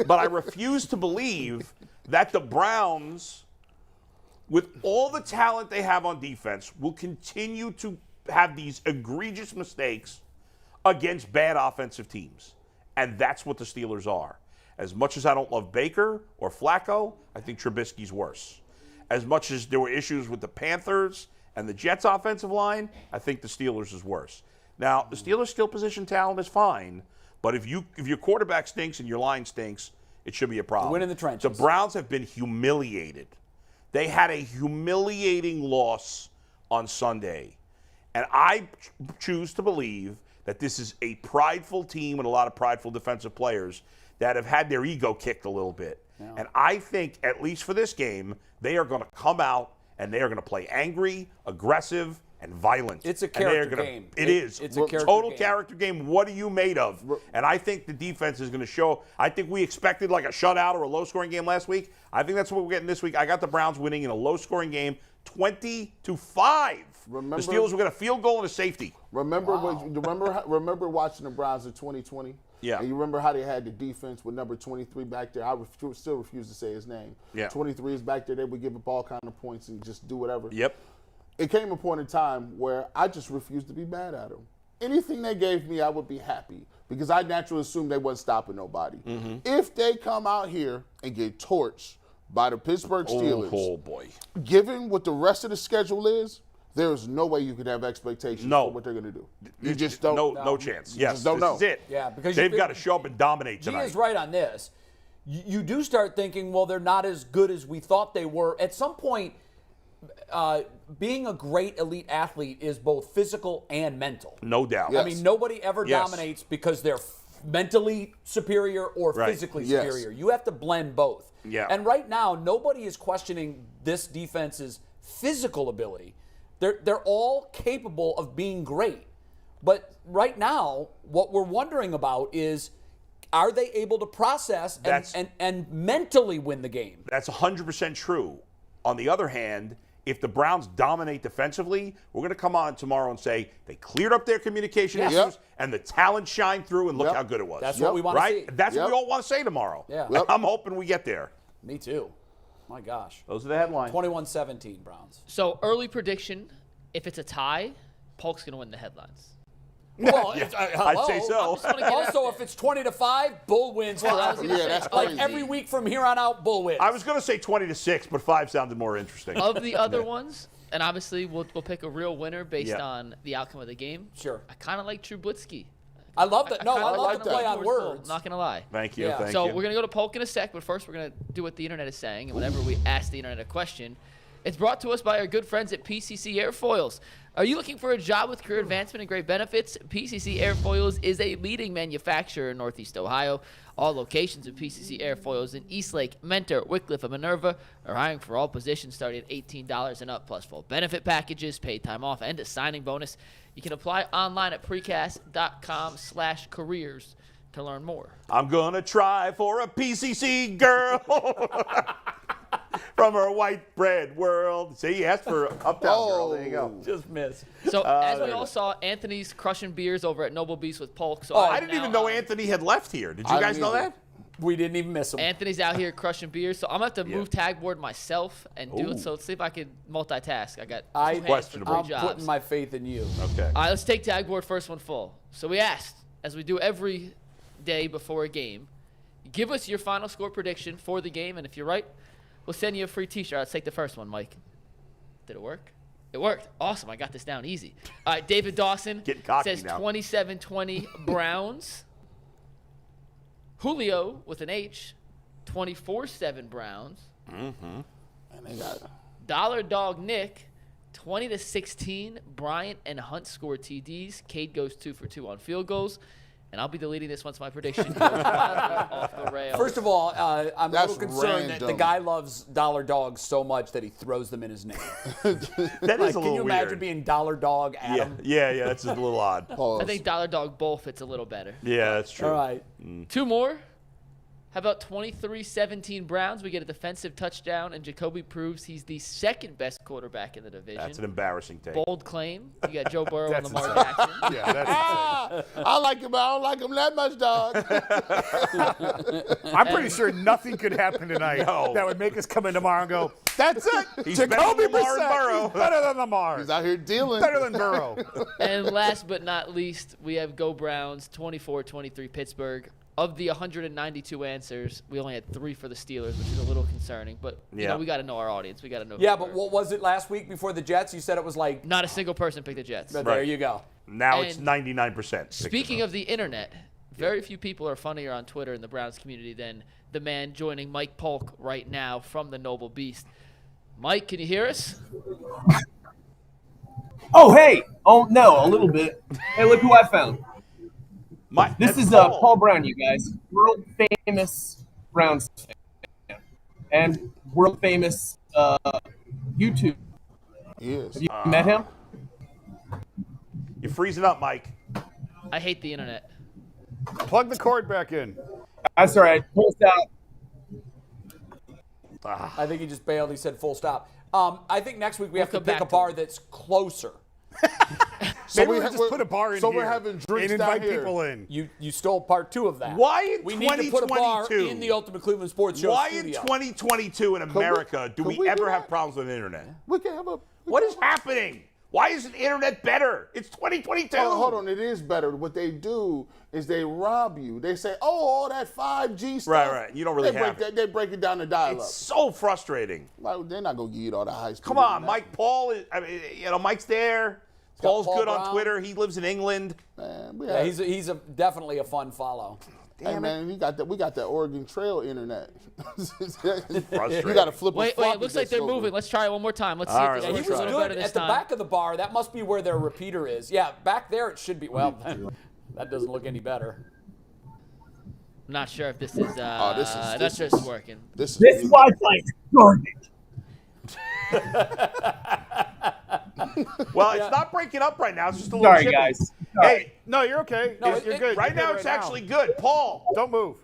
Speaker 3: But I refuse to believe that the Browns, with all the talent they have on defense, will continue to have these egregious mistakes against bad offensive teams. And that's what the Steelers are. As much as I don't love Baker or Flacco, I think Trubisky's worse. As much as there were issues with the Panthers and the Jets' offensive line, I think the Steelers is worse. Now, the Steelers' skill position talent is fine, but if your quarterback stinks and your line stinks, it should be a problem.
Speaker 2: Win in the trenches.
Speaker 3: The Browns have been humiliated. They had a humiliating loss on Sunday. And I choose to believe that this is a prideful team with a lot of prideful defensive players that have had their ego kicked a little bit. Yeah. And I think, at least for this game, they are going to come out and they are going to play angry, aggressive, and violent.
Speaker 2: It's a character game.
Speaker 3: It is.
Speaker 2: It's a character
Speaker 3: total
Speaker 2: game.
Speaker 3: Character game. What are you made of? And I think the defense is going to show. I think we expected like a shutout or a low-scoring game last week. I think that's what we're getting this week. I got the Browns winning in a low-scoring game, 20-5.
Speaker 4: Remember,
Speaker 3: the Steelers will get a field goal and a safety.
Speaker 4: Remember watching the Browns in 2020?
Speaker 3: Yeah.
Speaker 4: And you remember how they had the defense with number 23 back there? I still refuse to say his name.
Speaker 3: Yeah.
Speaker 4: 23 is back there. They would give up all kind of points and just do whatever.
Speaker 3: Yep.
Speaker 4: It came a point in time where I just refused to be mad at them. Anything they gave me, I would be happy because I naturally assumed they wasn't stopping nobody. Mm-hmm. If they come out here and get torched by the Pittsburgh Steelers,
Speaker 3: oh boy,
Speaker 4: given what the rest of the schedule is, there's no way you could have expectations for what they're going to do. You just don't.
Speaker 3: No chance. Yes,
Speaker 4: don't know.
Speaker 3: This is it.
Speaker 2: Yeah, because
Speaker 3: they've got to show up and dominate tonight.
Speaker 2: He is right on this. You do start thinking, well, they're not as good as we thought they were. At some point, being a great elite athlete is both physical and mental.
Speaker 3: No doubt.
Speaker 2: Yes. I mean, nobody ever dominates because they're mentally superior or physically superior. You have to blend both.
Speaker 3: Yeah.
Speaker 2: And right now, nobody is questioning this defense's physical ability. They're all capable of being great. But right now, what we're wondering about is, are they able to process and mentally win the game?
Speaker 3: That's 100% true. On the other hand, if the Browns dominate defensively, we're going to come on tomorrow and say they cleared up their communication issues and the talent shined through and look how good it was.
Speaker 2: That's what we want to see.
Speaker 3: That's what we all want to say tomorrow.
Speaker 2: Yeah.
Speaker 3: And I'm hoping we get there.
Speaker 2: Me too. My gosh.
Speaker 3: Those are the headlines.
Speaker 2: 21-17 Browns.
Speaker 6: So early prediction, if it's a tie, Polk's going to win the headlines.
Speaker 2: Well,
Speaker 3: I'd say so.
Speaker 2: Also, if it's 20-5, Bull wins forever.
Speaker 4: That's
Speaker 2: like
Speaker 4: crazy.
Speaker 2: every week from here on out, Bull wins.
Speaker 3: I was going to say 20-6, but 5 sounded more interesting.
Speaker 6: Of the other ones, and obviously we'll pick a real winner based on the outcome of the game.
Speaker 2: Sure.
Speaker 6: I kind of like Trubisky.
Speaker 2: I love that. No, I love
Speaker 4: like
Speaker 2: the
Speaker 4: that.
Speaker 2: play on words.
Speaker 6: I'm not going to lie.
Speaker 3: Thank you.
Speaker 2: Yeah.
Speaker 3: Thank
Speaker 6: So
Speaker 3: you.
Speaker 6: we're going to go to Polk in a sec, but first we're going to do what the internet is saying. And whenever we ask the internet a question, it's brought to us by our good friends at PCC Airfoils. Are you looking for a job with career advancement and great benefits? PCC Airfoils is a leading manufacturer in Northeast Ohio. All locations of PCC Airfoils in Eastlake, Mentor, Wickliffe, and Minerva are hiring for all positions starting at $18 and up, plus full benefit packages, paid time off, and a signing bonus. You can apply online at precast.com/careers to learn more.
Speaker 3: I'm going to try for a PCC girl from her white bread world. See, he asked for Uptown Girl. There you go.
Speaker 2: Just miss.
Speaker 6: So as we all saw, Anthony's crushing beers over at Noble Beast with Polk. So
Speaker 3: I didn't even know Anthony had left here. Did you guys know that?
Speaker 2: We didn't even miss him.
Speaker 6: Anthony's out here crushing beers, so I'm going to have to move tag board myself and do it. So let's see if I can multitask. I got two hands for 3
Speaker 2: I'm
Speaker 6: jobs.
Speaker 2: putting my faith in you.
Speaker 3: Okay.
Speaker 6: All right, let's take tag board first one full. So we asked, as we do every day before a game, give us your final score prediction for the game, and if you're right, we'll send you a free T-shirt. Let's take the first one, Mike. Did it work? It worked. Awesome. I got this down easy. All right, David Dawson says 27-20 Browns. Julio with an H, 24-7 Browns.
Speaker 4: And they got
Speaker 6: Dollar Dog Nick, 20-16. Bryant and Hunt score TDs. Cade goes 2 for 2 on field goals. And I'll be deleting this once my prediction goes off the rails.
Speaker 2: First of all, I'm a little concerned that the
Speaker 4: random.
Speaker 2: guy loves dollar dogs so much that he throws them in his name.
Speaker 3: That is a little
Speaker 2: Can you imagine
Speaker 3: weird.
Speaker 2: being dollar dog Adam?
Speaker 3: Yeah, that's just a little odd.
Speaker 6: I think Dollar Dog Bull fits a little better.
Speaker 3: Yeah, that's true.
Speaker 2: All right.
Speaker 6: 2 more. How about 23-17 Browns? We get a defensive touchdown, and Jacoby proves he's the second best quarterback in the division.
Speaker 3: That's an embarrassing take.
Speaker 6: Bold claim. You got Joe Burrow and
Speaker 5: That's
Speaker 6: Lamar
Speaker 5: insane.
Speaker 6: Jackson.
Speaker 5: Yeah, that's
Speaker 4: I like him, but I don't like him that much, dog.
Speaker 5: I'm pretty sure nothing could happen tonight that would make us come in tomorrow and go, that's it.
Speaker 3: He's
Speaker 5: Jacoby
Speaker 3: better than Lamar and
Speaker 5: Brissett.
Speaker 3: Burrow.
Speaker 5: He's better than Lamar.
Speaker 4: He's out here dealing.
Speaker 5: Better than Burrow.
Speaker 6: And last but not least, we have Go Browns, 24-23 Pittsburgh. Of the 192 answers, we only had 3 for the Steelers, which is a little concerning. But you know, we got to know our audience. We got to know.
Speaker 2: Yeah, but what was it last week before the Jets? You said it was like.
Speaker 6: Not a single person picked the Jets.
Speaker 2: But there you go.
Speaker 3: Now
Speaker 6: And
Speaker 3: it's 99%.
Speaker 6: Speaking of the internet, very few people are funnier on Twitter in the Browns community than the man joining Mike Polk right now from the Noble Beast. Mike, can you hear us?
Speaker 9: Oh, hey. Oh, no, a little bit. Hey, look who I found. This is Paul Brown, you guys. World famous Browns fan. And world famous YouTube.
Speaker 4: Yes.
Speaker 9: Have you met him?
Speaker 3: You're freezing up, Mike.
Speaker 6: I hate the internet.
Speaker 5: Plug the cord back in.
Speaker 9: That's all right. Pull out.
Speaker 2: I think he just bailed. He said full stop. I think next week we have to
Speaker 6: come
Speaker 2: pick
Speaker 6: back
Speaker 2: a
Speaker 6: to
Speaker 2: bar
Speaker 6: it.
Speaker 2: that's closer.
Speaker 5: Maybe we just put a bar in
Speaker 4: so
Speaker 5: here
Speaker 4: we're having drinks
Speaker 5: and
Speaker 4: down
Speaker 5: invite
Speaker 4: here.
Speaker 5: people in.
Speaker 2: You stole part 2 of that.
Speaker 3: Why in
Speaker 2: we need to put a bar
Speaker 3: 2022?
Speaker 2: in the Ultimate Cleveland Sports Show
Speaker 3: Why
Speaker 2: studio.
Speaker 3: in 2022 in America do we
Speaker 4: we
Speaker 3: ever
Speaker 4: do
Speaker 3: have
Speaker 4: that?
Speaker 3: problems with the internet?
Speaker 4: We can have a.
Speaker 3: What is happening? Why isn't the internet better? It's 2022.
Speaker 4: Hold on, it is better. What they do is they rob you. They say, "Oh, all that 5G stuff."
Speaker 3: Right. You don't really have it.
Speaker 4: They break it down to dial-up.
Speaker 3: It's so frustrating.
Speaker 4: Like, they're not gonna give you all the high speed.
Speaker 3: Come on,
Speaker 4: internet.
Speaker 3: Mike Paul. Mike's there. Paul's
Speaker 2: Paul
Speaker 3: good
Speaker 2: Brown.
Speaker 3: on Twitter. He lives in England.
Speaker 4: Man,
Speaker 2: Yeah, he's definitely a fun follow.
Speaker 4: Hey man, we got that Oregon Trail internet.
Speaker 3: Frustrating.
Speaker 4: You got to flip.
Speaker 6: Wait, it looks like they're moving. Let's try it one more time. Let's see
Speaker 3: All
Speaker 6: if
Speaker 3: right,
Speaker 6: this
Speaker 2: He
Speaker 3: let's
Speaker 6: works
Speaker 2: was
Speaker 6: a little
Speaker 2: good
Speaker 6: better this
Speaker 2: at the
Speaker 6: time.
Speaker 2: back of the bar. That must be where their repeater is. Yeah, back there it should be. Well, that doesn't look any better.
Speaker 6: I'm not sure if this is
Speaker 4: this
Speaker 6: just working.
Speaker 4: This
Speaker 9: Wi-Fi is garbage.
Speaker 3: Well, it's not breaking up right now. It's just a little
Speaker 9: Sorry,
Speaker 3: chippy.
Speaker 9: guys.
Speaker 3: Hey,
Speaker 5: No, you're okay.
Speaker 2: No,
Speaker 5: you're good.
Speaker 3: right
Speaker 5: You're
Speaker 3: now
Speaker 5: good
Speaker 3: it's actually good. Paul,
Speaker 5: Don't move.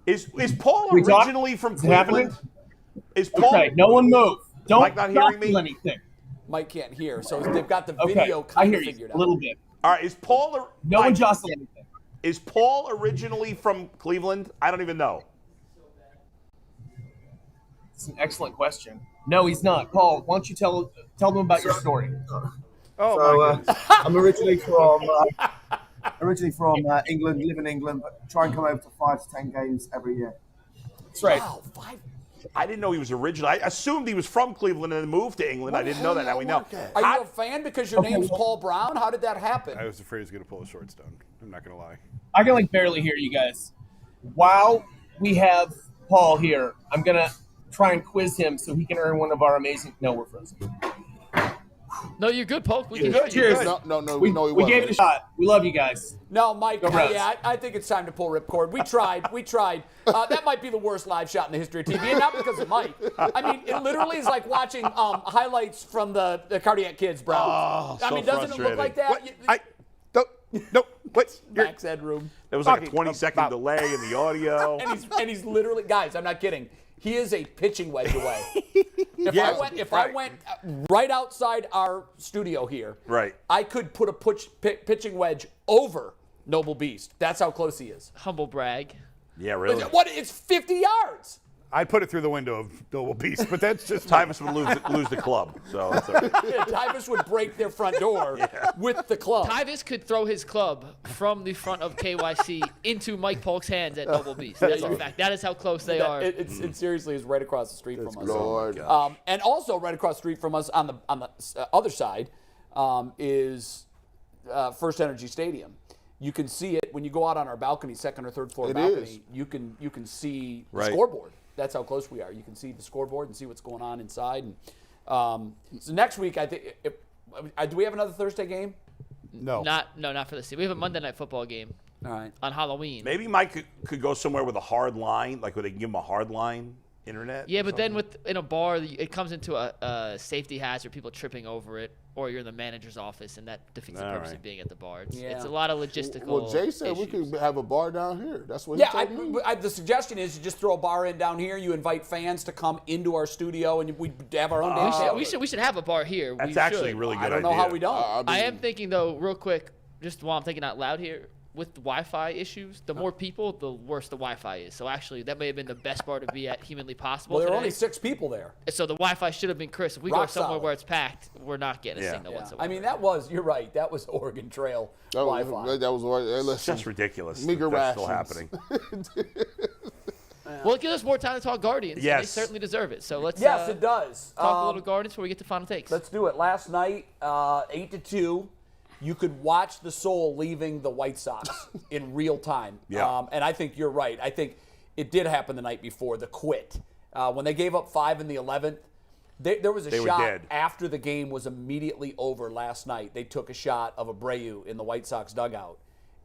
Speaker 3: is Paul
Speaker 9: We talk?
Speaker 3: originally from
Speaker 9: Is it happening?
Speaker 3: Cleveland? Is Paul?
Speaker 9: Okay, no one move. Don't
Speaker 3: Mike not hearing me?
Speaker 9: do anything.
Speaker 2: Mike can't hear, so they've got the video kind of figured out.
Speaker 9: A little bit.
Speaker 3: All right, is Paul?
Speaker 9: No one jostled anything.
Speaker 3: Is Paul originally from Cleveland? I don't even know.
Speaker 9: It's an excellent question. No, he's not. Paul, why don't you tell them about your story?
Speaker 10: I'm originally from England, live in England, but try and come over to 5 to 10 games every year.
Speaker 9: That's right.
Speaker 2: Wow, 5.
Speaker 3: I didn't know he was original. I assumed he was from Cleveland and then moved to England. I didn't know that. Now we know.
Speaker 2: Are you a fan because your name's Paul Brown? How did that happen?
Speaker 5: I was afraid he was going to pull the shorts down. I'm not going to lie.
Speaker 9: I can barely hear you guys. While we have Paul here, I'm going to try and quiz him so he can earn one of our amazing. No, we're frozen.
Speaker 6: No, you're good, Polk. We can
Speaker 9: good. Cheers.
Speaker 4: No,
Speaker 9: we gave it a shot. We love you guys.
Speaker 2: No, Mike. I think it's time to pull ripcord. We tried. That might be the worst live shot in the history of TV, and not because of Mike. I mean, it literally is like watching highlights from the Cardiac Kids, bro.
Speaker 3: Oh,
Speaker 2: I mean, doesn't it look like that?
Speaker 5: What?
Speaker 2: Max headroom.
Speaker 3: There was like a 20-second delay in the audio.
Speaker 2: and he's literally, guys, I'm not kidding. He is a pitching wedge away. If I went right outside our studio here, I could put a pitching wedge over Noble Beast. That's how close he is.
Speaker 6: Humble brag.
Speaker 3: Yeah, really.
Speaker 2: What? It's 50 yards.
Speaker 5: I'd put it through the window of Noble Beast, but that's just
Speaker 3: Tyvis would lose the club. So that's all right.
Speaker 2: Tyvis would break their front door with the club.
Speaker 6: Tyvis could throw his club from the front of KYC into Mike Polk's hands at Noble Beast. That's a fact. That is how close they are.
Speaker 2: It seriously is right across the street from us.
Speaker 4: Lord.
Speaker 2: And also right across the street from us on the other side is First Energy Stadium. You can see it when you go out on our balcony, second or third floor balcony. You can see the scoreboard. That's how close we are. You can see the scoreboard and see what's going on inside. And, so next week, I think, do we have another Thursday game?
Speaker 5: No.
Speaker 6: Not for the season. We have a Monday Night Football game.
Speaker 2: All right.
Speaker 6: On Halloween.
Speaker 3: Maybe Mike could go somewhere with a hard line, like where they can give him a hard line internet.
Speaker 6: Yeah, but then in a bar, it comes into a safety hazard, people tripping over it, or you're in the manager's office, and that defeats the purpose of being at the bar. It's a lot of logistical
Speaker 4: Well, Jay said
Speaker 6: issues.
Speaker 4: we could have a bar down here. That's what he told me.
Speaker 2: The suggestion is you just throw a bar in down here. You invite fans to come into our studio, and we have our own dance show.
Speaker 6: We should have a bar here.
Speaker 3: That's actually a really good idea.
Speaker 2: I don't know how we don't.
Speaker 6: I am thinking, though, real quick, just while I'm thinking out loud here, with the Wi-Fi issues, the more people, the worse the Wi-Fi is. So actually, that may have been the best bar to be at humanly possible.
Speaker 2: Well, there
Speaker 6: today.
Speaker 2: are only 6 people there.
Speaker 6: So the Wi-Fi should have been crisp. If we go somewhere where it's packed, we're not getting a signal whatsoever.
Speaker 2: I mean, you're right. That was Oregon Trail Wi-Fi.
Speaker 4: That was
Speaker 3: It's just ridiculous.
Speaker 4: Meager
Speaker 3: that's
Speaker 4: rations.
Speaker 3: still happening.
Speaker 6: Well, it gives us more time to talk Guardians.
Speaker 3: Yes.
Speaker 6: They certainly deserve it. So let's
Speaker 2: Yes, it does.
Speaker 6: talk a little Guardians before we get to final takes.
Speaker 2: Let's do it. Last night, 8-2. You could watch the Soul leaving the White Sox in real time.
Speaker 3: Yeah.
Speaker 2: And I think you're right. I think it did happen the night before, the quit. When they gave up 5 in the 11th, there was a shot after the game was immediately over last night. They took a shot of Abreu in the White Sox dugout.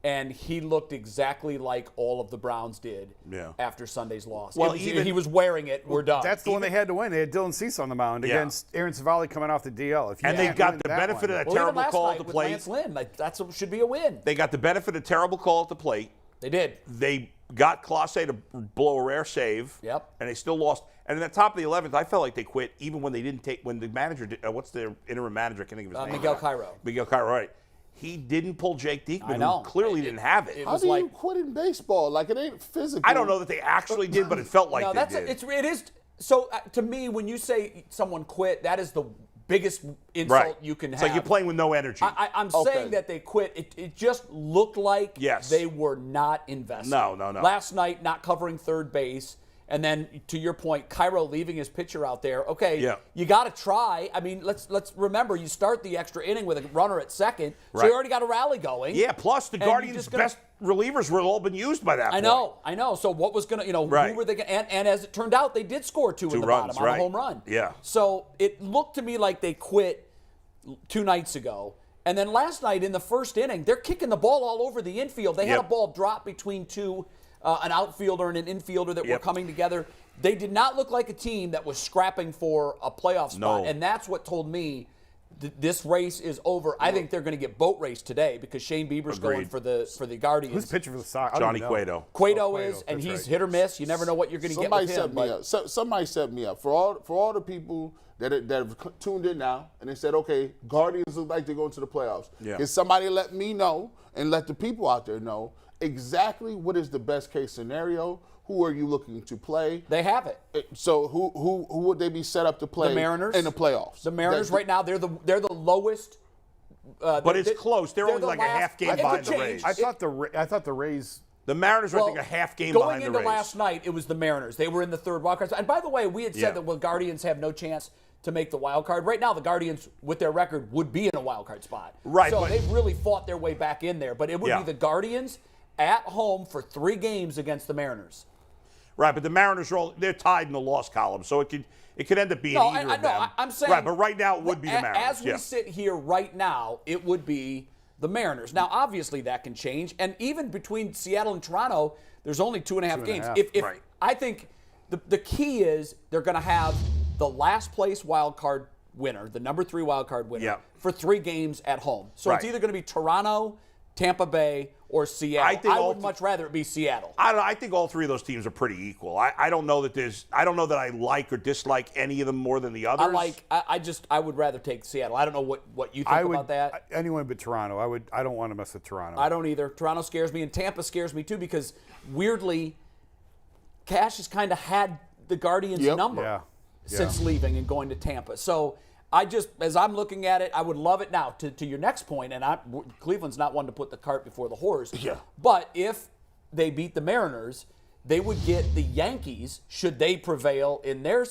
Speaker 2: And he looked exactly like all of the Browns did after Sunday's loss. Well, he was wearing it. We're done.
Speaker 5: That's the one they had to win. They had Dylan Cease on the mound against Aaron Savali coming off the DL.
Speaker 3: And they got the benefit of that terrible call at the plate.
Speaker 2: Lance Lynn, that should be a win.
Speaker 3: They got the benefit of terrible call at the plate.
Speaker 2: They did.
Speaker 3: They got Clase to blow a rare save.
Speaker 2: Yep.
Speaker 3: And they still lost. And at the top of the 11th, I felt like they quit even when they didn't take – when the manager – what's their interim manager? I can't think of his name.
Speaker 2: Miguel Cairo.
Speaker 3: Miguel Cairo, right. He didn't pull Jake Diekman, who clearly didn't have it.
Speaker 4: How do you quit in baseball? Like, it ain't physical.
Speaker 3: I don't know that they actually did, but it felt like they did.
Speaker 2: It is. So, to me, when you say someone quit, that is the biggest insult you can have.
Speaker 3: It's like you're playing with no energy.
Speaker 2: I'm saying that they quit. It just looked like they were not invested.
Speaker 3: No.
Speaker 2: Last night, not covering third base. And then, to your point, Cairo leaving his pitcher out there. Okay, you got to try. I mean, let's remember, you start the extra inning with a runner at second, so you already got a rally going.
Speaker 3: Yeah, plus the Guardians' best relievers were all been used by that point.
Speaker 2: I know. So what was going to, who were they going to, and as it turned out, they did score 2 in the
Speaker 3: runs,
Speaker 2: bottom on a home run.
Speaker 3: Yeah.
Speaker 2: So it looked to me like they quit 2 nights ago. And then last night in the first inning, they're kicking the ball all over the infield. They had a ball drop between two. An outfielder and an infielder that were coming together. They did not look like a team that was scrapping for a playoff spot. And that's what told me this race is over. I think they're going to get boat race today because Shane Bieber's going for the Guardians.
Speaker 5: Who's pitching for the Sox?
Speaker 3: Johnny Cueto.
Speaker 2: Cueto is, and he's hit or miss. You never know what you're going to get with him.
Speaker 4: Somebody set me up. For all the people that have tuned in now, and they said, okay, Guardians look like they're going to the playoffs.
Speaker 3: Yeah.
Speaker 4: Can somebody let me know and let the people out there know exactly what is the best case scenario? Who are you looking to play?
Speaker 2: They have it.
Speaker 4: So who would they be set up to play?
Speaker 2: The Mariners
Speaker 4: in the playoffs.
Speaker 2: The Mariners right now they're the lowest.
Speaker 3: But it's close. They're only like a half game behind the Rays.
Speaker 5: I thought the Rays.
Speaker 3: The Mariners are, I think, a half game behind the Rays.
Speaker 2: Going into last night, it was the Mariners. They were in the third wild card. And by the way, we had said that the Guardians have no chance to make the wild card. Right now, the Guardians, with their record, would be in a wild card spot.
Speaker 3: Right.
Speaker 2: So they've really fought their way back in there. But it would be the Guardians at home for 3 games against the Mariners.
Speaker 3: Right, but the Mariners they're tied in the loss column, so it could end up being either of them.
Speaker 2: I'm saying.
Speaker 3: Right, but right now it would be the Mariners.
Speaker 2: As we sit here right now, it would be the Mariners. Now, obviously, that can change, and even between Seattle and Toronto, there's only 2.5 games.
Speaker 3: Right.
Speaker 2: I think the key is they're going to have the last place wild card winner, the number 3 wild card winner, for 3 games at home. So it's either going to be Toronto, Tampa Bay, or Seattle. I would much rather it be Seattle.
Speaker 3: I think all 3 of those teams are pretty equal. I don't know that I like or dislike any of them more than the others.
Speaker 2: I would rather take Seattle. I don't know what you think about that.
Speaker 5: Anyone but Toronto. I don't want to mess with Toronto.
Speaker 2: I don't either. Toronto scares me, and Tampa scares me too because weirdly, Cash has kind of had the Guardians' number since leaving and going to Tampa. So as I'm looking at it, I would love it now. To your next point, and Cleveland's not one to put the cart before the horse. Yeah. But if they beat the Mariners, they would get the Yankees. Should they prevail in their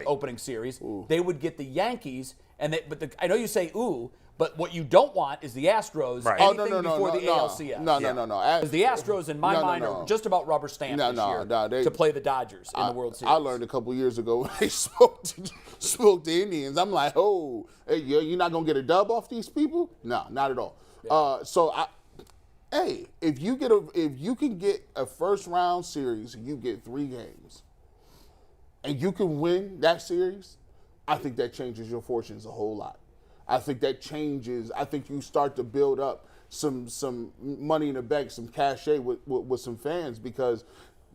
Speaker 2: opening series, they would get the Yankees. I know you say ooh, but what you don't want is the Astros.
Speaker 4: Right.
Speaker 2: Before the ALCS.
Speaker 4: No.
Speaker 2: Because the Astros, in my mind, are just about rubber stamped this year to play the Dodgers in the World Series.
Speaker 4: I learned a couple years ago when they spoke to Indians. I'm like, oh, hey, you're not gonna get a dub off these people? No, not at all. Yeah. If you can get a first round series, you get 3 games, and you can win that series, I think that changes your fortunes a whole lot. I think that changes. I think you start to build up some money in the bank, some cachet with some fans because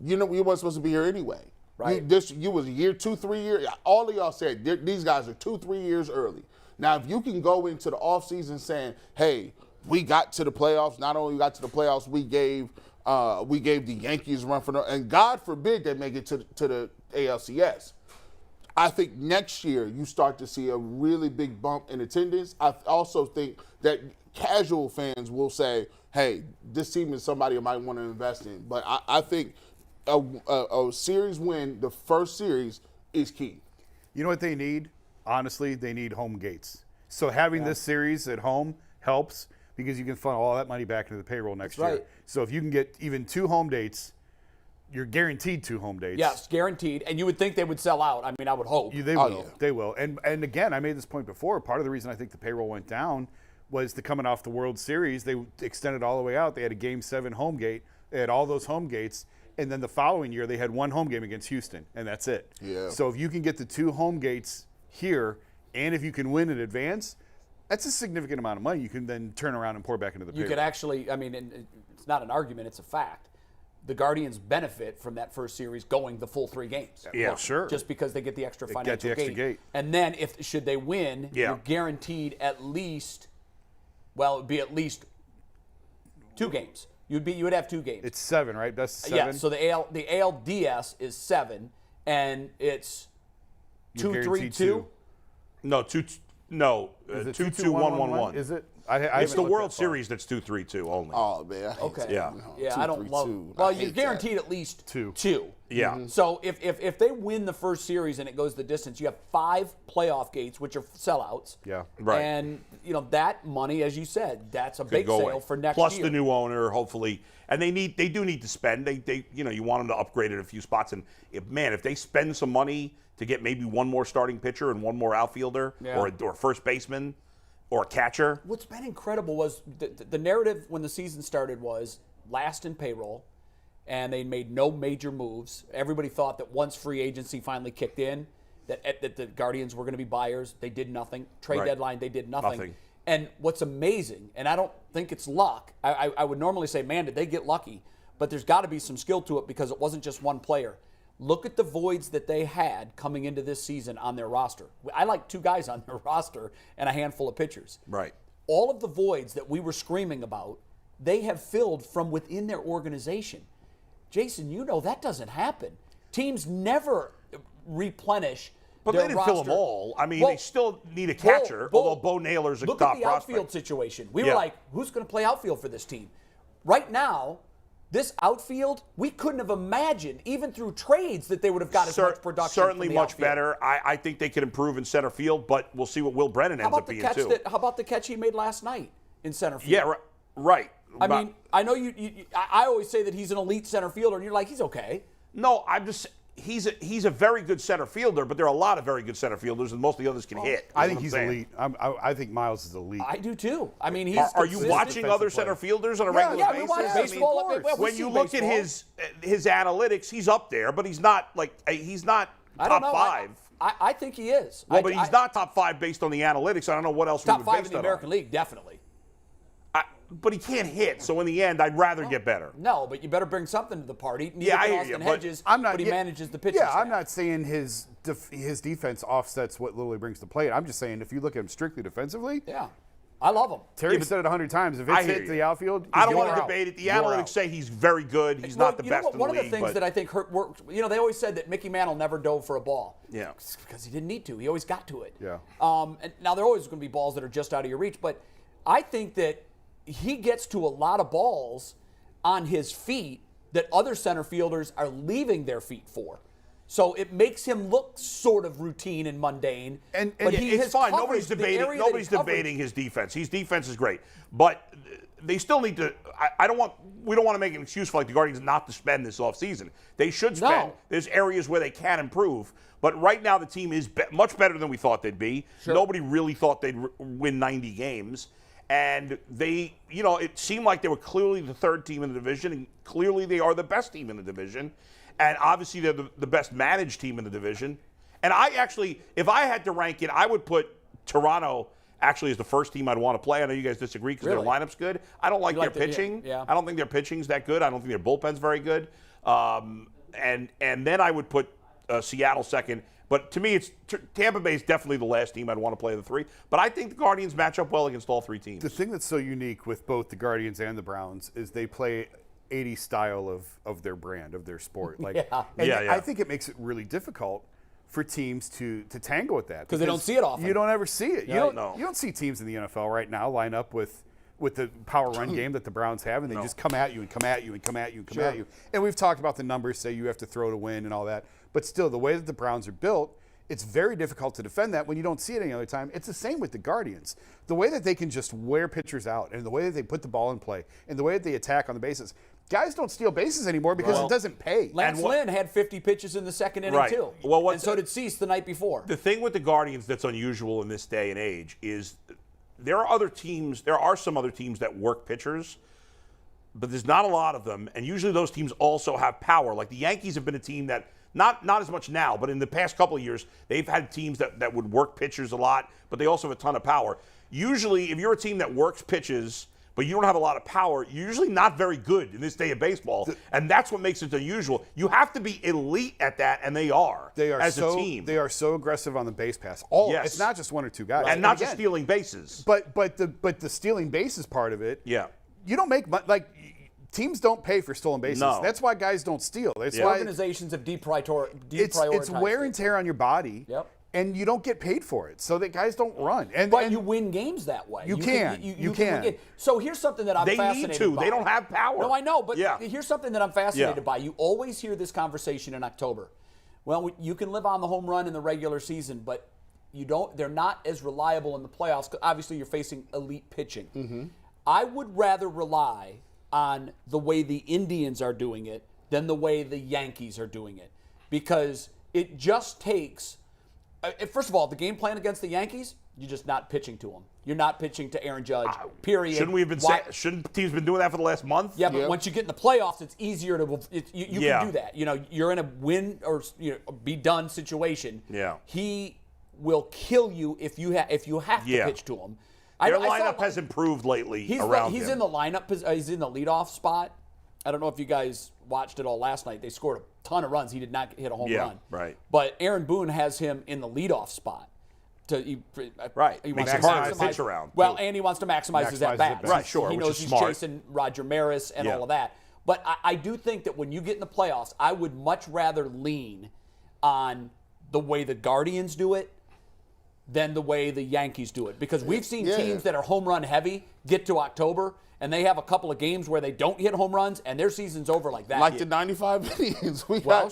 Speaker 4: we weren't supposed to be here anyway. Right. You was a year, 2-3 years. All of y'all said these guys are 2-3 years early. Now, if you can go into the offseason saying, hey, we got to the playoffs. Not only got to the playoffs, we gave the Yankees a run for and God forbid they make it to the ALCS. I think next year you start to see a really big bump in attendance. I also think that casual fans will say, hey, this team is somebody I might want to invest in. But I think a series win, the first series, is key.
Speaker 5: You know what they need? Honestly, they need home gates. So having this series at home helps because you can funnel all that money back into the payroll next year. So if you can get even 2 home dates, you're guaranteed 2 home dates.
Speaker 2: Yes, guaranteed. And you would think they would sell out. I mean, I would hope.
Speaker 5: They will. Yeah. They will. And again, I made this point before. Part of the reason I think the payroll went down was coming off the World Series. They extended all the way out. They had a Game 7 home gate. They had all those home gates. And then the following year, they had 1 home game against Houston, and that's it.
Speaker 4: Yeah.
Speaker 5: So if you can get the 2 home gates here, and if you can win in advance, that's a significant amount of money. You can then turn around and pour back into the payroll.
Speaker 2: You could actually, I mean, it's not an argument, it's a fact. The Guardians benefit from that first series going the full 3 games.
Speaker 5: Yeah, sure.
Speaker 2: Just because they get the extra financial
Speaker 5: gate.
Speaker 2: And then should they win, you're guaranteed at least, it would be at least 2 games. You would have 2 games.
Speaker 5: It's 7, right? That's 7.
Speaker 2: Yeah. So the ALDS is 7, and it's 2-3-2.
Speaker 3: No, 2-2-1-1-1.
Speaker 5: Is it?
Speaker 3: It's the World Series that's 2-3-2 only.
Speaker 4: Oh man.
Speaker 2: Okay.
Speaker 3: Yeah.
Speaker 2: Yeah, I don't love. Well, you're guaranteed at least 2.
Speaker 3: Yeah.
Speaker 2: Mm-hmm. So if they win the first series and it goes the distance, you have 5 playoff gates, which are sellouts.
Speaker 5: Yeah.
Speaker 3: Right.
Speaker 2: And that money, as you said, that's a big sale for next
Speaker 3: Plus
Speaker 2: year.
Speaker 3: the new owner, hopefully, and they do need to spend. They you want them to upgrade at a few spots, and if they spend some money to get maybe 1 more starting pitcher and 1 more outfielder or first baseman. Or a catcher.
Speaker 2: What's been incredible was the narrative when the season started was last in payroll, and they made no major moves. Everybody thought that once free agency finally kicked in, that the Guardians were going to be buyers. They did nothing. Trade deadline, they did nothing. And what's amazing, and I don't think it's luck. I would normally say, man, did they get lucky? But there's got to be some skill to it because it wasn't just one player. Look at the voids that they had coming into this season on their roster. I like 2 guys on their roster and a handful of pitchers.
Speaker 3: Right.
Speaker 2: All of the voids that we were screaming about, they have filled from within their organization. Jason, that doesn't happen. Teams never replenish
Speaker 3: But
Speaker 2: their
Speaker 3: they didn't
Speaker 2: roster.
Speaker 3: fill them all. I mean, they still need a catcher, although Bo Naylor's a top prospect.
Speaker 2: Look at the outfield situation. We were like, who's going to play outfield for this team? Right now, this outfield, we couldn't have imagined, even through trades, that they would have got as much production.
Speaker 3: Certainly
Speaker 2: from the
Speaker 3: much
Speaker 2: outfield.
Speaker 3: better. I think they could improve in center field, but we'll see what Will Brennan ends up being, too.
Speaker 2: How about the catch he made last night in center field?
Speaker 3: Yeah, right.
Speaker 2: I mean, I know I always say that he's an elite center fielder, and you're like, he's okay.
Speaker 3: No, I'm just he's a very good center fielder, but there are a lot of very good center fielders, and most of the others can hit.
Speaker 5: I think he's elite. I think Myles is elite.
Speaker 2: I do too. I mean, he's.
Speaker 3: Are you watching other center fielders on a regular basis?
Speaker 2: Yeah, we watch baseball.
Speaker 3: When you look at his analytics, he's up there, but he's not top 5.
Speaker 2: I think he is.
Speaker 3: Well, but he's not top 5 based on the analytics. I don't know what else.
Speaker 2: Top 5 in the American League, definitely.
Speaker 3: But he can't hit, so in the end, I'd rather get better.
Speaker 2: No, but you better bring something to the party.
Speaker 3: Yeah, I hear
Speaker 2: Austin
Speaker 3: you,
Speaker 2: Hedges, but he manages the pitching staff.
Speaker 5: I'm not saying his defense offsets what Lilly brings to plate. I'm just saying if you look at him strictly defensively,
Speaker 2: I love him.
Speaker 5: Terry said it 100 times. If it's hit to the outfield,
Speaker 3: I don't want to debate it. The analytics say he's very good. He's not the best in the league.
Speaker 2: One of the things that I think worked, they always said that Mickey Mantle never dove for a ball.
Speaker 3: Yeah.
Speaker 2: Because he didn't need to. He always got to it.
Speaker 5: Yeah.
Speaker 2: And now there are always going to be balls that are just out of your reach, but I think that he gets to a lot of balls on his feet that other center fielders are leaving their feet for. So it makes him look sort of routine and mundane. But
Speaker 3: it's fine. Nobody's debating his defense. His defense is great. But they still need to we don't want to make an excuse for the Guardians not to spend this offseason. They should spend. No. There's areas where they can improve. But right now the team is much better than we thought they'd be. Sure. Nobody really thought they'd win 90 games. And they, it seemed like they were clearly the 3rd team in the division, and clearly they are the best team in the division. And obviously they're the best managed team in the division. And if I had to rank it, I would put Toronto actually as the first team I'd want to play. I know you guys disagree because their lineup's good. I don't like their pitching. I don't think their pitching's that good. I don't think their bullpen's very good. And then I would put Seattle second. But to me, Tampa Bay is definitely the last team I'd want to play of the 3. But I think the Guardians match up well against all 3 teams.
Speaker 5: The thing that's so unique with both the Guardians and the Browns is they play 80 style of their brand, of their sport. I think it makes it really difficult for teams to tangle with that.
Speaker 2: Because they don't see it often.
Speaker 5: You don't ever see it.
Speaker 2: Right.
Speaker 5: You don't see teams in the NFL right now line up with the power run game that the Browns have, and they just come at you and come at you and come at you and come at you. And we've talked about the numbers, say you have to throw to win and all that. But still, the way that the Browns are built, it's very difficult to defend that when you don't see it any other time. It's the same with the Guardians. The way that they can just wear pitchers out and the way that they put the ball in play and the way that they attack on the bases. Guys don't steal bases anymore because it doesn't pay.
Speaker 2: Lance Lynn had 50 pitches in the second inning, too. And so did Cease the night before.
Speaker 3: The thing with the Guardians that's unusual in this day and age is there are some other teams that work pitchers, but there's not a lot of them. And usually those teams also have power. Like the Yankees have been a team that, not as much now, but in the past couple of years, they've had teams that would work pitchers a lot, but they also have a ton of power. Usually, if you're a team that works pitches, but you don't have a lot of power, you're usually not very good in this day of baseball, and that's what makes it unusual. You have to be elite at that, and they are as a team.
Speaker 5: They are so aggressive on the base pass. It's not just 1 or 2 guys.
Speaker 3: And not just stealing bases.
Speaker 5: But the stealing bases part of it, you don't make money. Teams don't pay for stolen bases.
Speaker 3: No.
Speaker 5: That's why guys don't steal. That's why
Speaker 2: organizations have deprioritized.
Speaker 5: It's wear and tear on your body.
Speaker 2: Yep.
Speaker 5: And you don't get paid for it, so that guys don't run.
Speaker 2: But you win games that way.
Speaker 5: You can.
Speaker 2: So here's something that I'm fascinated by.
Speaker 3: They need to. They don't have power.
Speaker 2: No, I know, but here's something that I'm fascinated by. You always hear this conversation in October. Well, you can live on the home run in the regular season, but they're not as reliable in the playoffs. Obviously, you're facing elite pitching. Mm-hmm. I would rather rely on the way the Indians are doing it than the way the Yankees are doing it. Because it just takes, first of all, the game plan against the Yankees, You're just not pitching to him. You're not pitching to Aaron Judge, period.
Speaker 3: Shouldn't teams been doing that for the last month?
Speaker 2: Yeah, but once you get in the playoffs, it's easier to you can do that. You're in a win or be done situation.
Speaker 3: Yeah.
Speaker 2: He will kill you if you have to pitch to him.
Speaker 3: Their lineup has improved lately.
Speaker 2: He's in the lineup. He's in the leadoff spot. I don't know if you guys watched it all last night. They scored a ton of runs. He did not hit a home run.
Speaker 3: Right.
Speaker 2: But Aaron Boone has him in the leadoff spot. He wants to
Speaker 3: maximize pitch around.
Speaker 2: Well, and he wants to maximize his at-bats.
Speaker 3: Right, sure.
Speaker 2: He knows he's chasing Roger Maris and all of that. But I do think that when you get in the playoffs, I would much rather lean on the way the Guardians do it than the way the Yankees do it. Because we've seen teams that are home run heavy get to October, and they have a couple of games where they don't hit home runs, and their season's over like that.
Speaker 4: Like the 95 innings.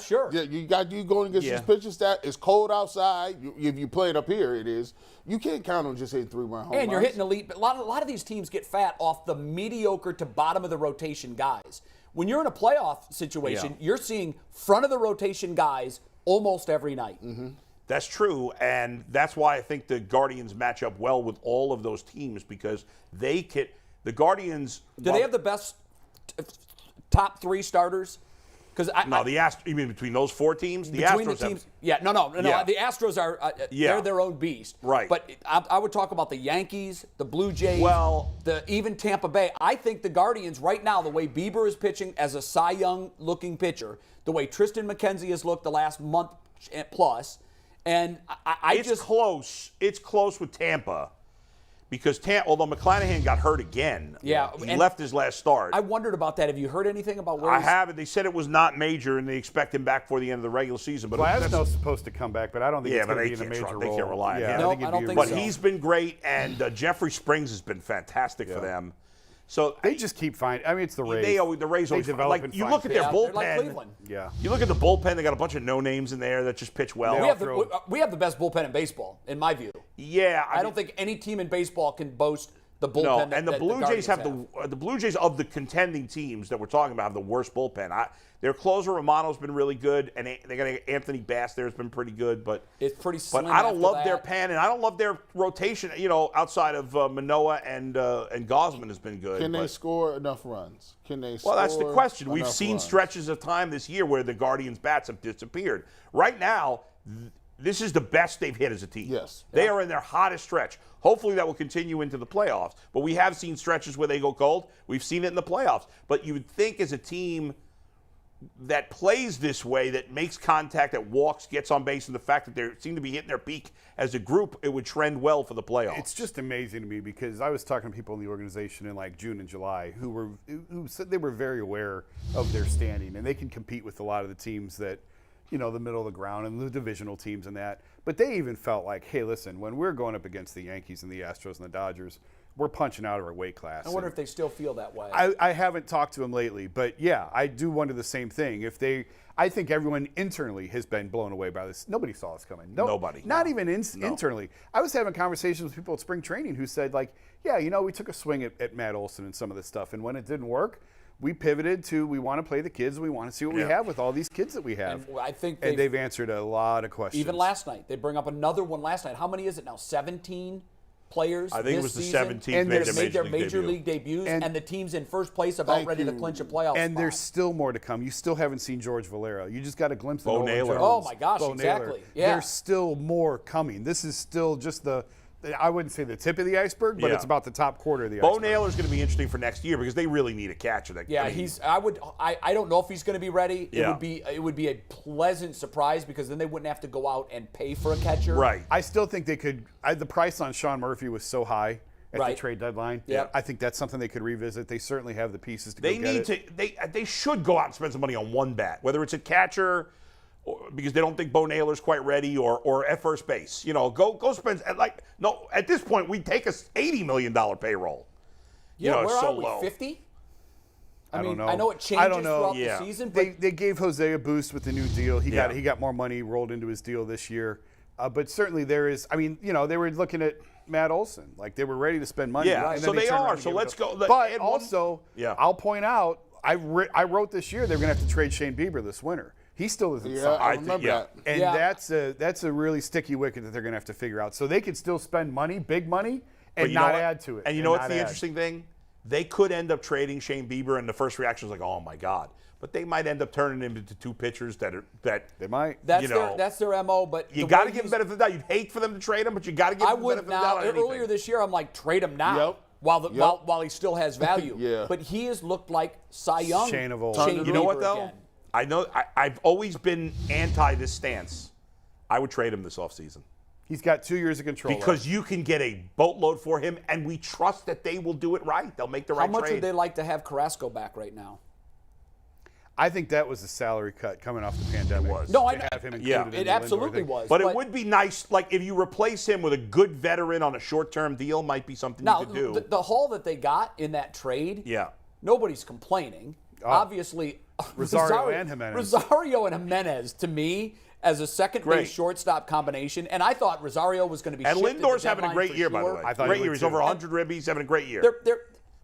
Speaker 2: Sure.
Speaker 4: Yeah, you going against these pitchers that it's cold outside. If you play it up here, it is. You can't count on just hitting 3-run home runs.
Speaker 2: And you're hitting elite. A lot of these teams get fat off the mediocre to bottom of the rotation guys. When you're in a playoff situation, you're seeing front of the rotation guys almost every night.
Speaker 3: Mm-hmm. That's true, and that's why I think the Guardians match up well with all of those teams because they can. The Guardians.
Speaker 2: Do they have the best top 3 starters?
Speaker 3: The Astros. You mean between those 4 teams? The Astros
Speaker 2: teams. No. The Astros are. They're their own beast.
Speaker 3: Right.
Speaker 2: But I would talk about the Yankees, the Blue Jays, even Tampa Bay. I think the Guardians right now, the way Bieber is pitching as a Cy Young looking pitcher, the way Tristan McKenzie has looked the last month plus, and
Speaker 3: it's close. It's close with Tampa. Because although McClanahan got hurt again, he left his last start.
Speaker 2: I wondered about that. Have you heard anything about where
Speaker 3: I haven't. They said it was not major, and they expect him back for the end of the regular season. But
Speaker 5: Glasnow's supposed to come back, but I don't think it's going to be in a major role.
Speaker 3: They can't rely on him.
Speaker 2: No, I don't think
Speaker 3: but
Speaker 2: so.
Speaker 3: He's been great, and Jeffrey Springs has been fantastic for them. So
Speaker 5: they just keep finding. I mean, it's the Rays.
Speaker 3: The Rays always develop. You look at their bullpen.
Speaker 2: Like Cleveland.
Speaker 5: Yeah.
Speaker 3: You look at the bullpen. They got a bunch of no names in there that just pitch well.
Speaker 2: We have the best bullpen in baseball, in my view.
Speaker 3: Yeah.
Speaker 2: I don't think any team in baseball can boast the bullpen.
Speaker 3: No, and the Blue Jays have the Blue Jays of the contending teams that we're talking about have the worst bullpen. Their closer Romano's been really good, and they got Anthony Bass there has been pretty good, but
Speaker 2: it's pretty slim.
Speaker 3: But I don't love their pen, and I don't love their rotation. Outside of Manoah and Gosman has been good.
Speaker 4: Can they score enough runs?
Speaker 3: Well, that's the question. We've seen stretches of time this year where the Guardians' bats have disappeared. Right now, this is the best they've hit as a team.
Speaker 4: Yes.
Speaker 3: They are in their hottest stretch. Hopefully that will continue into the playoffs. But we have seen stretches where they go cold. We've seen it in the playoffs. But you would think as a team that plays this way, that makes contact, that walks, gets on base, and the fact that they seem to be hitting their peak as a group, it would trend well for the playoffs.
Speaker 5: It's just amazing to me because I was talking to people in the organization in like June and July who said they were very aware of their standing, and they can compete with a lot of the teams that, the middle of the ground and the divisional teams and that. But they even felt like, hey, listen, when we're going up against the Yankees and the Astros and the Dodgers, we're punching out of our weight class.
Speaker 2: I wonder if they still feel that way.
Speaker 5: I haven't talked to them lately, but yeah, I do wonder the same thing. I think everyone internally has been blown away by this. Nobody saw this coming.
Speaker 3: Nobody.
Speaker 5: Not even internally. I was having conversations with people at spring training who said, like, yeah, we took a swing at Matt Olson and some of this stuff, and when it didn't work, we pivoted to we want to play the kids. We want to see what we have with all these kids that we have.
Speaker 2: And I think
Speaker 5: they've answered a lot of questions.
Speaker 2: Even last night, they bring up another one last night. How many is it now? 17 players.
Speaker 3: I think it was the 17th
Speaker 2: and made their major league debuts, and the team's in first place, about ready to clinch a playoff
Speaker 5: And
Speaker 2: spot.
Speaker 5: there's still more to come. You still haven't seen George Valera. You just got a glimpse of
Speaker 3: Bo Naylor.
Speaker 2: Oh my gosh,
Speaker 5: Bo
Speaker 2: exactly.
Speaker 5: Naylor.
Speaker 2: Yeah.
Speaker 5: There's still more coming. This is still just I wouldn't say the tip of the iceberg, but it's about the top quarter of the iceberg.
Speaker 3: Bo Naylor's going to be interesting for next year because they really need a catcher.
Speaker 2: I don't know if he's going to be ready.
Speaker 3: Yeah.
Speaker 2: It would be a pleasant surprise because then they wouldn't have to go out and pay for a catcher.
Speaker 3: Right.
Speaker 5: I still think they could. The price on Sean Murphy was so high at the trade deadline.
Speaker 2: Yeah.
Speaker 5: I think that's something they could revisit. They certainly have the pieces to go get it.
Speaker 3: They should go out and spend some money on one bat, whether it's a catcher, because they don't think Bo Naylor's quite ready, or at first base. Go spend at this point we'd take a $80 million payroll.
Speaker 2: Yeah, where
Speaker 3: so
Speaker 2: are we?
Speaker 3: low.
Speaker 2: 50?
Speaker 5: I don't know.
Speaker 2: I know it changes throughout the season, but
Speaker 5: they gave Jose a boost with the new deal. He got more money rolled into his deal this year. But certainly there is. I mean, they were looking at Matt Olson, like they were ready to spend money.
Speaker 3: Yeah,
Speaker 5: and
Speaker 3: so they are. So let's go. But
Speaker 5: also, I'll point out, I wrote this year they're going to have to trade Shane Bieber this winter. He still isn't
Speaker 4: Yeah,
Speaker 5: signed.
Speaker 4: I remember that.
Speaker 5: And that's a really sticky wicket that they're going to have to figure out. So they could still spend money, big money, and not add to it.
Speaker 3: And you know what's the interesting thing? They could end up trading Shane Bieber, and the first reaction is like, oh, my God. But they might end up turning him into two pitchers that
Speaker 5: they might.
Speaker 2: That's their MO. But
Speaker 3: you got to give them benefit of the doubt. You'd hate for them to trade him, but you got to give them benefit of the doubt.
Speaker 2: Earlier this year, I'm like, trade him now.
Speaker 4: Yep.
Speaker 2: While he still has value.
Speaker 4: Yeah.
Speaker 2: But he has looked like Cy Young.
Speaker 5: Shane of old.
Speaker 3: You know what, though?
Speaker 2: Again.
Speaker 3: I know I've always been anti this stance. I would trade him this offseason.
Speaker 5: He's got 2 years of control.
Speaker 3: Because you can get a boatload for him, and we trust that they will do it right. They'll make the right trade.
Speaker 2: How much would they like to have Carrasco back right now?
Speaker 5: I think that was a salary cut coming off the pandemic.
Speaker 3: It was.
Speaker 2: No, I know.
Speaker 5: It
Speaker 2: absolutely was.
Speaker 3: But it would be nice, like if you replace him with a good veteran on a short-term deal, might be something you could do.
Speaker 2: The haul that they got in that trade, nobody's complaining. Obviously,
Speaker 5: Rosario and
Speaker 2: Jimenez, to me, as a second-base shortstop combination, and I thought Rosario was going to be
Speaker 3: and
Speaker 2: shipped
Speaker 3: Lindor's
Speaker 2: at the
Speaker 3: having a great year, by the way.
Speaker 5: I thought
Speaker 3: great year. He's over 100 ribbies. He's having a great year.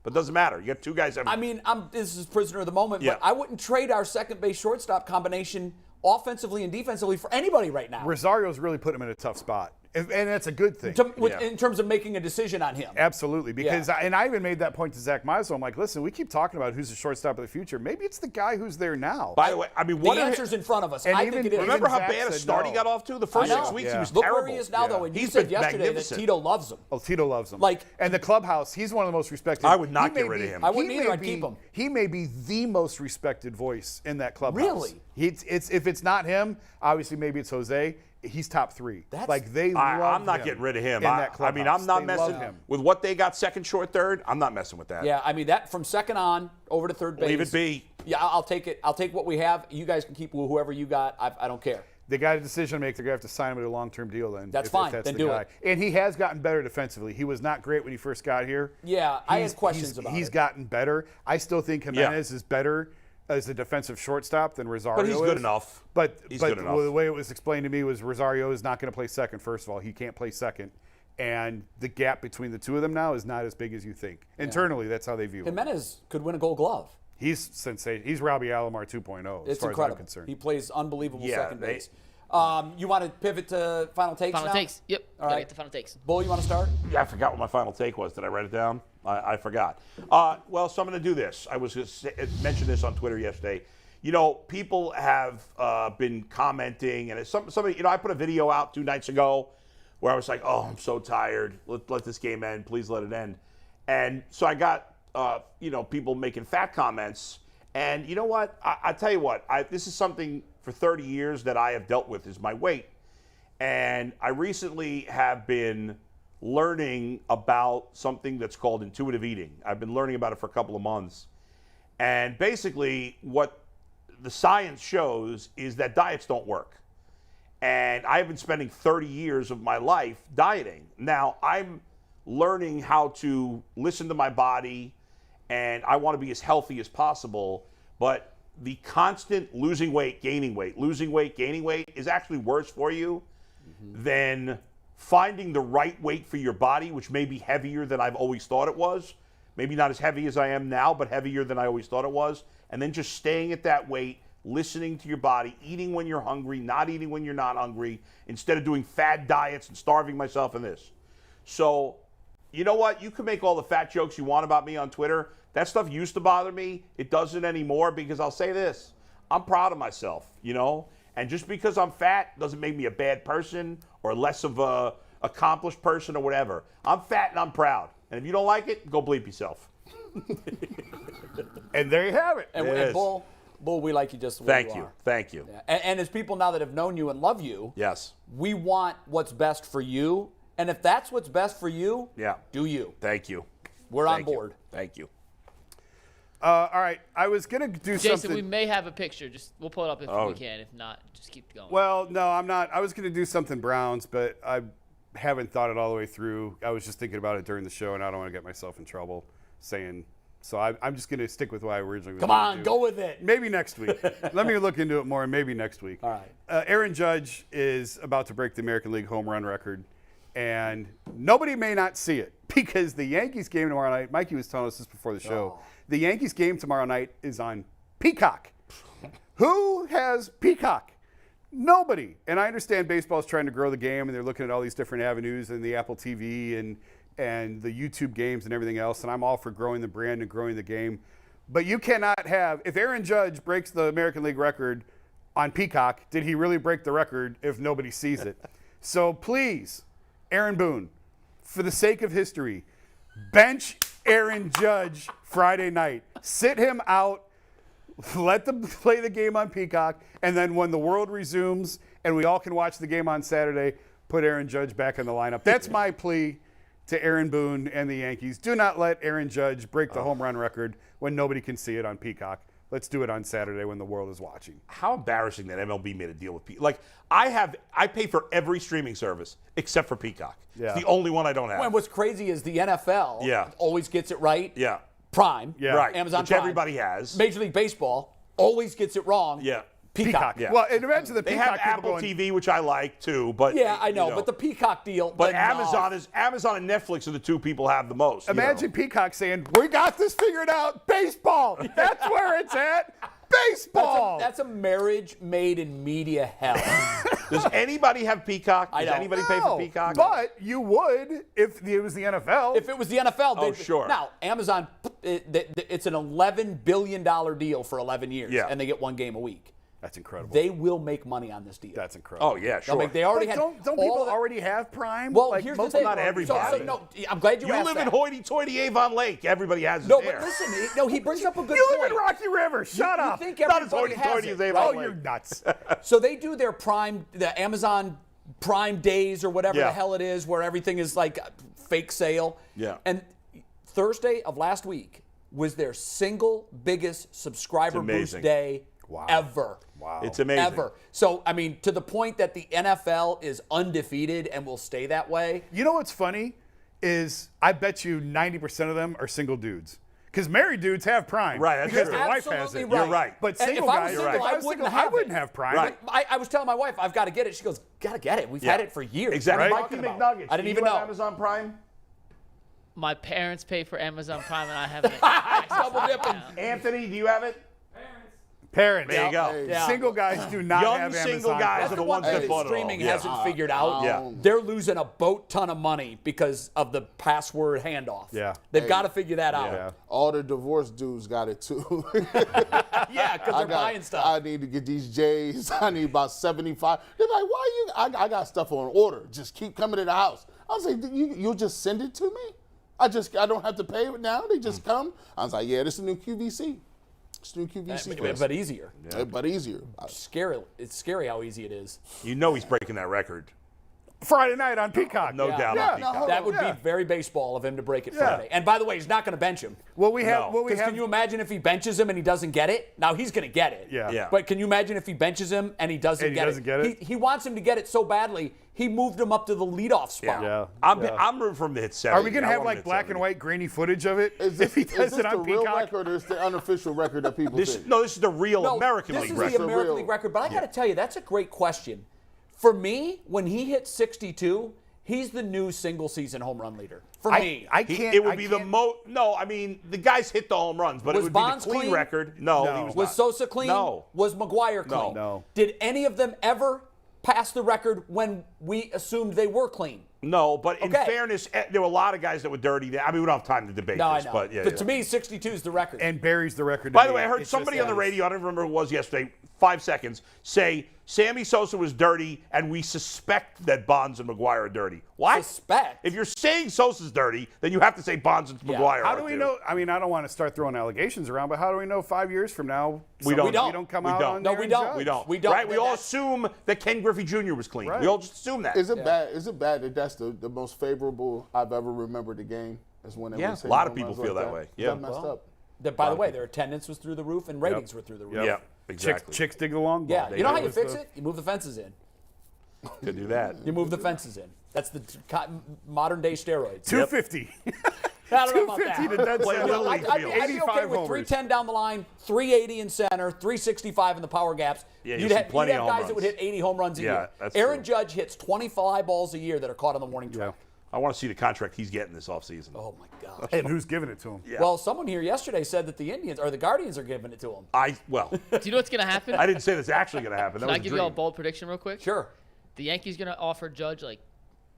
Speaker 3: But it doesn't matter. You got two guys.
Speaker 2: I mean, this is prisoner of the moment, but I wouldn't trade our second-base shortstop combination offensively and defensively for anybody right now.
Speaker 5: Rosario's really put him in a tough spot. And that's a good thing.
Speaker 2: In terms of making a decision on him.
Speaker 5: Absolutely. Because and I even made that point to Zach Meisel. I'm like, listen, we keep talking about who's the shortstop of the future. Maybe it's the guy who's there now.
Speaker 3: By the way, I mean,
Speaker 2: the answer's in front of us. I think it is.
Speaker 3: Remember how bad a start he got off to? The first 6 weeks, he was terrible.
Speaker 2: Look where he is now, though. And he said yesterday that Tito loves him.
Speaker 5: Oh, Tito loves him.
Speaker 2: Like,
Speaker 5: and the clubhouse, he's one of the most respected.
Speaker 3: I would not get rid of him.
Speaker 2: I wouldn't either. I'd keep him.
Speaker 5: He may be the most respected voice in that clubhouse.
Speaker 2: Really?
Speaker 5: If it's not him, obviously maybe it's Jose. He's top 3.
Speaker 3: I'm not getting rid of him. I mean, I'm not messing with what they got second, short, third. I'm not messing with that.
Speaker 2: Yeah, I mean, that from second on over to third base.
Speaker 3: Leave it be.
Speaker 2: Yeah, I'll take it. I'll take what we have. You guys can keep whoever you got. I don't care.
Speaker 5: They got a decision to make. They're going to have to sign him to a long-term deal then.
Speaker 2: That's fine. Then do it.
Speaker 5: And he has gotten better defensively. He was not great when he first got here.
Speaker 2: Yeah, I had questions about it.
Speaker 5: He's gotten better. I still think Jimenez is better as a defensive shortstop than Rosario is.
Speaker 3: But he's good enough.
Speaker 5: But
Speaker 3: good enough.
Speaker 5: The way it was explained to me was Rosario is not going to play second, first of all. He can't play second. And the gap between the two of them now is not as big as you think. Internally, that's how they view him.
Speaker 2: Jimenez could win a Gold Glove.
Speaker 5: He's sensational. He's Robbie Alomar 2.0 as far as I'm concerned.
Speaker 2: He plays unbelievable second base. You want to pivot to final takes now?
Speaker 6: Final takes. Yep.
Speaker 2: All right.
Speaker 6: Get the final takes.
Speaker 2: Bull, you want to start?
Speaker 3: Yeah, I forgot what my final take was. Did I write it down? I forgot. Well, so I'm going to do this. I was mentioned this on Twitter yesterday. You know, people have been commenting, and somebody, you know, I put a video out 2 nights ago where I was like, oh, I'm so tired. Let this game end. Please let it end. And so I got, people making fat comments. And you know what? I tell you what, this is something for 30 years that I have dealt with is my weight. And I recently have been learning about something that's called intuitive eating. I've been learning about it for a couple of months. And basically what the science shows is that diets don't work. And I've been spending 30 years of my life dieting. Now, I'm learning how to listen to my body, and I want to be as healthy as possible. But the constant losing weight, gaining weight is actually worse for you than finding the right weight for your body, which may be heavier than I've always thought it was. Maybe not as heavy as I am now, but heavier than I always thought it was. And then just staying at that weight, listening to your body, eating when you're hungry, not eating when you're not hungry, instead of doing fad diets and starving myself in this. So, you know what? You can make all the fat jokes you want about me on Twitter. That stuff used to bother me. It doesn't anymore because I'll say this. I'm proud of myself, you know? And just because I'm fat doesn't make me a bad person or less of a accomplished person or whatever. I'm fat and I'm proud. And if you don't like it, go bleep yourself.
Speaker 5: And there you have it.
Speaker 2: And Bull, we like you just the way you are.
Speaker 3: Thank you.
Speaker 2: Yeah. And as people now that have known you and love you,
Speaker 3: yes,
Speaker 2: we want what's best for you. And if that's what's best for you, do you.
Speaker 3: Thank you.
Speaker 2: We're on board.
Speaker 3: Thank you.
Speaker 5: All right, I was going to do
Speaker 6: Jason,
Speaker 5: something.
Speaker 6: we may have a picture. We'll pull it up if we can. If not, just keep going.
Speaker 5: Well, no, I'm not. I was going to do something Browns, but I haven't thought it all the way through. I was just thinking about it during the show, and I don't want to get myself in trouble saying. So I'm just going to stick with what I originally was going to do.
Speaker 2: Go with it.
Speaker 5: Maybe next week. Let me look into it more, and maybe next week.
Speaker 2: All right.
Speaker 5: Aaron Judge is about to break the American League home run record, and nobody may not see it because the Yankees game tomorrow night, Mikey was telling us this before the show, the Yankees game tomorrow night is on Peacock. Who has Peacock? Nobody. And I understand baseball is trying to grow the game, and they're looking at all these different avenues and the Apple TV and the YouTube games and everything else, and I'm all for growing the brand and growing the game. But you cannot have, if Aaron Judge breaks the American League record on Peacock, did he really break the record if nobody sees it? So please, Aaron Boone, for the sake of history, bench Aaron Judge Friday night. Sit him out. Let them play the game on Peacock, and then when the world resumes and we all can watch the game on Saturday, put Aaron Judge back in the lineup. That's my plea to Aaron Boone and the Yankees. Do not let Aaron Judge break the home run record when nobody can see it on Peacock. Let's do it on Saturday when the world is watching.
Speaker 3: How embarrassing that MLB made a deal with Peacock. Like, I pay for every streaming service except for Peacock.
Speaker 5: Yeah.
Speaker 3: It's the only one I don't have.
Speaker 2: And what's crazy is the NFL always gets it right.
Speaker 3: Yeah.
Speaker 2: Prime.
Speaker 5: Yeah.
Speaker 3: Right.
Speaker 2: Amazon
Speaker 3: Which
Speaker 2: Prime.
Speaker 3: everybody has.
Speaker 2: Major League Baseball always gets it wrong.
Speaker 3: Yeah.
Speaker 2: Peacock.
Speaker 3: Yeah.
Speaker 5: Well, and imagine the
Speaker 3: They
Speaker 5: Peacock
Speaker 3: have Apple
Speaker 5: going,
Speaker 3: TV, which I like too, but
Speaker 2: Yeah, I know, but the Peacock deal.
Speaker 3: but
Speaker 2: enough.
Speaker 3: Amazon and Netflix are the two people have the most.
Speaker 5: Imagine Peacock saying, "We got this figured out. Baseball. That's where it's at. Baseball."
Speaker 2: That's a marriage made in media hell.
Speaker 3: Does anybody have Peacock? Does
Speaker 2: don't.
Speaker 3: anybody pay for Peacock?
Speaker 5: But you would if it was the NFL.
Speaker 2: If it was the NFL,
Speaker 3: Oh, sure.
Speaker 2: Now, Amazon, it's an $11 billion deal for 11 years, and they get one game a week.
Speaker 5: That's incredible.
Speaker 2: They will make money on this deal.
Speaker 5: That's incredible.
Speaker 3: Oh, yeah, sure.
Speaker 2: They already
Speaker 5: But
Speaker 2: had.
Speaker 5: don't people already have Prime?
Speaker 2: Well,
Speaker 5: Like,
Speaker 2: here's
Speaker 5: most
Speaker 2: the thing.
Speaker 3: not everybody.
Speaker 2: So, no, I'm glad you
Speaker 3: You
Speaker 2: asked
Speaker 3: live
Speaker 2: that.
Speaker 3: in hoity-toity Avon Lake. Everybody has it
Speaker 2: No,
Speaker 3: there.
Speaker 2: but listen, no, he brings up a good
Speaker 5: You
Speaker 2: point.
Speaker 5: live in Rocky River. Shut up.
Speaker 2: You think
Speaker 3: Not as
Speaker 2: everybody has
Speaker 3: hoity-toity
Speaker 2: it,
Speaker 3: as Avon
Speaker 2: right?
Speaker 5: Oh, you're nuts.
Speaker 2: So they do their Prime, the Amazon Prime Days or whatever
Speaker 3: Yeah.
Speaker 2: the hell it is, where everything is like a fake sale.
Speaker 3: Yeah.
Speaker 2: And Thursday of last week was their single biggest subscriber boost
Speaker 3: amazing.
Speaker 2: day ever.
Speaker 5: Wow.
Speaker 3: It's amazing.
Speaker 2: Ever. So, I mean, to the point that the NFL is undefeated and will stay that way.
Speaker 5: You know what's funny is I bet you 90% of them are single dudes. Because married dudes have Prime.
Speaker 3: Right, that's
Speaker 5: because
Speaker 3: true.
Speaker 5: their wife has
Speaker 2: Absolutely
Speaker 5: it.
Speaker 2: right.
Speaker 3: You're right.
Speaker 5: But
Speaker 2: And
Speaker 5: single
Speaker 2: if I was
Speaker 5: guys,
Speaker 2: single,
Speaker 5: if
Speaker 2: I
Speaker 5: was
Speaker 2: wouldn't
Speaker 5: single,
Speaker 2: have
Speaker 5: I wouldn't
Speaker 2: it.
Speaker 5: have Prime.
Speaker 3: Right.
Speaker 2: I was telling my wife, I've got to get it. She goes, got to get it. We've had it for years.
Speaker 3: Exactly.
Speaker 2: What are you
Speaker 3: Mikey
Speaker 2: talking about?
Speaker 3: McNuggets.
Speaker 2: I didn't
Speaker 3: do
Speaker 2: even
Speaker 3: you
Speaker 2: know.
Speaker 3: have Amazon Prime?
Speaker 6: My parents pay for Amazon Prime, and I haven't.
Speaker 2: Double dipping.
Speaker 3: Anthony, do you have it?
Speaker 5: Parents.
Speaker 3: There you go.
Speaker 2: Yeah.
Speaker 5: Single guys do not
Speaker 3: Young
Speaker 5: have
Speaker 3: single
Speaker 5: Amazon
Speaker 3: guys
Speaker 5: Prime.
Speaker 3: are the
Speaker 2: The
Speaker 3: ones
Speaker 2: one
Speaker 3: that
Speaker 2: thing
Speaker 3: bought it all.
Speaker 2: streaming
Speaker 3: Yeah.
Speaker 2: hasn't figured out.
Speaker 3: Yeah.
Speaker 2: They're losing a boat ton of money because of the password handoff.
Speaker 5: Yeah.
Speaker 2: They've got to figure that out.
Speaker 5: Yeah.
Speaker 4: All the divorce dudes got it too.
Speaker 2: Yeah, because they're buying stuff.
Speaker 4: I need to get these J's. I need about 75. They're like, why you? I got stuff on order. Just keep coming to the house. I was like, you'll just send it to me? I don't have to pay it now. They just come. I was like, yeah, this is a new QVC. It's a new QVC.
Speaker 2: But easier.
Speaker 4: But easier.
Speaker 2: Scary. It's scary how easy it is.
Speaker 3: You know he's breaking that record.
Speaker 5: Friday night on Peacock.
Speaker 3: No doubt
Speaker 5: Yeah.
Speaker 3: on Peacock.
Speaker 2: That would be very baseball of him to break it Friday. And by the way, he's not going to bench him.
Speaker 5: Well, we have.
Speaker 3: No.
Speaker 5: Well, we
Speaker 2: Because
Speaker 5: have.
Speaker 2: can you imagine if he benches him and he doesn't get it? Now he's going to get it.
Speaker 5: Yeah.
Speaker 3: Yeah.
Speaker 2: But can you imagine if he benches him and he doesn't get it? He wants him to get it so badly, he moved him up to the leadoff spot.
Speaker 5: Yeah.
Speaker 3: I'm rooting for him to hit 70.
Speaker 5: Are we going to have like black and white grainy footage of it if he does it
Speaker 4: the
Speaker 5: on
Speaker 4: real
Speaker 5: Peacock?
Speaker 4: record or is the unofficial record that people think?
Speaker 3: This is the real
Speaker 2: No,
Speaker 3: American
Speaker 2: this
Speaker 3: League
Speaker 2: is
Speaker 3: record.
Speaker 2: the American League record. But I got to tell you, that's a great question. For me, when he hits 62, he's the new single-season home run leader. For me.
Speaker 5: I can't.
Speaker 3: It would be the most. No, I mean the guys hit the home runs, but
Speaker 2: Was
Speaker 3: it would
Speaker 2: Bonds
Speaker 3: be the clean
Speaker 2: clean?
Speaker 3: record. No, he was
Speaker 2: Was
Speaker 3: not.
Speaker 2: Sosa clean?
Speaker 3: No.
Speaker 2: Was McGuire clean?
Speaker 5: No.
Speaker 2: Did any of them ever pass the record when we assumed they were clean?
Speaker 3: No, but in
Speaker 2: Okay.
Speaker 3: fairness, there were a lot of guys that were dirty. I mean, we don't have time to debate
Speaker 2: No,
Speaker 3: this,
Speaker 2: I know.
Speaker 3: but yeah.
Speaker 2: To me, 62 is the record.
Speaker 5: And buries the record.
Speaker 3: By
Speaker 5: to
Speaker 3: the
Speaker 5: me.
Speaker 3: way, I heard
Speaker 5: It's
Speaker 3: somebody
Speaker 5: just
Speaker 3: on the
Speaker 5: that.
Speaker 3: radio, I don't remember who it was yesterday, 5 seconds, say Sammy Sosa was dirty and we suspect that Bonds and McGuire are dirty. What?
Speaker 2: Suspect?
Speaker 3: If you're saying Sosa's dirty, then you have to say Bonds and McGuire
Speaker 5: How
Speaker 3: are
Speaker 5: do we
Speaker 3: too.
Speaker 5: know? I mean, I don't want to start throwing allegations around, but how do we know 5 years from now
Speaker 3: We don't.
Speaker 5: somebody don't come
Speaker 3: We
Speaker 5: out
Speaker 3: don't.
Speaker 5: on
Speaker 2: No,
Speaker 5: Aaron
Speaker 2: we don't.
Speaker 5: Judge?
Speaker 3: We don't.
Speaker 2: We don't.
Speaker 3: Right? We all
Speaker 2: That's-
Speaker 3: assume that Ken Griffey Jr. was clean.
Speaker 5: Right.
Speaker 3: We all just assume that.
Speaker 4: Is it bad? Is it bad that that's the most favorable I've ever remembered the game? Is when it
Speaker 3: Yeah,
Speaker 4: was
Speaker 3: a lot of
Speaker 4: hitting home
Speaker 3: people
Speaker 4: runs
Speaker 3: feel
Speaker 4: like
Speaker 3: that way.
Speaker 4: Is
Speaker 3: Yeah.
Speaker 4: that messed up?
Speaker 2: By the way, their attendance was through the roof and ratings were through the roof.
Speaker 3: Yeah, exactly.
Speaker 5: Chicks dig the long ball.
Speaker 2: Yeah. You know how you
Speaker 5: That was
Speaker 2: fix
Speaker 5: the-
Speaker 2: it? You move the fences in.
Speaker 3: Could do that.
Speaker 2: You move the fences in. That's the modern day steroids.
Speaker 5: 250.
Speaker 2: I don't know about
Speaker 5: 250
Speaker 2: that.
Speaker 5: to dead
Speaker 3: Play
Speaker 5: center.
Speaker 3: Little League
Speaker 2: I'd be
Speaker 3: field.
Speaker 2: okay
Speaker 5: 85
Speaker 2: with
Speaker 5: homers.
Speaker 2: 310 down the line, 380 in center, 365 in the power gaps.
Speaker 3: Yeah,
Speaker 2: you'd
Speaker 3: you'll see
Speaker 2: have,
Speaker 3: plenty
Speaker 2: you'd have
Speaker 3: of home
Speaker 2: guys that would
Speaker 3: runs.
Speaker 2: hit 80 home runs a
Speaker 3: Yeah,
Speaker 2: year.
Speaker 3: that's
Speaker 2: Aaron
Speaker 3: true.
Speaker 2: Judge hits 25 balls a year that are caught on the warning track.
Speaker 3: I want to see the contract he's getting this offseason.
Speaker 2: Oh, my gosh.
Speaker 5: And who's giving it to him?
Speaker 2: Yeah. Well, someone here yesterday said that the Guardians are giving it to him.
Speaker 3: Do
Speaker 6: you know what's going to happen?
Speaker 3: I didn't say that's actually going to happen.
Speaker 6: Can I give you all a bold prediction real quick?
Speaker 2: Sure.
Speaker 6: The Yankees going to offer Judge like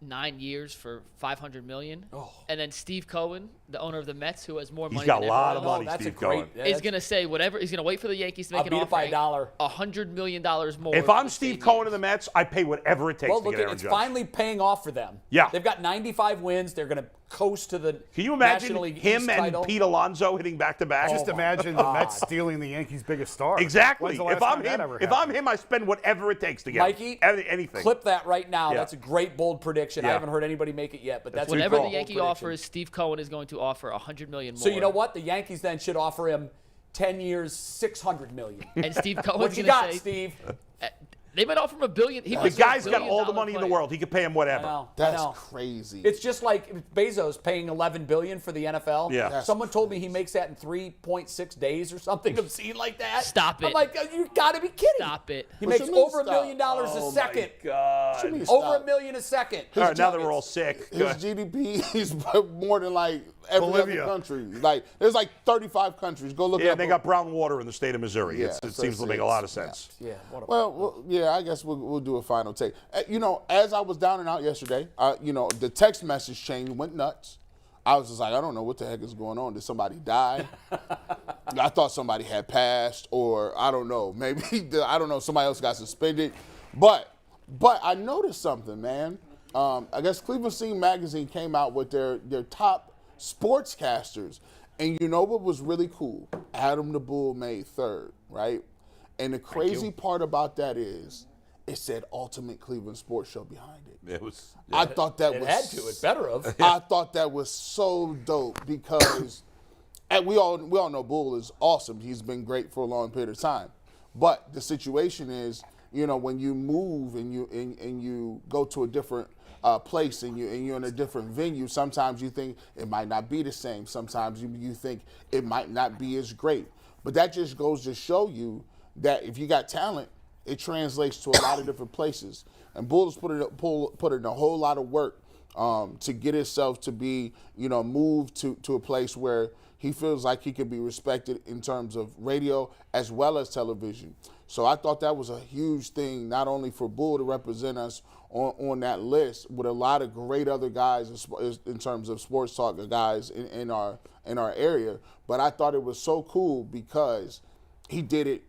Speaker 6: 9 years for $500 million.
Speaker 2: Oh.
Speaker 6: And then Steve Cohen, the owner of the Mets, who has more money
Speaker 3: he's got
Speaker 6: than
Speaker 3: a lot of
Speaker 6: everyone
Speaker 3: money,
Speaker 6: else,
Speaker 3: Steve Cohen.
Speaker 6: is going to say whatever. He's going to wait for the Yankees to make an offer.
Speaker 2: By $1.
Speaker 6: $100 million more.
Speaker 3: If I'm Steve Cohen of the Mets, I pay whatever it takes to get Aaron Judge.
Speaker 2: It's finally paying off for them.
Speaker 3: Yeah.
Speaker 2: They've got 95 wins. They're going to coast to the
Speaker 3: Can you imagine
Speaker 2: National League
Speaker 3: him
Speaker 2: East
Speaker 3: and
Speaker 2: title.
Speaker 3: Pete Alonso hitting back-to-back?
Speaker 5: Just imagine the Mets stealing the Yankees' biggest star.
Speaker 3: Exactly.
Speaker 5: When's the last time that ever happened?
Speaker 3: If I'm him, I spend whatever it takes to get
Speaker 2: Mikey,
Speaker 3: anything.
Speaker 2: Clip that right now.
Speaker 3: Yeah.
Speaker 2: That's a great, bold prediction. I
Speaker 3: Yeah.
Speaker 2: haven't heard anybody make it yet, but that's
Speaker 6: whatever
Speaker 2: a
Speaker 6: the
Speaker 2: bold
Speaker 6: Yankee
Speaker 2: prediction.
Speaker 6: offers, Steve Cohen is going to offer $100 million more.
Speaker 2: So you know what? The Yankees then should offer him 10 years, $600 million.
Speaker 6: And Steve
Speaker 2: What
Speaker 6: Cohen's
Speaker 2: you
Speaker 6: going
Speaker 2: got,
Speaker 6: to say,
Speaker 2: Steve?
Speaker 6: they might offer him $1 billion.
Speaker 3: The guy's got all the money in the world. He could pay him whatever.
Speaker 2: I
Speaker 4: That's
Speaker 2: know.
Speaker 4: crazy.
Speaker 2: It's just like Bezos paying $11 billion for the NFL.
Speaker 3: Yeah.
Speaker 2: Someone told me he makes that in 3.6 days or something. Obscene like that.
Speaker 6: Stop it.
Speaker 2: I'm like, you got to be kidding.
Speaker 6: Stop it.
Speaker 2: He
Speaker 4: What
Speaker 2: makes
Speaker 4: you mean
Speaker 2: over $1 million a second.
Speaker 3: God.
Speaker 4: What you mean
Speaker 2: Over
Speaker 4: stop?
Speaker 2: $1 million a second.
Speaker 3: All right, now that we're all sick.
Speaker 4: His GDP is more than like every
Speaker 5: Bolivia.
Speaker 4: other country. Like there's like 35 countries. Go look it
Speaker 3: Yeah,
Speaker 4: up.
Speaker 3: they got brown water in the state of Missouri.
Speaker 4: Yeah,
Speaker 3: it
Speaker 4: so
Speaker 3: seems to make a lot of sense.
Speaker 2: Yeah.
Speaker 4: Well, yeah, I guess we'll do a final take. As I was down and out yesterday, the text message chain went nuts. I was just like, I don't know what the heck is going on. Did somebody die? I thought somebody had passed, or I don't know. Maybe somebody else got suspended. But I noticed something, man. I guess Cleveland Scene Magazine came out with their top sportscasters, and you know what was really cool? Adam the Bull made third, right? And the crazy part about that is, it said Ultimate Cleveland Sports Show behind it.
Speaker 3: It was.
Speaker 4: I thought that
Speaker 2: It
Speaker 4: was.
Speaker 2: had to. It better have.
Speaker 4: I thought that was so dope because, and we all know Bull is awesome. He's been great for a long period of time. But the situation is, when you move and you go to a different place and you're in a different venue, sometimes you think it might not be the same. Sometimes you think it might not be as great. But that just goes to show you that if you got talent, it translates to a lot of different places. And Bull has put in a whole lot of work to get himself to be, moved to a place where he feels like he can be respected in terms of radio as well as television. So I thought that was a huge thing, not only for Bull to represent us on that list with a lot of great other guys in terms of sports talk guys in our area, but I thought it was so cool because he did it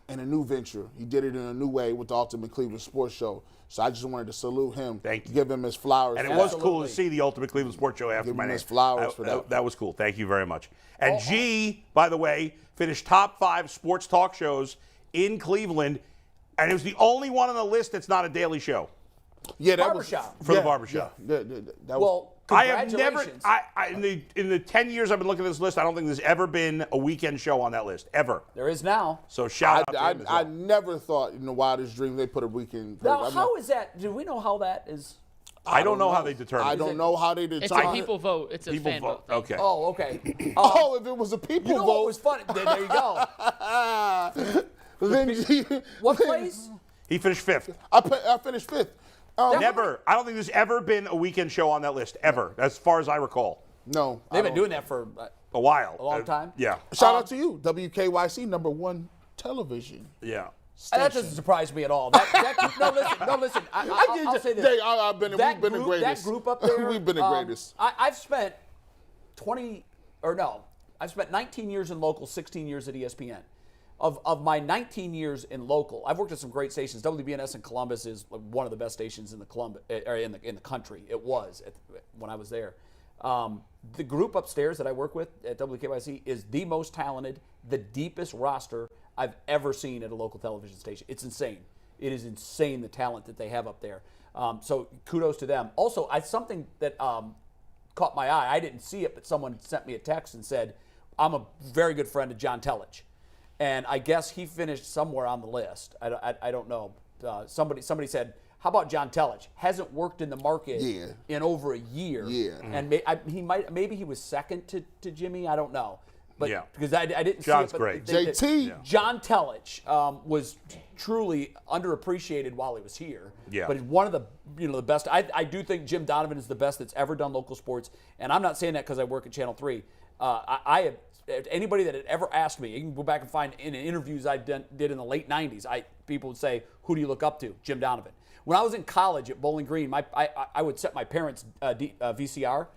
Speaker 4: in a new venture. He did it in a new way with the Ultimate Cleveland Sports Show. So I just wanted to salute him.
Speaker 3: Thank you.
Speaker 4: Give him his flowers.
Speaker 3: And it was cool to see the Ultimate Cleveland Sports Show after
Speaker 4: Give
Speaker 3: my
Speaker 4: him
Speaker 3: name.
Speaker 4: his flowers for that.
Speaker 3: That was cool. Thank you very much. And G, by the way, finished top 5 sports talk shows in Cleveland, and it was the only one on the list that's not a daily show.
Speaker 4: Yeah, that
Speaker 2: Barbershop.
Speaker 4: was
Speaker 3: For the barbershop.
Speaker 4: Yeah, that was,
Speaker 2: Well,
Speaker 3: I have never,
Speaker 2: congratulations.
Speaker 3: in the 10 years I've been looking at this list, I don't think there's ever been a weekend show on that list, ever.
Speaker 2: There is now.
Speaker 3: So shout out to him as well.
Speaker 4: I never thought in the wildest dream they put a weekend.
Speaker 2: Now, how is that? Do we know how that is?
Speaker 3: I don't know how they determine
Speaker 4: I
Speaker 3: it.
Speaker 4: don't know how they
Speaker 6: It's
Speaker 4: determine
Speaker 6: a people vote. It's a
Speaker 3: People
Speaker 6: fan
Speaker 3: vote.
Speaker 6: vote.
Speaker 3: Okay.
Speaker 2: Oh, okay.
Speaker 4: If it was a people
Speaker 2: You know
Speaker 4: vote.
Speaker 2: what was funny? There you go.
Speaker 4: Then
Speaker 2: What place?
Speaker 3: He finished 5th.
Speaker 4: I finished 5th.
Speaker 3: Never. I don't think there's ever been a weekend show on that list, ever, as far as I recall.
Speaker 4: No.
Speaker 2: They've been doing that for
Speaker 3: A while.
Speaker 2: a long time.
Speaker 3: Yeah.
Speaker 4: Shout out to you, WKYC #1 television.
Speaker 3: Yeah.
Speaker 2: That doesn't surprise me at all. No, listen. I'll say this.
Speaker 4: Jay,
Speaker 2: That
Speaker 4: we've been the
Speaker 2: group-
Speaker 4: greatest.
Speaker 2: That group up there.
Speaker 4: We've been the greatest.
Speaker 2: I've spent 19 years in local, 16 years at ESPN. Of my 19 years in local, I've worked at some great stations. WBNS in Columbus is one of the best stations in the country. It was when I was there. The group upstairs that I work with at WKYC is the most talented, the deepest roster I've ever seen at a local television station. It's insane. It is insane the talent that they have up there. So kudos to them. Also, something that caught my eye. I didn't see it, but someone sent me a text and said, I'm a very good friend of John Telich. And I guess he finished somewhere on the list. I don't know. Somebody said, how about John Telich? Hasn't worked in the market in over a year.
Speaker 4: Yeah.
Speaker 2: And maybe he was second to Jimmy. I don't know. but because I didn't
Speaker 3: John's
Speaker 2: see it.
Speaker 3: Great.
Speaker 4: JT.
Speaker 2: John Telich was truly underappreciated while he was here.
Speaker 3: Yeah.
Speaker 2: But he's one of the the best. I do think Jim Donovan is the best that's ever done local sports, and I'm not saying that because I work at Channel 3. I have anybody that had ever asked me, you can go back and find in interviews I did in the late 90s, people would say, who do you look up to? Jim Donovan. When I was in college at Bowling Green, I would set my parents' VCR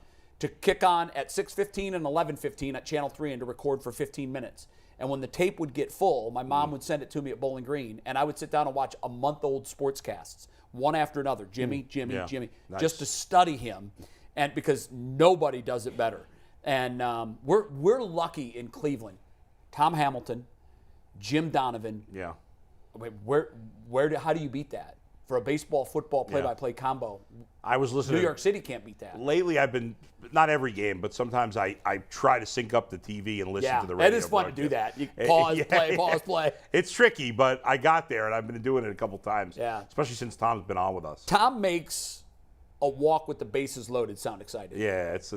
Speaker 2: to kick on at 6:15 and 11:15 at Channel 3 and to record for 15 minutes. And when the tape would get full, my mom would send it to me at Bowling Green, and I would sit down and watch a month-old sportscasts, one after another, Jimmy, nice. Just to study him, and because nobody does it better. And we're lucky in Cleveland. Tom Hamilton, Jim Donovan.
Speaker 3: Yeah.
Speaker 2: How do you beat that? For a baseball, football, play-by-play combo.
Speaker 3: I was listening.
Speaker 2: New York City can't beat that.
Speaker 3: Lately, I've been, not every game, but sometimes I try to sync up the TV and listen to the radio.
Speaker 2: It is fun to do that. You pause, play.
Speaker 3: It's tricky, but I got there, and I've been doing it a couple times.
Speaker 2: Yeah.
Speaker 3: Especially since Tom's been on with us.
Speaker 2: Tom makes a walk with the bases loaded sound excited.
Speaker 3: Yeah, he's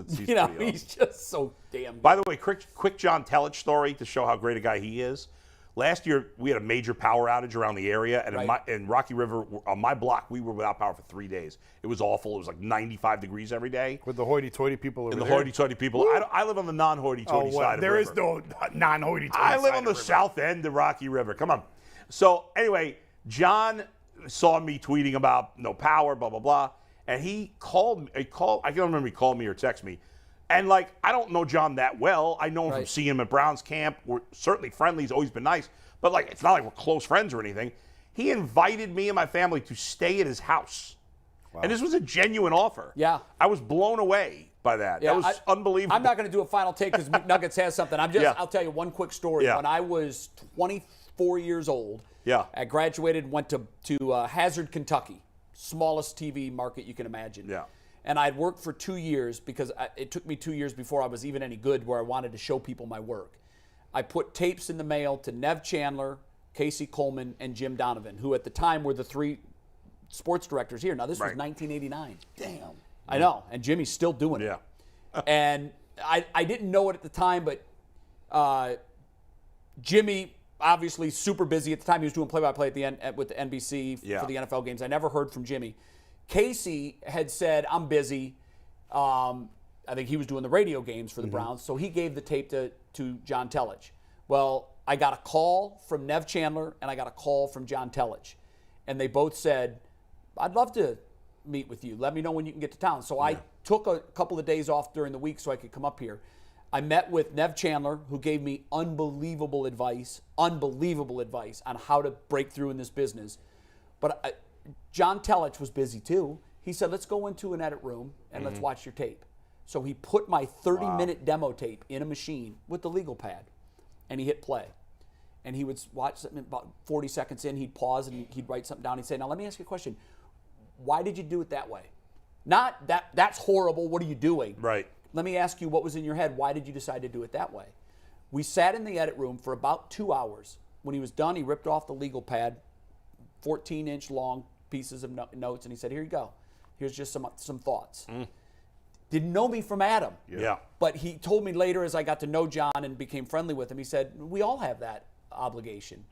Speaker 2: he's just so damn good.
Speaker 3: By the way, quick John Telich story to show how great a guy he is. Last year, we had a major power outage around the area, and in Rocky River, on my block, we were without power for 3 days. It was awful. It was like 95 degrees every day.
Speaker 5: With the hoity-toity people over there?
Speaker 3: And the hoity-toity people. I live on the non-hoity-toity side of the river.
Speaker 5: There is no non-hoity-toity
Speaker 3: I live on the south end of Rocky River. Come on. So, anyway, John saw me tweeting about no power, blah, blah, blah, and he called. I can't remember if he called me or texted me. And, I don't know John that well. I know him from seeing him at Browns camp. We're certainly friendly. He's always been nice. But, it's not like we're close friends or anything. He invited me and my family to stay at his house. Wow. And this was a genuine offer.
Speaker 2: Yeah.
Speaker 3: I was blown away by that.
Speaker 2: Yeah,
Speaker 3: that was unbelievable.
Speaker 2: I'm not going to do a final take because McNuggets has something. I'll tell you one quick story.
Speaker 3: Yeah.
Speaker 2: When I was 24 years old, I graduated, went to Hazard, Kentucky, smallest TV market you can imagine.
Speaker 3: Yeah.
Speaker 2: And I'd worked for 2 years because it took me 2 years before I was even any good where I wanted to show people my work. I put tapes in the mail to Nev Chandler, Casey Coleman, and Jim Donovan, who at the time were the three sports directors here. Now, this was 1989. Damn. I know. And Jimmy's still doing it. And I didn't know it at the time, but Jimmy, obviously super busy at the time. He was doing play-by-play at the end with the NBC for the NFL games. I never heard from Jimmy. Casey had said, I'm busy. I think he was doing the radio games for the Browns, so he gave the tape to John Telich. Well, I got a call from Nev Chandler, and I got a call from John Telich. And they both said, I'd love to meet with you. Let me know when you can get to town. So I took a couple of days off during the week so I could come up here. I met with Nev Chandler, who gave me unbelievable advice on how to break through in this business. But John Telich was busy too. He said, let's go into an edit room and let's watch your tape. So he put my 30-minute demo tape in a machine with the legal pad, and he hit play. And he would watch something about 40 seconds in, he'd pause, and he'd write something down. He'd say, now let me ask you a question. Why did you do it that way? Not that's horrible, what are you doing?
Speaker 3: Right.
Speaker 2: Let me ask you what was in your head. Why did you decide to do it that way? We sat in the edit room for about 2 hours. When he was done, he ripped off the legal pad, 14-inch long pieces of notes, and he said, here you go. Here's just some thoughts. Didn't know me from Adam.
Speaker 3: Yeah.
Speaker 2: But he told me later as I got to know John and became friendly with him, he said, we all have that obligation.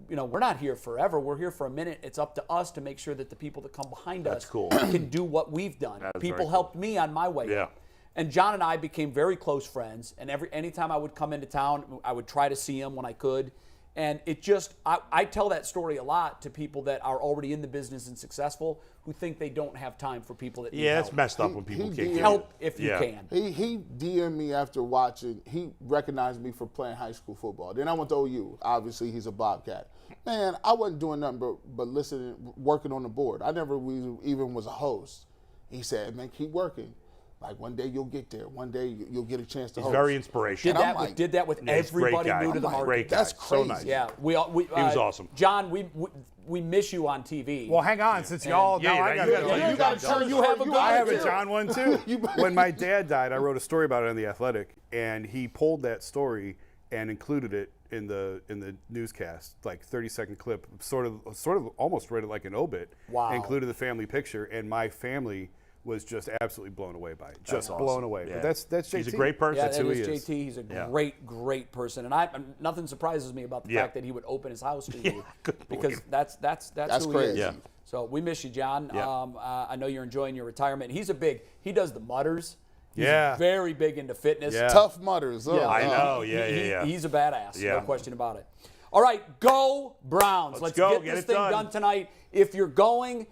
Speaker 2: We're not here forever. We're here for a minute. It's up to us to make sure that the people that come behind us can do what we've done. People helped me on my way up. And John and I became very close friends. And anytime I would come into town, I would try to see him when I could. And it just, I tell that story a lot to people that are already in the business and successful who think they don't have time for people that need help.
Speaker 3: It's messed up when people can't
Speaker 2: help if you can.
Speaker 4: He DM'd me after watching. He recognized me for playing high school football. Then I went to OU. Obviously, he's a Bobcat. Man, I wasn't doing nothing but listening, working on the board. I never even was a host. He said, man, keep working. Like, one day you'll get there. One day you'll get a chance to host.
Speaker 3: He's very inspirational.
Speaker 2: Did that with everybody new to the market.
Speaker 3: Great guy.
Speaker 4: That's crazy.
Speaker 3: So nice.
Speaker 2: Yeah, he
Speaker 3: was awesome.
Speaker 2: John, we miss you on TV.
Speaker 5: Well, hang on, since y'all now I got
Speaker 2: you have a good
Speaker 5: I have a John one too. When my dad died, I wrote a story about it on The Athletic, and he pulled that story and included it in the newscast, like 30-second clip, sort of almost read it like an obit.
Speaker 2: Wow.
Speaker 5: Included the family picture, and my family was just absolutely blown away by it. Just blown away.
Speaker 3: Yeah.
Speaker 5: But that's JT.
Speaker 3: He's a great person.
Speaker 2: Yeah,
Speaker 5: That's who he
Speaker 2: is JT. He's a great person, and nothing surprises me about the fact that he would open his house to you, because that's who
Speaker 4: crazy.
Speaker 2: he is.
Speaker 3: Yeah.
Speaker 2: So we miss you, John.
Speaker 3: Yeah.
Speaker 2: I know you're enjoying your retirement. He does the mutters. He's
Speaker 5: Yeah.
Speaker 2: very big into fitness.
Speaker 5: Yeah.
Speaker 4: Tough mutters.
Speaker 2: Yeah,
Speaker 3: I know. Yeah.
Speaker 2: He's a badass.
Speaker 3: Yeah.
Speaker 2: No question about it. All right, go Browns. Let's
Speaker 3: go.
Speaker 2: get
Speaker 3: Get
Speaker 2: this
Speaker 3: it
Speaker 2: thing done tonight. If you're going,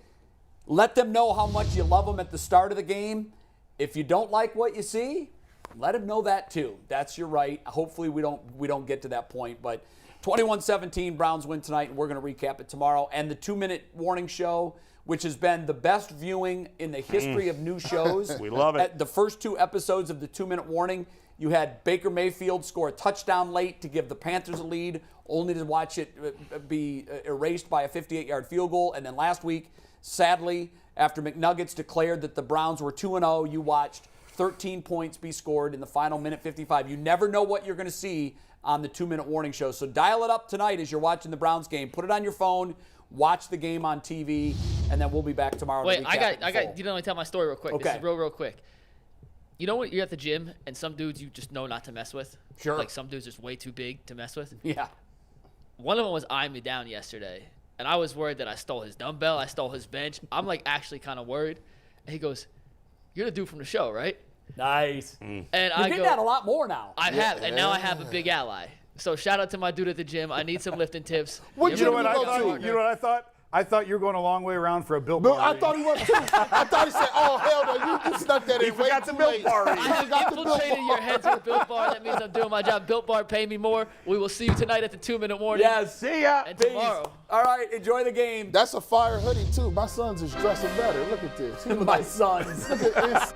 Speaker 2: let them know how much you love them at the start of the game. If you don't like what you see, let them know that too. That's your right. Hopefully we don't get to that point, but 21-17 Browns win tonight, and we're going to recap it tomorrow. And the 2-minute warning show, which has been the best viewing in the history of new shows.
Speaker 3: We love it.
Speaker 2: At the first 2 episodes of the 2-minute warning, you had Baker Mayfield score a touchdown late to give the Panthers a lead, only to watch it be erased by a 58-yard field goal. And then last week, sadly, after McNuggets declared that the Browns were 2-0, you watched 13 points be scored in the final minute 55. You never know what you're going to see on the 2-minute warning show. So dial it up tonight as you're watching the Browns game. Put it on your phone, watch the game on TV, and then we'll be back tomorrow.
Speaker 6: Wait, I got. You know, let me tell my story real quick.
Speaker 2: Okay.
Speaker 6: This is real quick. You know what? You're at the gym, and some dudes you just know not to mess with.
Speaker 2: Sure.
Speaker 6: Like some dudes just way too big to mess with.
Speaker 2: Yeah.
Speaker 6: One of them was eyeing me down yesterday, and I was worried that I stole his dumbbell, I stole his bench. I'm like actually kind of worried. And he goes, "You're the dude from the show, right?"
Speaker 2: Nice.
Speaker 6: And
Speaker 2: You're getting that a lot more now.
Speaker 6: I have, and now I have a big ally. So shout out to my dude at the gym. I need some lifting tips.
Speaker 5: You know what I thought? I thought you were going a long way around for a Built
Speaker 4: But
Speaker 5: Bar.
Speaker 4: I thought he was too. I thought he said, "Oh hell no, you snuck that in."
Speaker 3: He forgot the Built Bar.
Speaker 6: I have infiltrated your heads with Built Bar. That means I'm doing my job. Built Bar, pay me more. We will see you tonight at the 2-minute warning.
Speaker 2: Yes.
Speaker 3: See ya.
Speaker 6: And
Speaker 2: Peace.
Speaker 6: tomorrow.
Speaker 2: All right, enjoy the game.
Speaker 4: That's a fire hoodie too. My son's is dressing better. Look at this.
Speaker 2: My sons.
Speaker 4: Look at this.